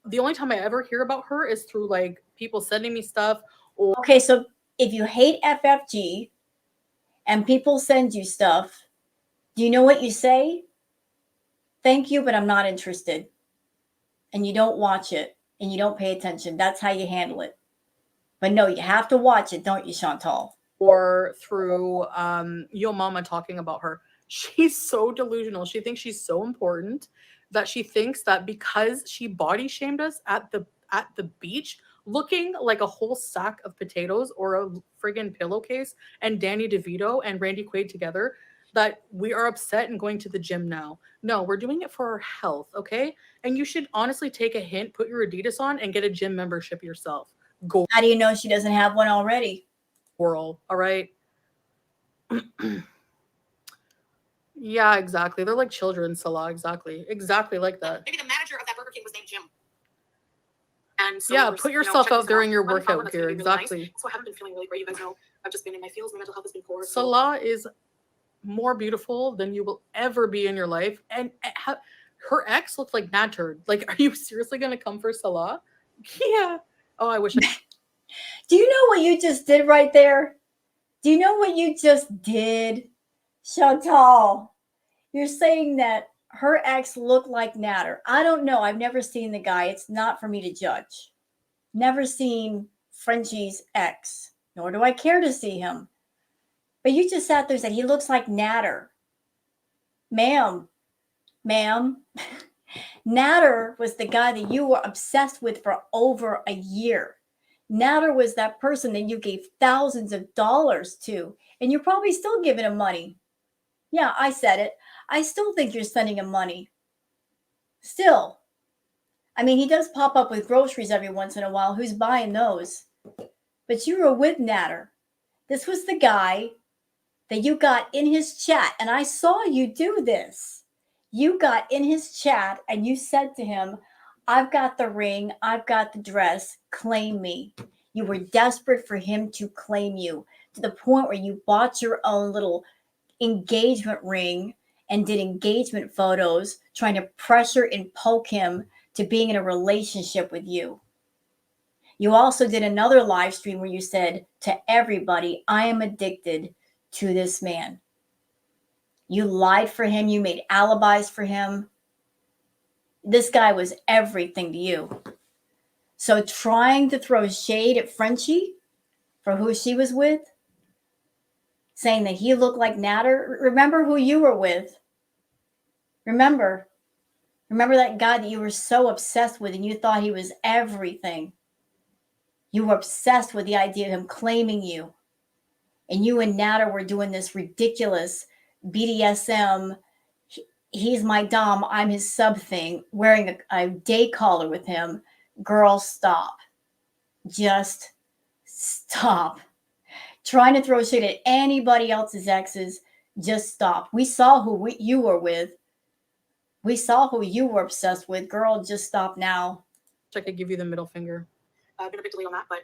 the only time I ever hear about her is through like people sending me stuff. Or Okay, so if you hate FFG and people send you stuff, do you know what you say? Thank you, but I'm not interested. And you don't watch it and you don't pay attention. That's how you handle it. But no, you have to watch it, don't you, Chantal? or through Yo Mama talking about her. She's so delusional. She thinks she's so important that she thinks that because she body shamed us at the beach, looking like a whole sack of potatoes or a friggin' pillowcase, and Danny DeVito and Randy Quaid together, that we are upset and going to the gym now. No, we're doing it for our health, okay? And you should honestly take a hint, put your Adidas on, and get a gym membership yourself. Go How do you know she doesn't have one already? World, all right? Yeah, exactly. They're like children, Salah. Exactly like that. Maybe the manager of that Burger King was named Jim. And so Yeah, we're, put you know, yourself check out this during out. your I'm a workout that's gear. gonna be really nice. Exactly. So I haven't been feeling really great. You guys know I've just been in my feels. My mental health has been poor. So Salah is more beautiful than you will ever be in your life. And her ex looked like Nat Turd. Like, are you seriously going to come for Salah? Yeah. Oh, I wish. Do you know what you just did right there? Do you know what you just did? Chantal, you're saying that her ex looked like Natter. I don't know. I've never seen the guy. It's not for me to judge. Never seen Frenchie's ex, nor do I care to see him. But you just sat there and said he looks like Natter. Ma'am, Natter was the guy that you were obsessed with for over a year. Natter was that person that you gave thousands of dollars to, and you're probably still giving him money. Yeah, I said it. I still think you're sending him money. Still. I mean, he does pop up with groceries every once in a while. Who's buying those? But you were with Natter. This was the guy that you got in his chat, and I saw you do this. You got in his chat and you said to him, I've got the ring, I've got the dress, claim me. You were desperate for him to claim you to the point where you bought your own little engagement ring and did engagement photos, trying to pressure and poke him to being in a relationship with you. You also did another live stream where you said to everybody, I am addicted to this man. You lied for him. You made alibis for him. This guy was everything to you. So trying to throw shade at Frenchie for who she was with, saying that he looked like Natter. Remember who you were with. Remember that guy that you were so obsessed with and you thought he was everything. You were obsessed with the idea of him claiming you. And you and Natter were doing this ridiculous BDSM, he's my dom, I'm his sub thing, wearing a day collar with him. Girl, stop. Just stop. Trying to throw shit at anybody else's exes, just stop. We saw who you were with. We saw who you were obsessed with. Girl, just stop now. I could give you the middle finger. I've been a bit delayed on that, but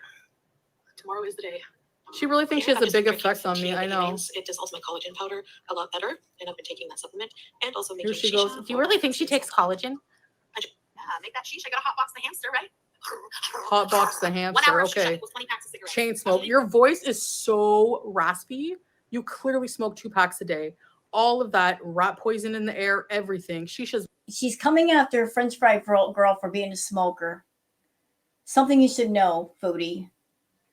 tomorrow is the day. She really thinks she has a big effect on me. I know. It does also my collagen powder a lot better, and I've been taking that supplement and also making Here she goes. shisha. Do you really think she takes collagen? make that sheesh. I got to hotbox the hamster, right? Hotbox the 1 hamster. hour of shisha Okay. equals 20 packs of cigarettes. Chain smoke. Your voice is so raspy. You clearly smoke 2 packs a day. All of that rat poison in the air, everything. She's coming after a French fry girl for being a smoker. Something you should know, Foodie.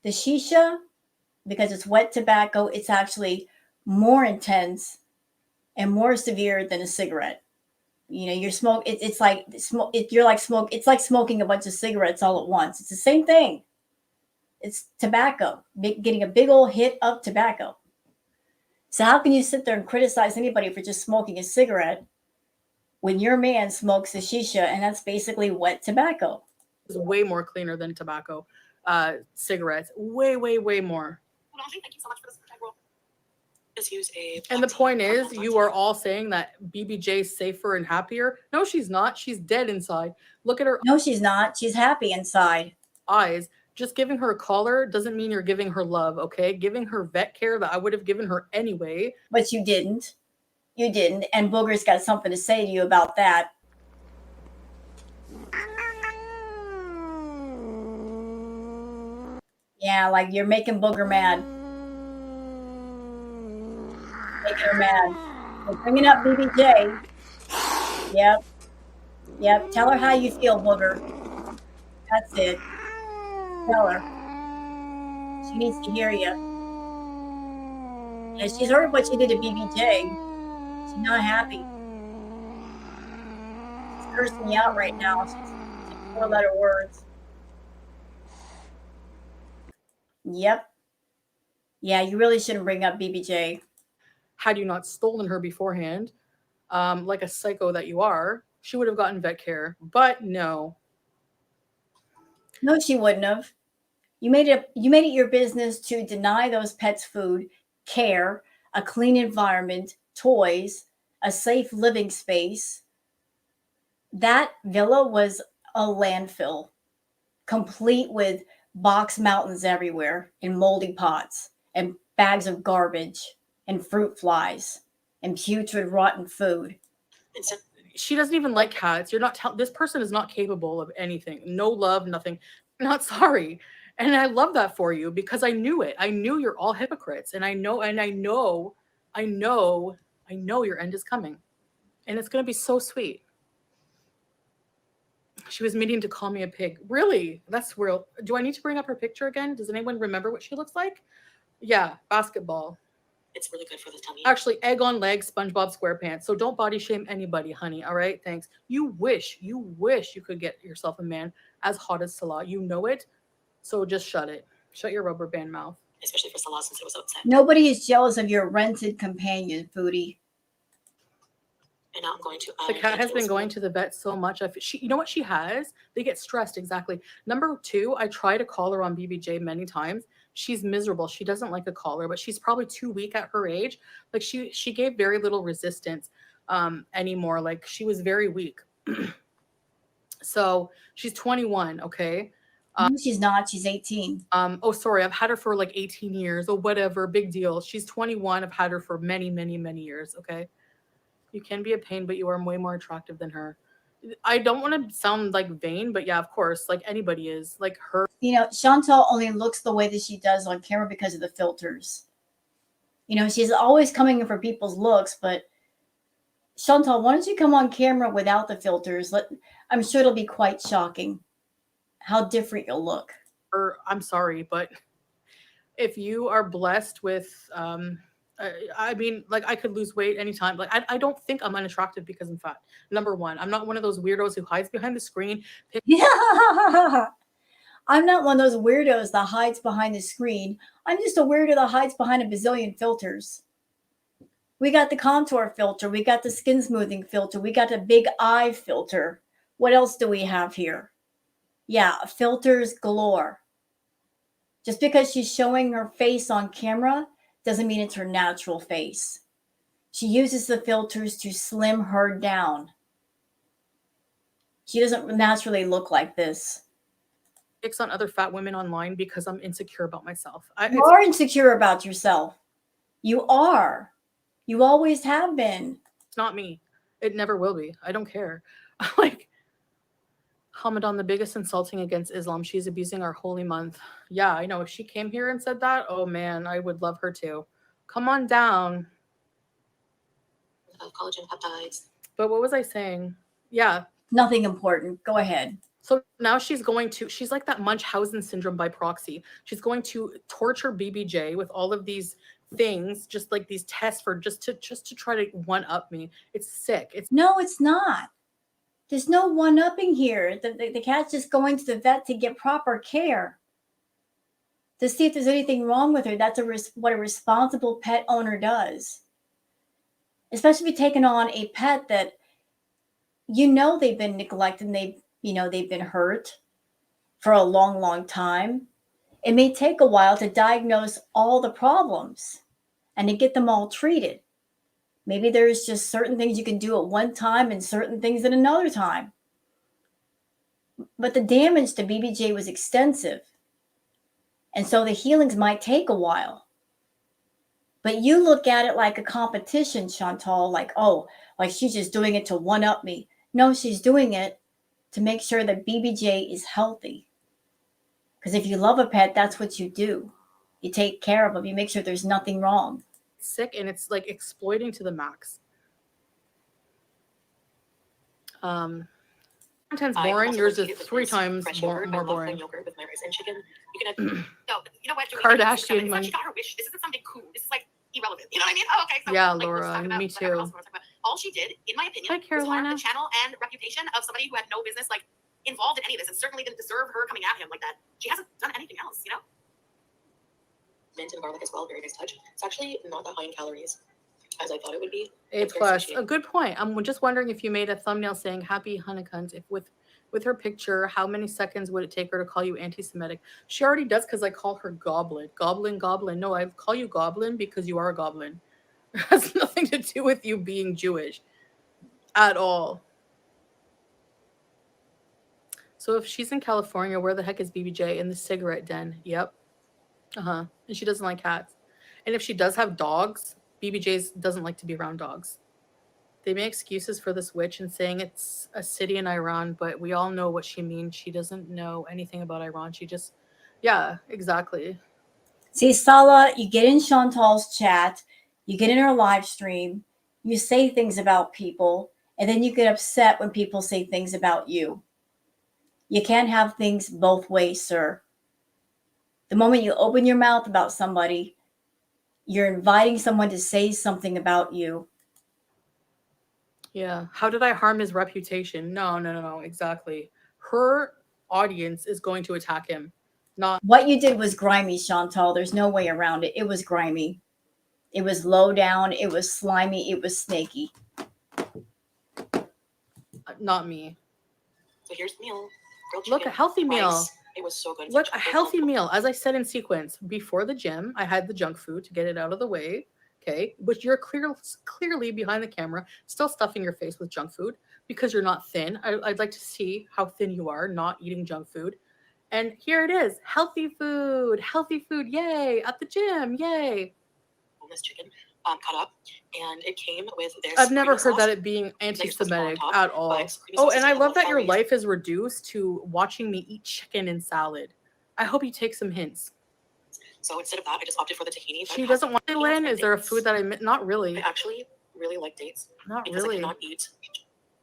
The shisha, because it's wet tobacco, it's actually more intense and more severe than a cigarette. You know, it's like smoking a bunch of cigarettes all at once. It's the same thing. It's tobacco, getting a big old hit of tobacco. So how can you sit there and criticize anybody for just smoking a cigarette when your man smokes a shisha and that's basically wet tobacco? It's way more cleaner than tobacco. Cigarettes. Way, way, way more. Well, Angie, thank you so much for this integral. Just use a And the point is, you are all saying that BBJ's safer and happier. No, she's not. She's dead inside. Look at her No, she's not. She's happy inside. eyes. Just giving her a collar doesn't mean you're giving her love, okay? Giving her vet care that I would have given her anyway. But you didn't. You didn't. And Booger's got something to say to you about that. Yeah, like you're making Booger mad. Making her mad. You're bringing up BBJ. Yep. Yep. Tell her how you feel, Booger. That's it. Tell her. She needs to hear you. Yeah, she's heard what you did to BBJ. She's not happy. She's cursing you out right now. She's 4-letter words. Yep. Yeah, you really shouldn't bring up BBJ. Had you not stolen her beforehand, like a psycho that you are, she would have gotten vet care. But no. No, she wouldn't have. You made it your business to deny those pets food, care, a clean environment, toys, a safe living space. That villa was a landfill, complete with box mountains everywhere and moldy pots and bags of garbage and fruit flies and putrid rotten food. She doesn't even like cats. You're not this person is not capable of anything. No love, nothing. Not sorry. And I love that for you because I knew it. I knew you're all hypocrites. And I know your end is coming. And it's going to be so sweet. She was meaning to call me a pig. Really? That's real. Do I need to bring up her picture again? Does anyone remember what she looks like? Yeah, basketball. It's really good for the tummy. Actually, egg on legs, SpongeBob SquarePants. So don't body shame anybody, honey. All right, thanks. You wish you could get yourself a man as hot as Salah. You know it. So just shut it. Shut your rubber band mouth. Especially for Salah since it was upset. Nobody is jealous of your rented companion, Foodie. And now I'm going to. The cat has been going to the vet so much. You know what she has? They get stressed. Exactly. Number 2, I try to call her on BBJ many times. She's miserable. She doesn't like a caller, but she's probably too weak at her age. Like she gave very little resistance anymore. Like she was very weak. So she's 21. Okay. No, she's not. She's 18. Oh, sorry. I've had her for like 18 years or whatever. Big deal. She's 21. I've had her for many, many, many years. Okay. You can be a pain, but you are way more attractive than her. I don't want to sound like vain, but yeah, of course, like anybody is. Like her. You know, Chantal only looks the way that she does on camera because of the filters. You know, she's always coming in for people's looks, but Chantal, why don't you come on camera without the filters? I'm sure it'll be quite shocking how different you'll look. I'm sorry, but if you are blessed with, I mean, like I could lose weight anytime. Like I don't think I'm unattractive because I'm fat. Number 1, I'm not one of those weirdos who hides behind the screen. Yeah. I'm not one of those weirdos that hides behind the screen. I'm just a weirdo that hides behind a bazillion filters. We got the contour filter. We got the skin smoothing filter. We got a big eye filter. What else do we have here? Yeah, filters galore. Just because she's showing her face on camera doesn't mean it's her natural face. She uses the filters to slim her down. She doesn't naturally look like this. On other fat women online because I'm insecure about myself. You are insecure about yourself. You are. You always have been. It's not me. It never will be. I don't care. Like, Ramadan, the biggest insulting against Islam. She's abusing our holy month. Yeah, I know. If she came here and said that, oh man, I would love her too. Come on down. Collagen peptides. But what was I saying? Yeah. Nothing important. Go ahead. So now she's like that Munchausen syndrome by proxy. She's going to torture BBJ with all of these things, just like these tests for just to try to one-up me. It's sick. No, it's not. There's no one-upping here. The cat's just going to the vet to get proper care. To see if there's anything wrong with her. That's what a responsible pet owner does. Especially if you're taking on a pet that they've been neglected and they've been hurt for a long, long time. It may take a while to diagnose all the problems and to get them all treated. Maybe there's just certain things you can do at one time and certain things at another time. But the damage to BBJ was extensive. And so the healings might take a while. But you look at it like a competition, Chantal, like she's just doing it to one-up me. No, she's doing it to make sure that BBJ is healthy. Because if you love a pet, that's what you do. You take care of them. You make sure there's nothing wrong. Sick, and it's like exploiting to the max. Content's boring. Yours is 3 times more boring. Yogurt with my rice and chicken. You can add, No, you know what? Kardashian It's money. not, she got her wish. This isn't something cool. This is like irrelevant. You know what I mean? Oh, okay. So, Yeah, like, Laura, let's talk about me whatever too. else we wanna talk about. All she did, in my opinion, Hi, was harm Carolina. the channel and reputation of somebody who had no business like involved in any of this, and certainly didn't deserve her coming at him like that. She hasn't done anything else, you know? mint and garlic as well. Very nice touch. It's actually not that high in calories as I thought it would be. A It's very plus. satiating. A good point. I'm just wondering if you made a thumbnail saying "Happy Honeycunt," if with her picture, how many seconds would it take her to call you anti-Semitic? She already does because I call her Goblin. Goblin. No, I call you Goblin because you are a goblin. It has nothing to do with you being Jewish at all. So if she's in California, where the heck is BBJ? In the cigarette den. Yep. And she doesn't like cats. And if she does have dogs, BBJ doesn't like to be around dogs. They make excuses for this witch and saying it's a city in Iran, but we all know what she means. She doesn't know anything about Iran. She just, yeah, exactly. See, Salah, you get in Chantal's chat, you get in her live stream, you say things about people, and then you get upset when people say things about you. You can't have things both ways, sir. The moment you open your mouth about somebody, you're inviting someone to say something about you. Yeah. How did I harm his reputation? No. Exactly. Her audience is going to attack him. Not What you did was grimy, Chantal. There's no way around it. It was grimy. It was low down. It was slimy. It was snaky. not me. So here's the meal. Grilled Look, chicken, a healthy meal. rice. It was so good. Look, a healthy meal. As I said in sequence, before the gym, I had the junk food to get it out of the way. Okay, but you're clearly behind the camera, still stuffing your face with junk food because you're not thin. I'd like to see how thin you are, not eating junk food. And here it is, healthy food, yay! At the gym, yay! Boneless chicken, cut up, and it came with this. I've never creamy heard that sauce. it being anti-Semitic top, at all. but creamy Oh, sauce and is I low love that your calories. life is reduced to watching me eat chicken and salad. I hope you take some hints. So instead of that, I just opted for the tahini. She doesn't want to win. Is there a food that I not really? I actually really like dates Not because really. I cannot eat.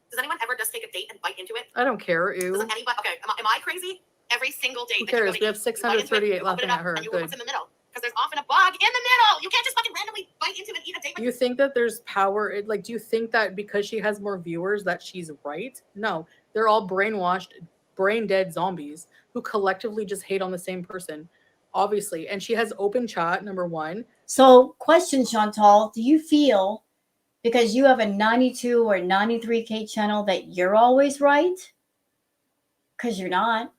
Does anyone ever just take a date and bite into it? I don't care. Ew. Doesn't anybody? Okay, am I crazy? Every single date. Who that you go cares? to We have eat, you bite into it, 638 you open laughing it up, at her. and you Good. what's in the middle. Because there's often a bug in the middle. You can't just fucking randomly bite into it and eat a date. Do you think that there's power? Like, do you think that because she has more viewers that she's right? No, they're all brainwashed, brain dead zombies who collectively just hate on the same person, obviously. And she has open chat, number one. So, question, Chantal, do you feel because you have a 92 or 93K channel that you're always right? Because you're not.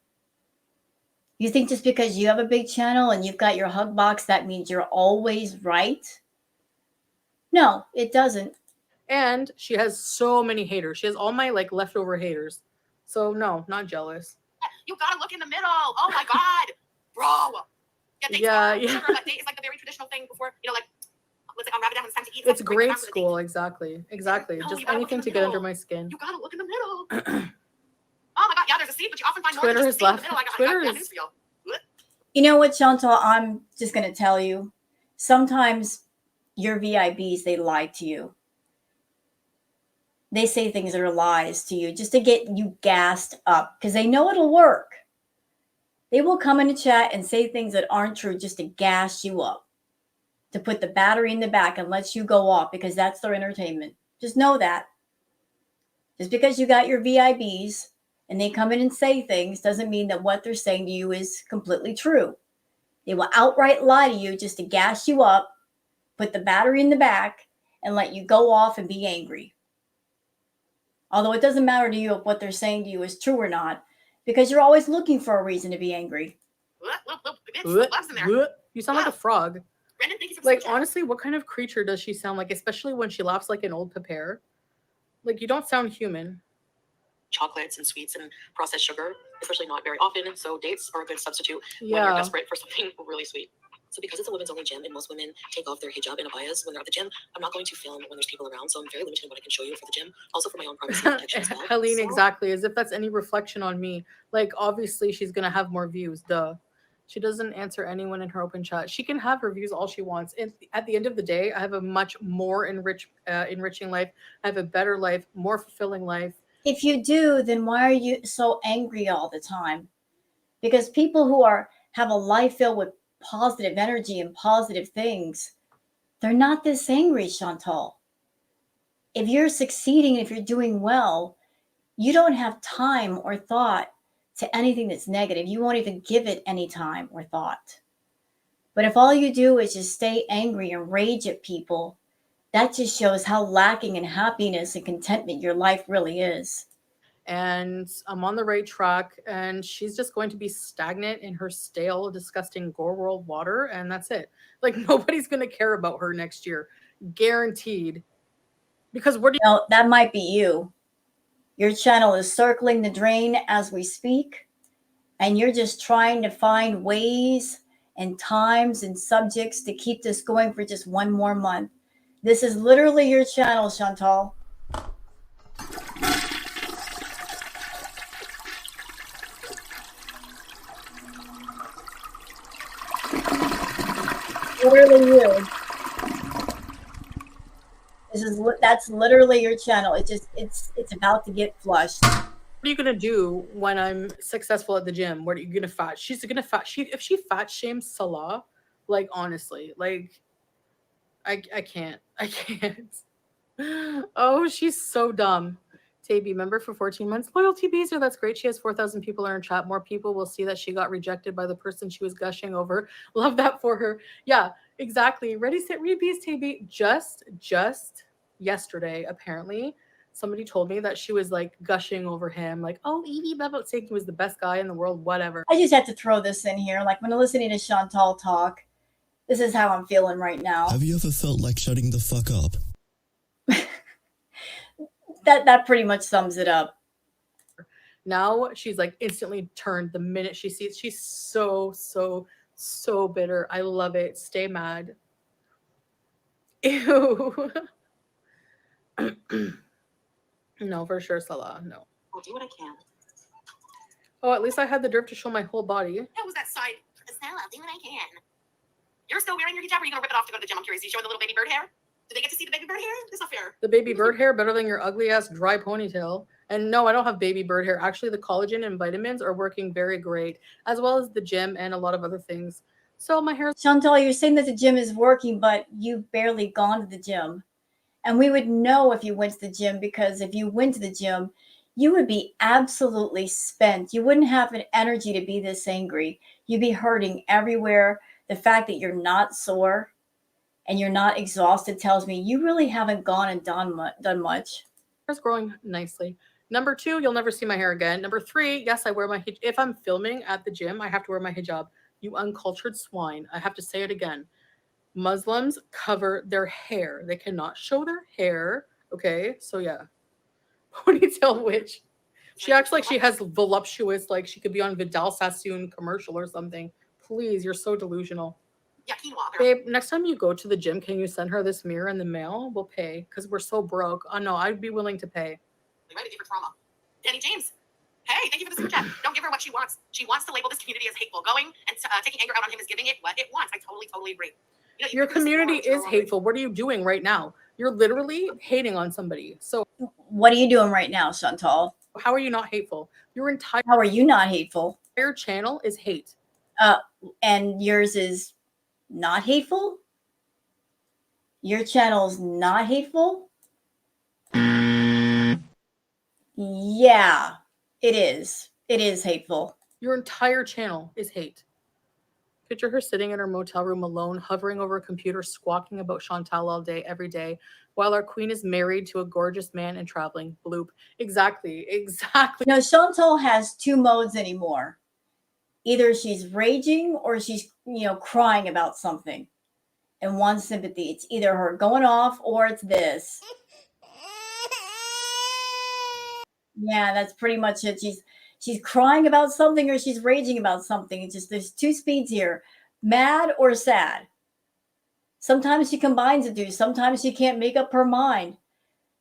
You think just because you have a big channel and you've got your hug box, that means you're always right? No, it doesn't. And she has so many haters. She has all my like leftover haters. So no, not jealous. You gotta look in the middle. Oh my god, bro. Dates Yeah, are, yeah. Sure, but date is like the very traditional thing before, like, let's say on Ramadan when it's time to eat. It's bring it grade back for the date. school, exactly. No, Just you gotta look anything in to the get under middle. my skin. You gotta look in the middle. Oh my god, yeah, there's a seed, but you often find more Twitter than is just a seed in the left. middle. I got Twitter bad is- news for you. You know what, Chantal? I'm just going to tell you. Sometimes your VIBs, they lie to you. They say things that are lies to you just to get you gassed up because they know it'll work. They will come in the chat and say things that aren't true just to gas you up, to put the battery in the back and let you go off because that's their entertainment. Just know that. Just because you got your VIBs and they come in and say things doesn't mean that what they're saying to you is completely true. They will outright lie to you just to gas you up, put the battery in the back, and let you go off and be angry. Although it doesn't matter to you if what they're saying to you is true or not, because you're always looking for a reason to be angry. Bitch, laughs in there. You sound like a frog. Brandon, thank you for the Like, super chat. honestly, what kind of creature does she sound like, especially when she laughs like an old pepper? Like, you don't sound human. Chocolates and sweets and processed sugar, especially not very often. So dates are a good substitute when you're Yeah. desperate for something really sweet. So because it's a women's only gym and most women take off their hijab and abayas when they're at the gym, I'm not going to film when there's people around. So I'm very limited in what I can show you for the gym. Also for my own privacy protection as well. Helene, So- exactly. As if that's any reflection on me. Like, obviously, she's going to have more views. Duh. She doesn't answer anyone in her open chat. She can have her views all she wants. And at the end of the day, I have a much more enriching life. I have a better life, more fulfilling life. If you do, then why are you so angry all the time? Because people who have a life filled with positive energy and positive things, they're not this angry, Chantal. If you're succeeding, if you're doing well, you don't have time or thought to anything that's negative. You won't even give it any time or thought. But if all you do is just stay angry and rage at people, that just shows how lacking in happiness and contentment your life really is. And I'm on the right track, and she's just going to be stagnant in her stale, disgusting Gore World water, and that's it. Like, nobody's going to care about her next year. Guaranteed. Because what do you... Now, that might be you. Your channel is circling the drain as we speak, and you're just trying to find ways and times and subjects to keep this going for just one more month. This is literally your channel, Chantal. Literally you. That's literally your channel. It's about to get flushed. What are you gonna do when I'm successful at the gym? What are you gonna fat? She's gonna fat. If she fat shames Salah, like, honestly, like, I can't. I can't. Oh, she's so dumb. Taby, member for 14 months. Loyalty Beezer, that's great. She has 4,000 people in her chat. More people will see that she got rejected by the person she was gushing over. Love that for her. Yeah, exactly. Ready, set, read, bees, Taby. Just yesterday, apparently, somebody told me that she was, like, gushing over him. Like, oh, Evie, blah, blah, saying he was the best guy in the world, whatever. I just have to throw this in here. Like, when I'm listening to Chantal talk, this is how I'm feeling right now. Have you ever felt like shutting the fuck up? That pretty much sums it up. Now she's, like, instantly turned the minute she sees. She's so bitter. I love it. Stay mad. Ew. No, for sure, Salah. No. I'll do what I can. Oh, at least I had the nerve to show my whole body. That was that side. Estelle, I'll do what I can. You're still wearing your hijab, or are you gonna rip it off to go to the gym? I'm curious. Are you showing the little baby bird hair? Do they get to see the baby bird hair? That's not fair. The baby bird hair better than your ugly ass dry ponytail. And no, I don't have baby bird hair. Actually, the collagen and vitamins are working very great, as well as the gym and a lot of other things. So my hair... Chantal, you're saying that the gym is working, but you've barely gone to the gym. And we would know if you went to the gym, because if you went to the gym, you would be absolutely spent. You wouldn't have an energy to be this angry. You'd be hurting everywhere. The fact that you're not sore and you're not exhausted tells me you really haven't gone and done much. Hair's growing nicely. Number 2, you'll never see my hair again. Number 3, yes, I wear my hijab. If I'm filming at the gym, I have to wear my hijab. You uncultured swine. I have to say it again. Muslims cover their hair. They cannot show their hair. Okay, so yeah. Ponytail witch. She acts like she has voluptuous, like she could be on Vidal Sassoon commercial or something. Please, you're so delusional. Yeah, quinoa. Babe, next time you go to the gym, can you send her this mirror in the mail? We'll pay, because we're so broke. Oh no, I'd be willing to pay. We might have for trauma. Danny James. Hey, thank you for the super chat. Don't give her what she wants. She wants to label this community as hateful. Going and taking anger out on him is giving it what it wants. I totally agree. You know, your community is hateful. What are you doing right now? You're literally hating on somebody. So what are you doing right now, Chantal? How are you not hateful? Your entire... How are you not hateful? Your channel is hate. And yours is not hateful? Your channel's not hateful? Yeah, it is. It is hateful. Your entire channel is hate. Picture her sitting in her motel room alone, hovering over a computer, squawking about Chantal all day, every day, while our queen is married to a gorgeous man and traveling. Bloop. Exactly. No, Chantal has 2 modes anymore. Either she's raging or she's, crying about something and wants sympathy. It's either her going off or it's this. Yeah, that's pretty much it. She's crying about something or she's raging about something. It's just, there's 2 speeds here, mad or sad. Sometimes she combines the 2. Sometimes she can't make up her mind.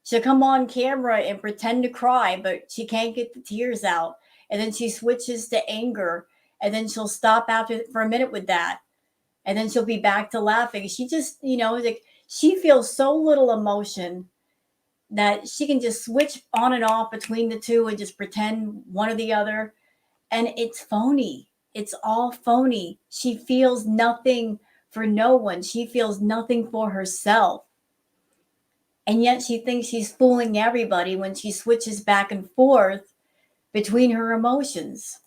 She'll come on camera and pretend to cry, but she can't get the tears out. And then she switches to anger. and then she'll stop after for a minute with that, and then she'll be back to laughing. She just, like she feels so little emotion that she can just switch on and off between the two and just pretend one or the other. And it's phony. It's all phony. She feels nothing for no one. She feels nothing for herself. And yet she thinks she's fooling everybody when she switches back and forth between her emotions.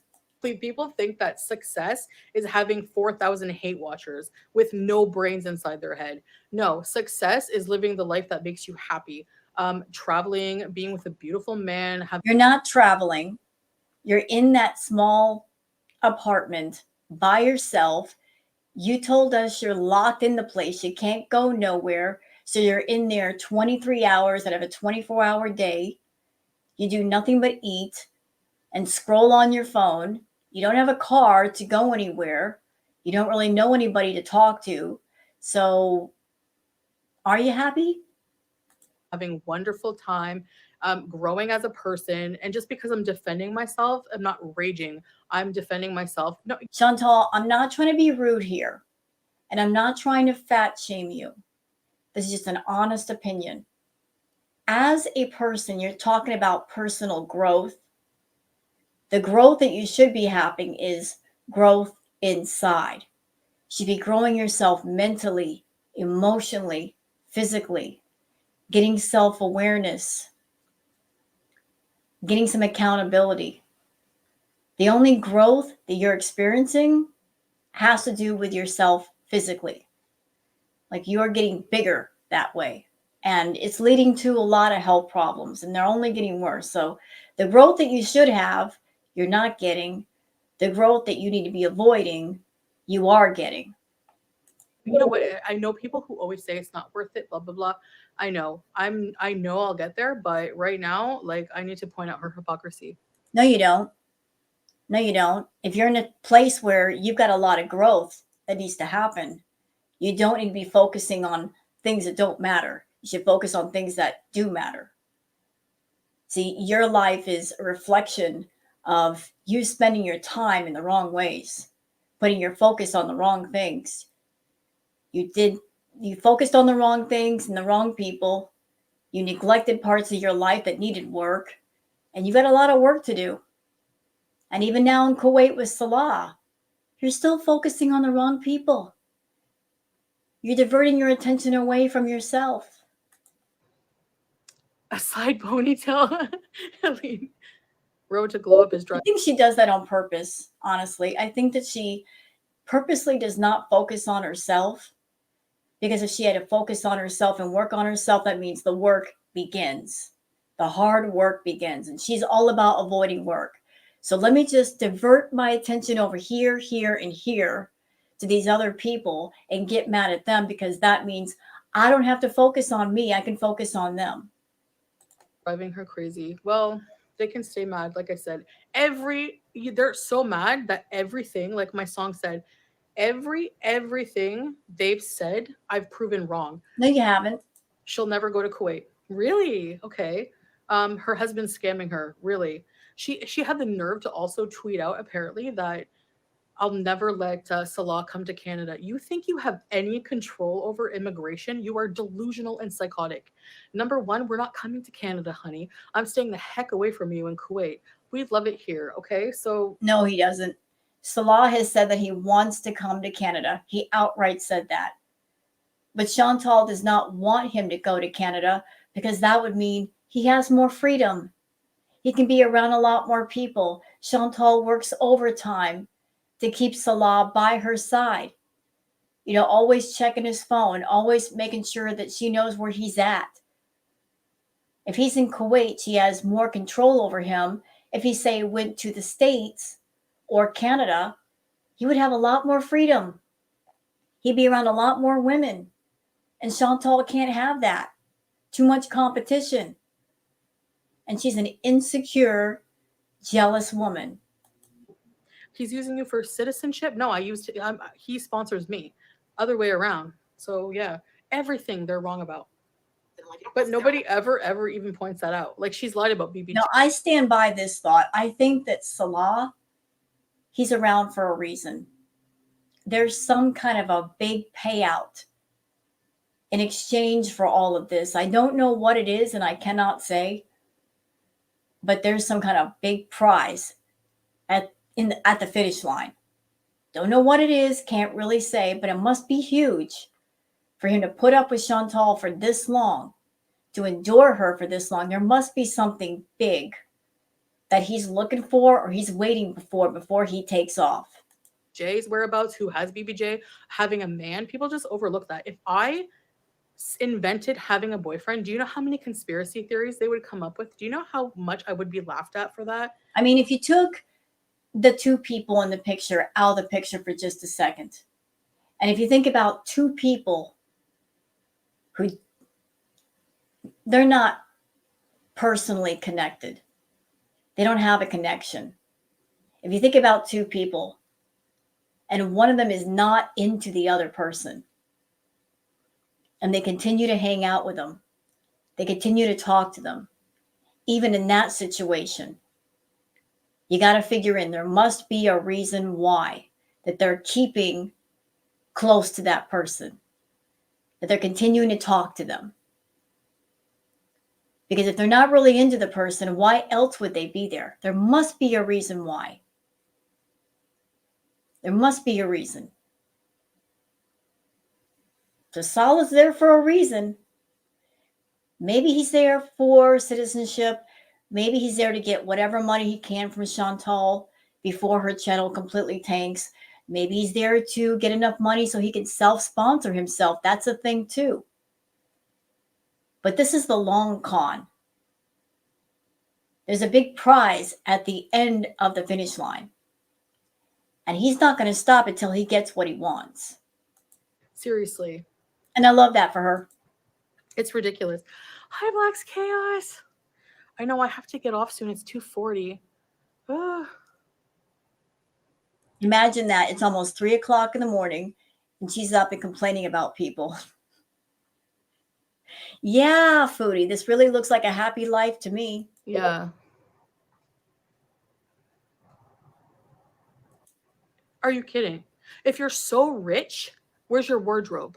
People think that success is having 4,000 hate watchers with no brains inside their head. No, success is living the life that makes you happy. Traveling, being with a beautiful man. You're not traveling. You're in that small apartment by yourself. You told us you're locked in the place. You can't go nowhere. So you're in there 23 hours out of a 24-hour day. You do nothing but eat and scroll on your phone. You don't have a car to go anywhere. You don't really know anybody to talk to. So are you happy? Having wonderful time, growing as a person. And just because I'm defending myself, I'm not raging. I'm defending myself. No, Chantal, I'm not trying to be rude here. And I'm not trying to fat shame you. This is just an honest opinion. As a person, you're talking about personal growth. The growth that you should be having is growth inside. You should be growing yourself mentally, emotionally, physically, getting self-awareness, getting some accountability. The only growth that you're experiencing has to do with yourself physically. Like you're getting bigger that way. And it's leading to a lot of health problems, and they're only getting worse. So the growth that you should have, you're not getting. The growth that you need to be avoiding, you are getting. You know what? I know people who always say it's not worth it, blah, blah, blah. I know. I know I'll get there, but right now, like, I need to point out her hypocrisy. No, you don't. No, you don't. If you're in a place where you've got a lot of growth that needs to happen, you don't need to be focusing on things that don't matter. You should focus on things that do matter. See, your life is a reflection of you spending your time in the wrong ways, putting your focus on the wrong things. You focused on the wrong things and the wrong people. You neglected parts of your life that needed work, and you got a lot of work to do. And even now in Kuwait with Salah, you're still focusing on the wrong people. You're diverting your attention away from yourself. A side ponytail. Road to glow up is dry. I think she does that on purpose, honestly. I think that she purposely does not focus on herself, because if she had to focus on herself and work on herself, that means the work begins. The hard work begins, and she's all about avoiding work. So let me just divert my attention over here, here, and here to these other people and get mad at them, because that means I don't have to focus on me. I can focus on them. Driving her crazy. Well, they can stay mad. Like I said, they're so mad that everything, like my song said, everything they've said, I've proven wrong. No, you haven't. She'll never go to Kuwait. Really? Okay. Her husband's scamming her. Really? She had the nerve to also tweet out, apparently, that I'll never let Salah come to Canada. You think you have any control over immigration? You are delusional and psychotic. Number one, we're not coming to Canada, honey. I'm staying the heck away from you in Kuwait. We love it here, okay? So no, he doesn't. Salah has said that he wants to come to Canada. He outright said that. But Chantal does not want him to go to Canada, because that would mean he has more freedom. He can be around a lot more people. Chantal works overtime to keep Salah by her side. Always checking his phone, always making sure that she knows where he's at. If he's in Kuwait, she has more control over him. If he, say, went to the States or Canada, he would have a lot more freedom. He'd be around a lot more women. And Chantal can't have that. Too much competition. And she's an insecure, jealous woman. He's using you for citizenship? No, he sponsors me. Other way around. So yeah, everything they're wrong about. But nobody ever even points that out. Like, she's lied about BBG. No, I stand by this thought. I think that Salah, he's around for a reason. There's some kind of a big payout in exchange for all of this. I don't know what it is, and I cannot say, but there's some kind of big prize at the finish line. Don't know what it is, can't really say, but it must be huge for him to put up with Chantal for this long, to endure her for this long. There must be something big that he's looking for or he's waiting for before he takes off. Jay's whereabouts, who has BBJ, having a man, people just overlook that. If I invented having a boyfriend, do you know how many conspiracy theories they would come up with? Do you know how much I would be laughed at for that? I mean, if you took the two people in the picture out of the picture for just a second, and if you think about two people who they're not personally connected, they don't have a connection. If you think about two people and one of them is not into the other person, and they continue to hang out with them, they continue to talk to them, even in that situation, you got to figure in there must be a reason why that they're keeping close to that person, that they're continuing to talk to them. Because if they're not really into the person, why else would they be there? There must be a reason why. There must be a reason. So Saul is there for a reason. Maybe he's there for citizenship. Maybe he's there to get whatever money he can from Chantal before her channel completely tanks. Maybe he's there to get enough money so he can self-sponsor himself. That's a thing too. But this is the long con. There's a big prize at the end of the finish line. And he's not going to stop until he gets what he wants. Seriously. And I love that for her. It's ridiculous. Hi, Black's Chaos. I know I have to get off soon. It's 2:40. Imagine that. It's almost 3 o'clock in the morning and she's up and complaining about people. Yeah, Foodie, this really looks like a happy life to me. Yeah. Are you kidding? If you're so rich, where's your wardrobe?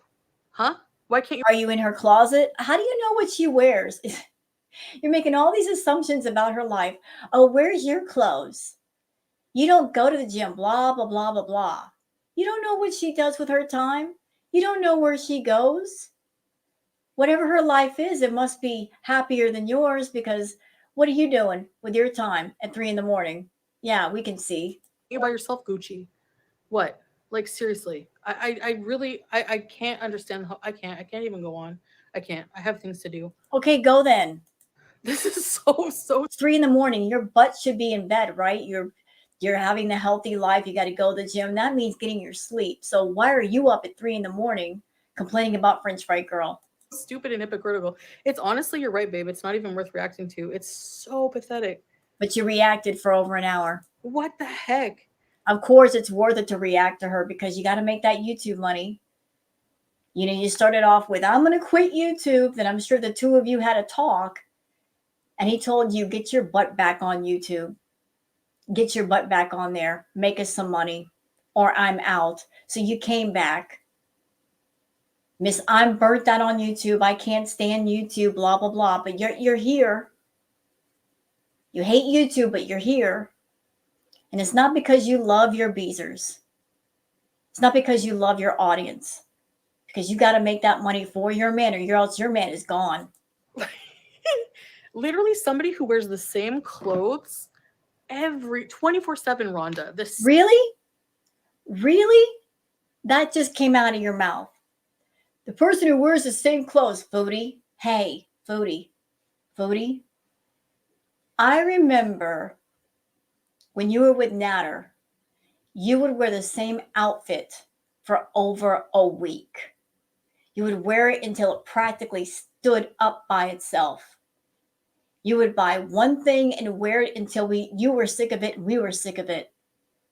Huh? Why can't you? Are you in her closet? How do you know what she wears? You're making all these assumptions about her life. Oh, where's your clothes? You don't go to the gym, blah, blah, blah, blah, blah. You don't know what she does with her time. You don't know where she goes. Whatever her life is, it must be happier than yours, because what are you doing with your time at 3 in the morning? Yeah, we can see. You by yourself, Gucci. What? Like, seriously. I really can't understand how I can't even go on. I can't. I have things to do. Okay, go then. This is so 3 in the morning. Your butt should be in bed, right? You're having the healthy life. You got to go to the gym. That means getting your sleep. So why are you up at 3 in the morning complaining about French fry girl? Stupid and hypocritical. It's honestly, you're right, babe. It's not even worth reacting to. It's so pathetic. But you reacted for over an hour. What the heck? Of course, it's worth it to react to her because you got to make that YouTube money. You know, you started off with, I'm going to quit YouTube. Then I'm sure the two of you had a talk. And he told you, get your butt back on YouTube. Get your butt back on there. Make us some money or I'm out. So you came back. Miss, I'm burnt out on YouTube. I can't stand YouTube, blah, blah, blah. But you're here. You hate YouTube, but you're here. And it's not because you love your beezers. It's not because you love your audience. Because you got to make that money for your man or else your man is gone. Literally somebody who wears the same clothes every 24/7, Rhonda. This Really? Really? That just came out of your mouth. The person who wears the same clothes, Foodie. Hey, Foodie. Foodie. I remember when you were with Natter, you would wear the same outfit for over a week. You would wear it until it practically stood up by itself. You would buy one thing and wear it until you were sick of it and we were sick of it.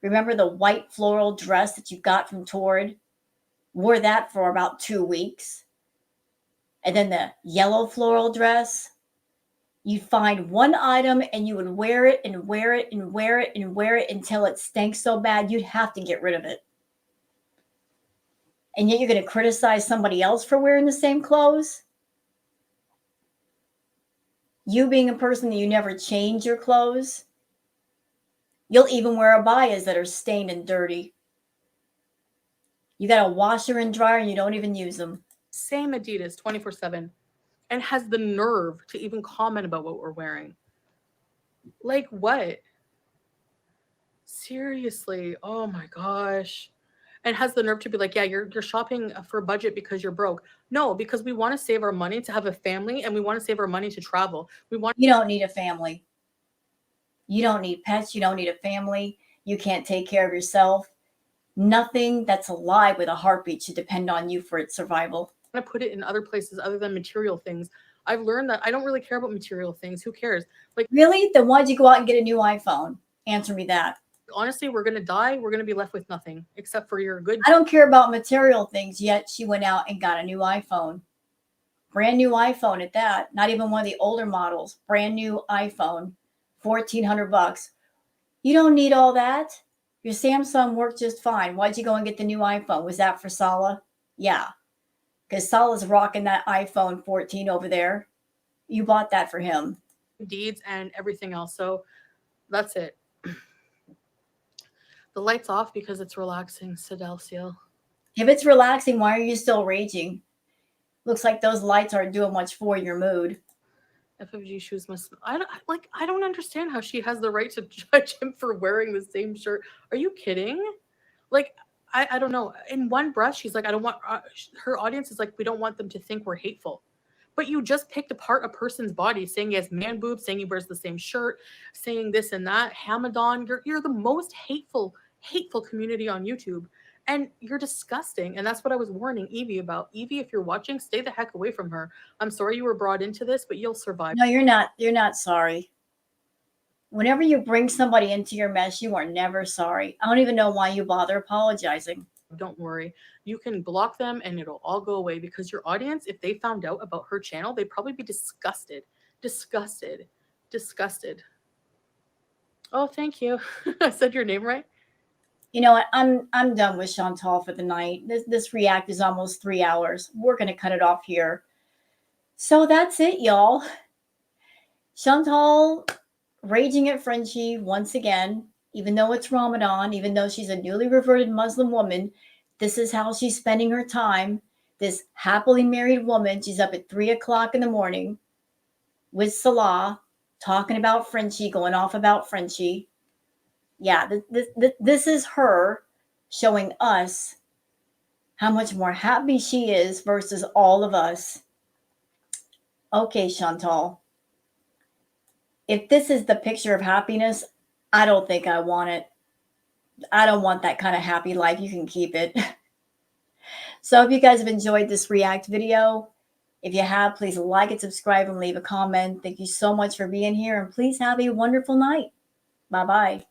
Remember the white floral dress that you got from Torrid? Wore that for about 2 weeks. And then the yellow floral dress. You'd find one item and you would wear it and wear it and wear it and wear it until it stank so bad you'd have to get rid of it. And yet you're going to criticize somebody else for wearing the same clothes? You being a person that you never change your clothes? You'll even wear abayas that are stained and dirty. You got a washer and dryer and you don't even use them. Same Adidas 24/7 and has the nerve to even comment about what we're wearing. Like what? Seriously. Oh my gosh. And has the nerve to be like, yeah, you're shopping for budget because you're broke. No, because we want to save our money to have a family and we want to save our money to travel. You don't need a family. You don't need pets. You don't need a family. You can't take care of yourself. Nothing that's alive with a heartbeat should depend on you for its survival. To put it in other places other than material things. I've learned that I don't really care about material things. Who cares? Like, really? Then why'd you go out and get a new iPhone? Answer me that. Honestly, we're gonna die. We're gonna be left with nothing except for your good. I don't care about material things, yet she went out and got a new iPhone. Brand new iPhone at that. Not even one of the older models. Brand new iPhone. $1,400. You don't need all that. Your Samsung worked just fine. Why'd you go and get the new iPhone? Was that for Salah? Yeah. Because Salah's rocking that iPhone 14 over there. You bought that for him. Deeds and everything else. So that's it. The light's off because it's relaxing, Sadelcio. If it's relaxing, why are you still raging? Looks like those lights aren't doing much for your mood. FFG shoes must. I don't understand how she has the right to judge him for wearing the same shirt. Are you kidding? Like, I don't know. In one breath, she's like, I don't want. Her audience is like, we don't want them to think we're hateful. But you just picked apart a person's body, saying he has man boobs, saying he wears the same shirt, saying this and that. Hamadan, you're the most hateful community on YouTube. And you're disgusting. And that's what I was warning Evie about. Evie, if you're watching, stay the heck away from her. I'm sorry you were brought into this, but you'll survive. No, you're not. You're not sorry. Whenever you bring somebody into your mess, you are never sorry. I don't even know why you bother apologizing. Don't worry. You can block them and it'll all go away because your audience, if they found out about her channel, they'd probably be disgusted. Disgusted. Disgusted. Oh, thank you. I said your name right. You know what? I'm done with Chantal for the night. This react is almost 3 hours. We're going to cut it off here. So that's it, y'all. Chantal raging at Frenchie once again, even though it's Ramadan, even though she's a newly reverted Muslim woman, this is how she's spending her time. This happily married woman, she's up at 3 o'clock in the morning with Salah, talking about Frenchie, going off about Frenchie. Yeah, this is her showing us how much more happy she is versus all of us. Okay, Chantal. If this is the picture of happiness, I don't think I want it. I don't want that kind of happy life. You can keep it. So if you guys have enjoyed this react video, if you have, please like it, subscribe, and leave a comment. Thank you so much for being here, and please have a wonderful night. Bye-bye.